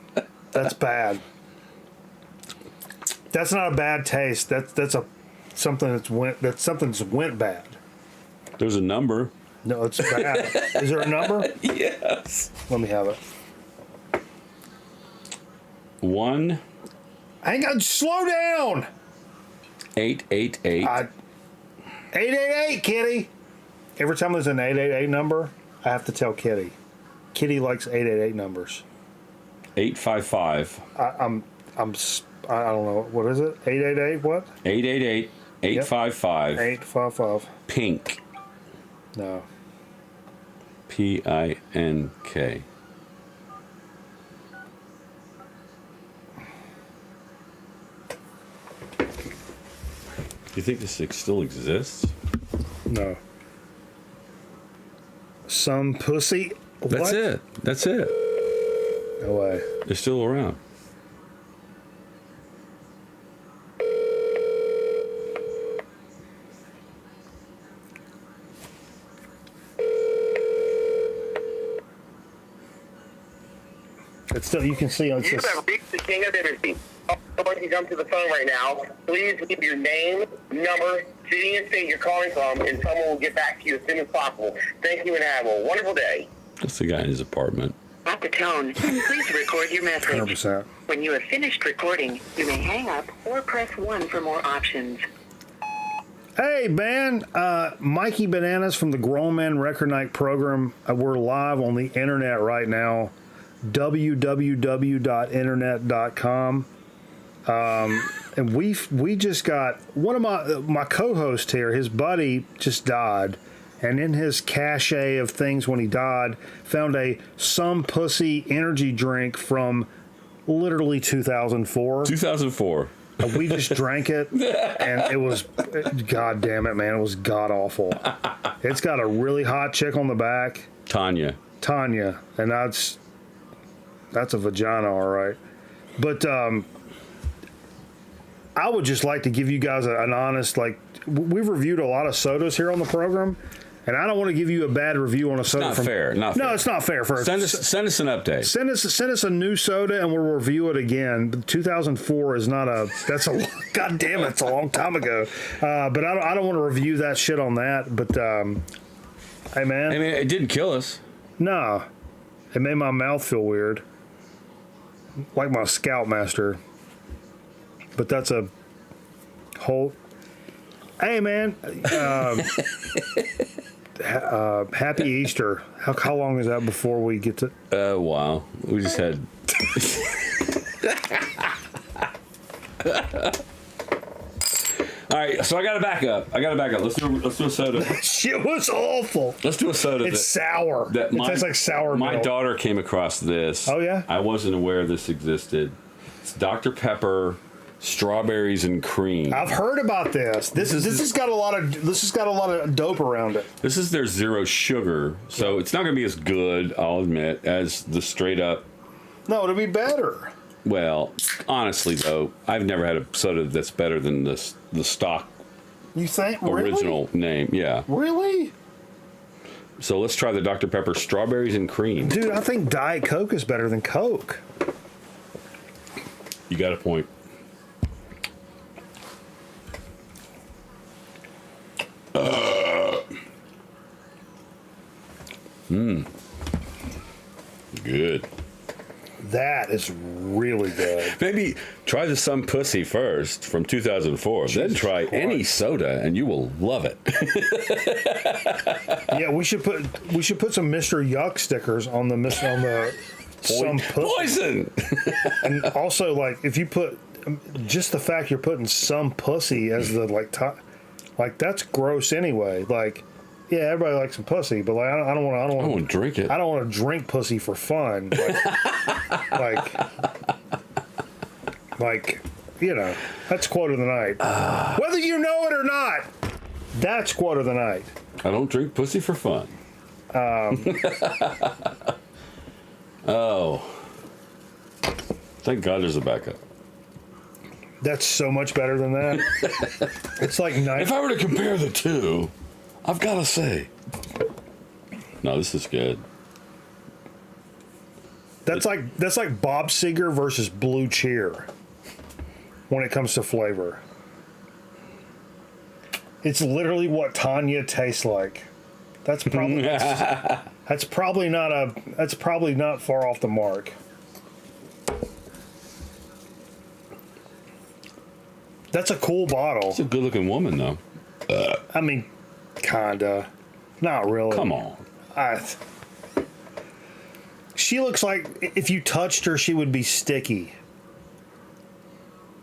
That's bad. That's not a bad taste. That's something's went bad. There's a number. No, it's bad. Is there a number? Yes. Let me have it. 1. Hang on, slow down. 888. 888, Kitty. Every time there's an 888 number, I have to tell Kitty. Kitty likes 888 numbers. 855. I don't know. What is it? 888 what? 888 855. 855. Pink. No. PINK. Do you think this still exists? No. Some pussy. That's it. That's it. No way. They're still around. It's still, you can see on. You have reached the king of energy. Someone can come to the phone right now. Please leave your name, number, city and state you're calling from, and someone will get back to you as soon as possible. Thank you and have a wonderful day. That's the guy in his apartment. At the tone, please record your message. 100%. When you have finished recording, you may hang up or press 1 for more options. Hey, man. Mikey Bananas from the Grown Man Record Night program. We're live on the internet right now. www.internet.com. And we just got one of my co-hosts here, his buddy just died, and in his cache of things when he died, found a Some Pussy energy drink from literally 2004. 2004. We just drank it, and it was, god damn it, man, it was god awful. It's got a really hot chick on the back. Tanya, and that's a vagina, all right. But I would just like to give you guys an honest, like, we've reviewed a lot of sodas here on the program, and I don't want to give you a bad review on a soda. Not fair. No, it's not fair. Send us an update. Send us a new soda, and we'll review it again. But 2004 is not a. That's a. God damn it! It's a long time ago. But I don't want to review that shit on that. But hey, man. I mean, it didn't kill us. No, it made my mouth feel weird, like my Scoutmaster. But that's a whole. Hey, man. Happy Easter. How long is that before we get to? Wow. We just had. All right, so I got to back up. Let's do a soda. Shit was awful. Let's do a soda. It's sour. It tastes like sour My milk. daughter came across this. Oh, yeah? I wasn't aware this existed. It's Dr. Pepper, strawberries and cream. I've heard about this. This has got a lot of dope around it. This is their zero sugar, so it's not going to be as good, I'll admit, as the straight up. No, it'll be better. Well, honestly though, I've never had a soda that's better than the stock. You think? Original Really? name, yeah. Really? So let's try the Dr. Pepper strawberries and cream. Dude, I think Diet Coke is better than Coke. You got a point. Good. That is really good. Maybe try the Some Pussy first from 2004. Then try any soda, and you will love it. Yeah, we should put some Mr. Yuck stickers on the Some Pussy. Poison. And also, like, if you put just the fact you're putting Some Pussy as the like that's gross anyway. Like, yeah, everybody likes some pussy, but like I don't want to drink it. I don't want to drink pussy for fun. Like, you know, that's quote of the night. Whether you know it or not, that's quote of the night. I don't drink pussy for fun. Oh, thank God there's a backup. That's so much better than that. It's like If I were to compare the two, I've got to say, no, this is good. That's like Bob Seger versus Blue Cheer when it comes to flavor. It's literally what Tanya tastes like. That's probably that's probably not far off the mark. That's a cool bottle. It's a good-looking woman, though. I mean, kinda. Not really. Come on. She looks like if you touched her, she would be sticky.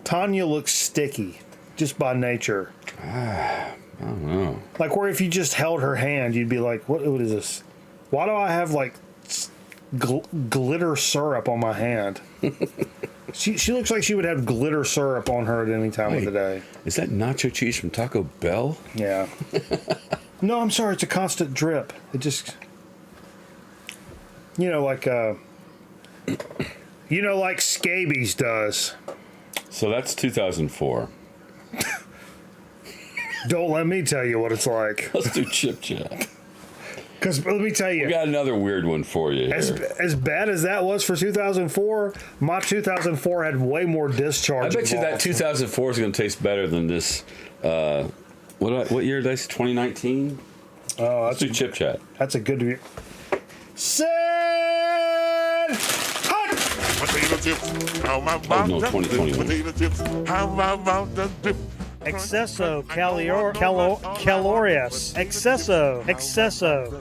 Tanya looks sticky, just by nature. I don't know. Like where if you just held her hand, you'd be like, "What is this? Why do I have like glitter syrup on my hand?" She looks like she would have glitter syrup on her at any time of the day. Is that nacho cheese from Taco Bell? Yeah. No, I'm sorry. It's a constant drip. It just, like scabies does. So that's 2004. Don't let me tell you what it's like. Let's do Chip Chat. Because let me tell you, we got another weird one for you. As bad as that was for 2004, my 2004 had way more discharge. I bet you that 2004 is going to taste better than this. What year did I say? 2019. Oh, let's do Chip Chat. That's a good. Set hot. Potato chips. How about Oh, no, 2021. potato chips? How about the dip? Excesso calorious. Excesso.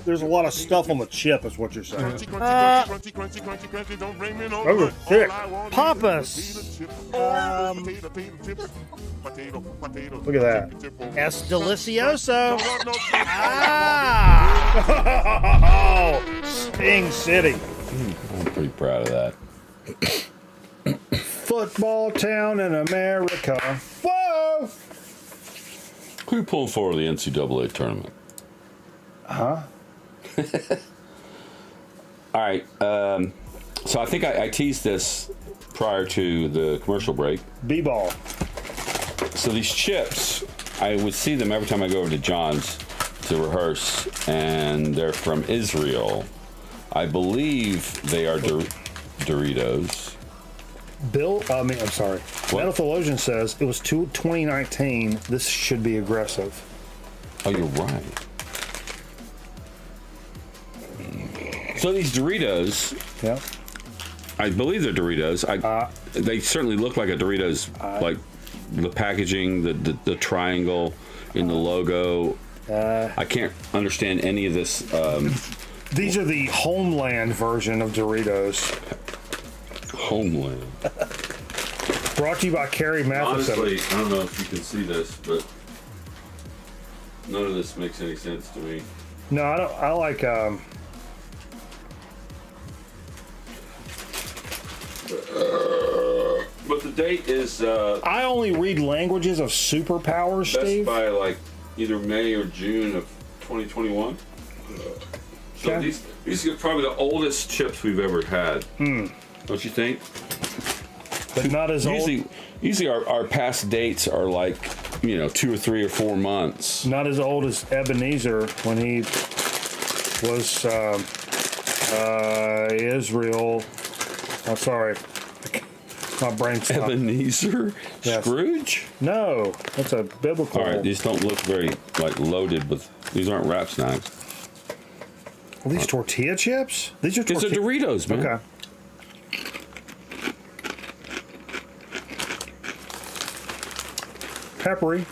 There's a lot of stuff on the chip, is what you're saying. Crunchy, don't bring me no Those are thick. Papas. Look at that. Es delicioso. Sting City. I'm pretty proud of that. Football town in America. Whoa! Who are you pulling for the NCAA tournament? Huh? All right. So I think I teased this prior to the commercial break. B-ball. So these chips, I would see them every time I go over to John's to rehearse, and they're from Israel. I believe they are Doritos. I'm sorry. Metal Theologian says it was 2019. This should be aggressive. Oh, you're right. So these Doritos, yeah, I believe they're Doritos. They certainly look like a Doritos, like the packaging, the triangle in the logo. I can't understand any of this. These are the Homeland version of Doritos. Homeland. Brought to you by Carrie Matheson. Honestly, I don't know if you can see this, but none of this makes any sense to me. No, I don't. I like. But the date is. I only read languages of superpowers, Steve. By like either May or June of 2021. So Okay. these are probably the oldest chips we've ever had. Don't you think? But not as usually, old. Usually our past dates are like, 2 or 3 or 4 months. Not as old as Ebenezer when he was Israel. I'm sorry. My brain's not. Ebenezer? Yes. Scrooge? No, that's a biblical. All right, these don't look very loaded with. These aren't wrap snacks. Are these tortilla chips? These are These are Doritos, man. Okay. Peppery.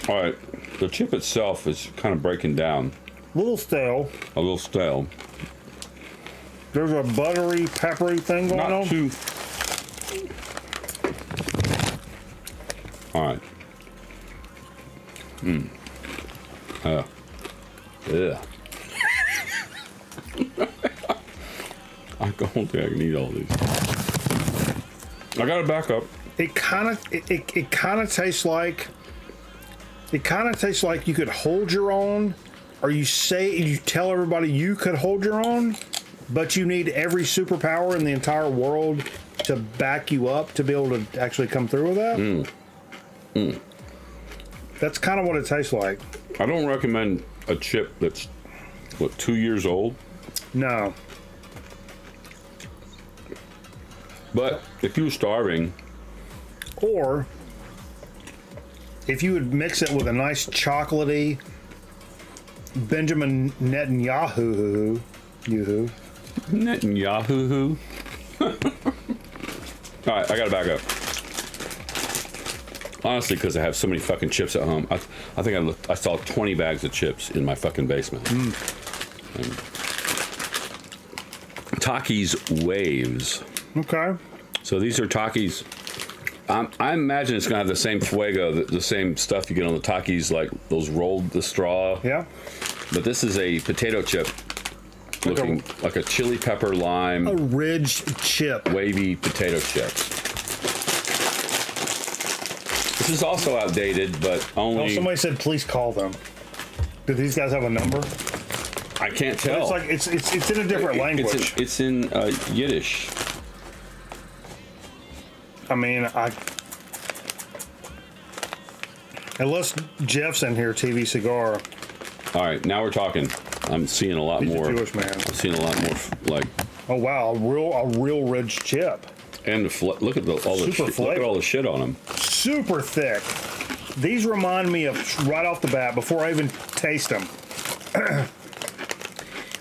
All right, the chip itself is kind of breaking down. A little stale. A little stale. There's a buttery, peppery thing going on. Not too. All right. Yeah. I don't think I can eat all these. I got to back up. It kind of tastes like you could hold your own, or you tell everybody you could hold your own, but you need every superpower in the entire world to back you up to be able to actually come through with that. That's kind of what it tastes like. I don't recommend a chip that's 2 years old. No. But if you were starving, or if you would mix it with a nice chocolatey Benjamin Netanyahu. Netanyahu. All right, I gotta back up. Honestly, because I have so many fucking chips at home, I think I saw 20 bags of chips in my fucking basement. Takis Waves. Okay. So these are Takis. I imagine it's gonna have the same fuego, the same stuff you get on the Takis, like those rolled the straw. Yeah. But this is a potato chip, looking like a chili pepper lime. A ridged chip. Wavy potato chips. This is also outdated, but only. Oh, somebody said please call them. Do these guys have a number? I can't tell. It's like it's in a different language. It's in Yiddish. I mean, unless Jeff's in here, TV cigar. All right, now we're talking. I'm seeing a lot He's more. a Jewish man. I'm seeing a lot more like. Oh wow, a real rich chip. And look at look at all the shit on them. Super thick. These remind me of, right off the bat, before I even taste them.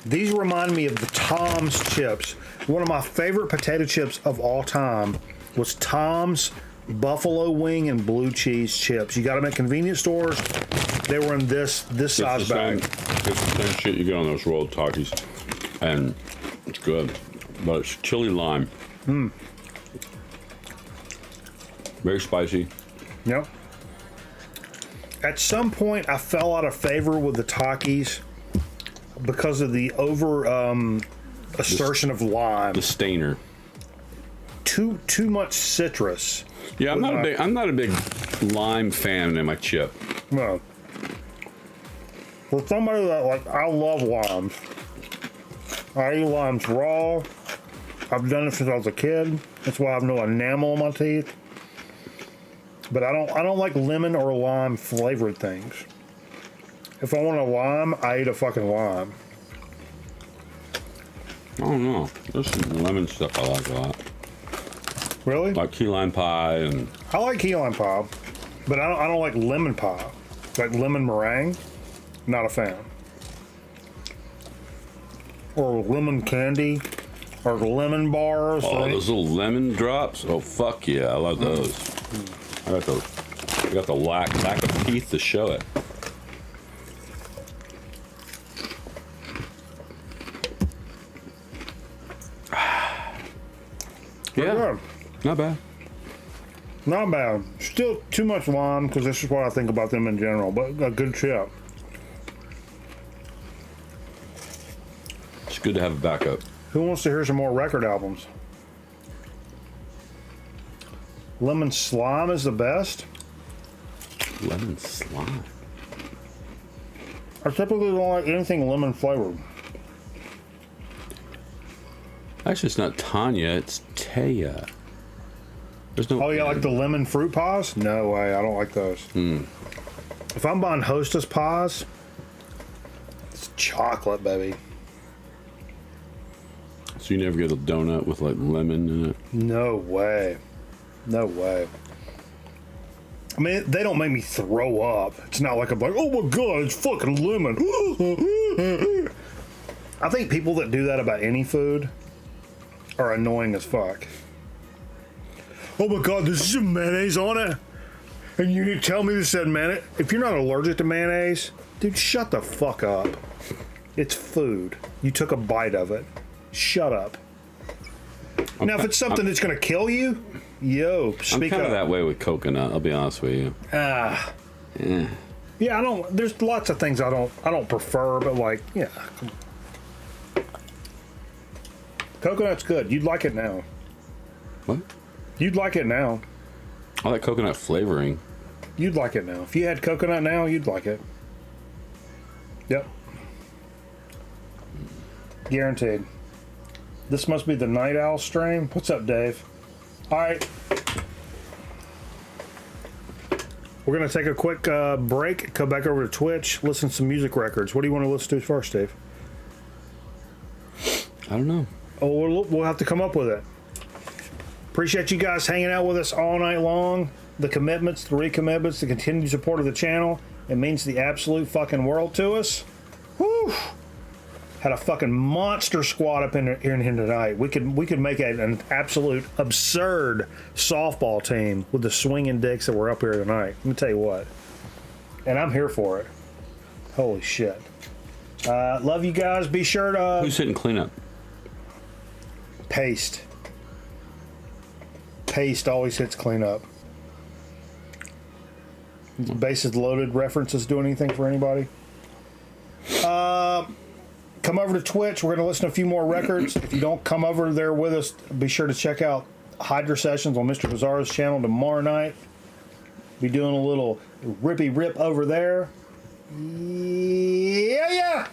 These remind me of the Tom's chips. One of my favorite potato chips of all time was Tom's buffalo wing and blue cheese chips. You got them at convenience stores. They were in this size bag. It's the same shit you get on those rolled Takis, and it's good, but it's chili lime. Very spicy. Yep. At some point, I fell out of favor with the Takis because of the assertion of lime. The stainer. Too much citrus. Yeah, I'm not a big lime fan in my chip. No. For somebody that I love limes. I eat limes raw. I've done it since I was a kid. That's why I have no enamel on my teeth. But I don't like lemon or lime flavored things. If I want a lime, I eat a fucking lime. I don't know. There's some lemon stuff I like a lot. Really? Like key lime pie and. I like key lime pie, but I don't like lemon pie. Like lemon meringue, not a fan. Or lemon candy, or lemon bars. Oh, right? those little lemon drops. Oh fuck yeah, I love those. I got the lack of teeth to show it. pretty good. Not bad. Not bad. Still too much lime because this is what I think about them in general, but a good chip. It's good to have a backup. Who wants to hear some more record albums? Lemon Slime is the best. Lemon Slime. I typically don't like anything lemon flavored. Actually, it's not Tanya, it's Taya. There's no. Oh, yeah, like the lemon fruit pies? No way, I don't like those. If I'm buying Hostess pies, it's chocolate, baby. So you never get a donut with like lemon in it? No way. No way. I mean, they don't make me throw up. It's not like I'm like, oh my god, it's fucking lemon. I think people that do that about any food are annoying as fuck. Oh my god, there's some mayonnaise on it. And you need to tell me this said mayonnaise. If you're not allergic to mayonnaise, dude, shut the fuck up. It's food. You took a bite of it. Shut up. Now, if it's something that's going to kill you, yo, speak I'm kind up. of that way with coconut, I'll be honest with you. Yeah, I don't. There's lots of things I don't prefer, but like, yeah, coconut's good. You'd like it now. What? You'd like it now. I like coconut flavoring. You'd like it now. If you had coconut now, you'd like it. Yep. Guaranteed. This must be the Night Owl stream. What's up, Dave? All right. We're going to take a quick break, come back over to Twitch, listen to some music records. What do you want to listen to first, Dave? I don't know. Oh, we'll have to come up with it. Appreciate you guys hanging out with us all night long. The commitments, the recommitments, the continued support of the channel. It means the absolute fucking world to us. Whew. Had a fucking monster squad up in here tonight. We could make an absolute absurd softball team with the swinging dicks that were up here tonight. Let me tell you what. And I'm here for it. Holy shit. Love you guys. Be sure to... Who's hitting cleanup? Paste. Paste always hits cleanup. Bases loaded references do anything for anybody? Come over to Twitch. We're going to listen to a few more records. If you don't come over there with us, be sure to check out Hydra Sessions on Mr. Bizarro's channel tomorrow night. Be doing a little rippy rip over there. Yeah.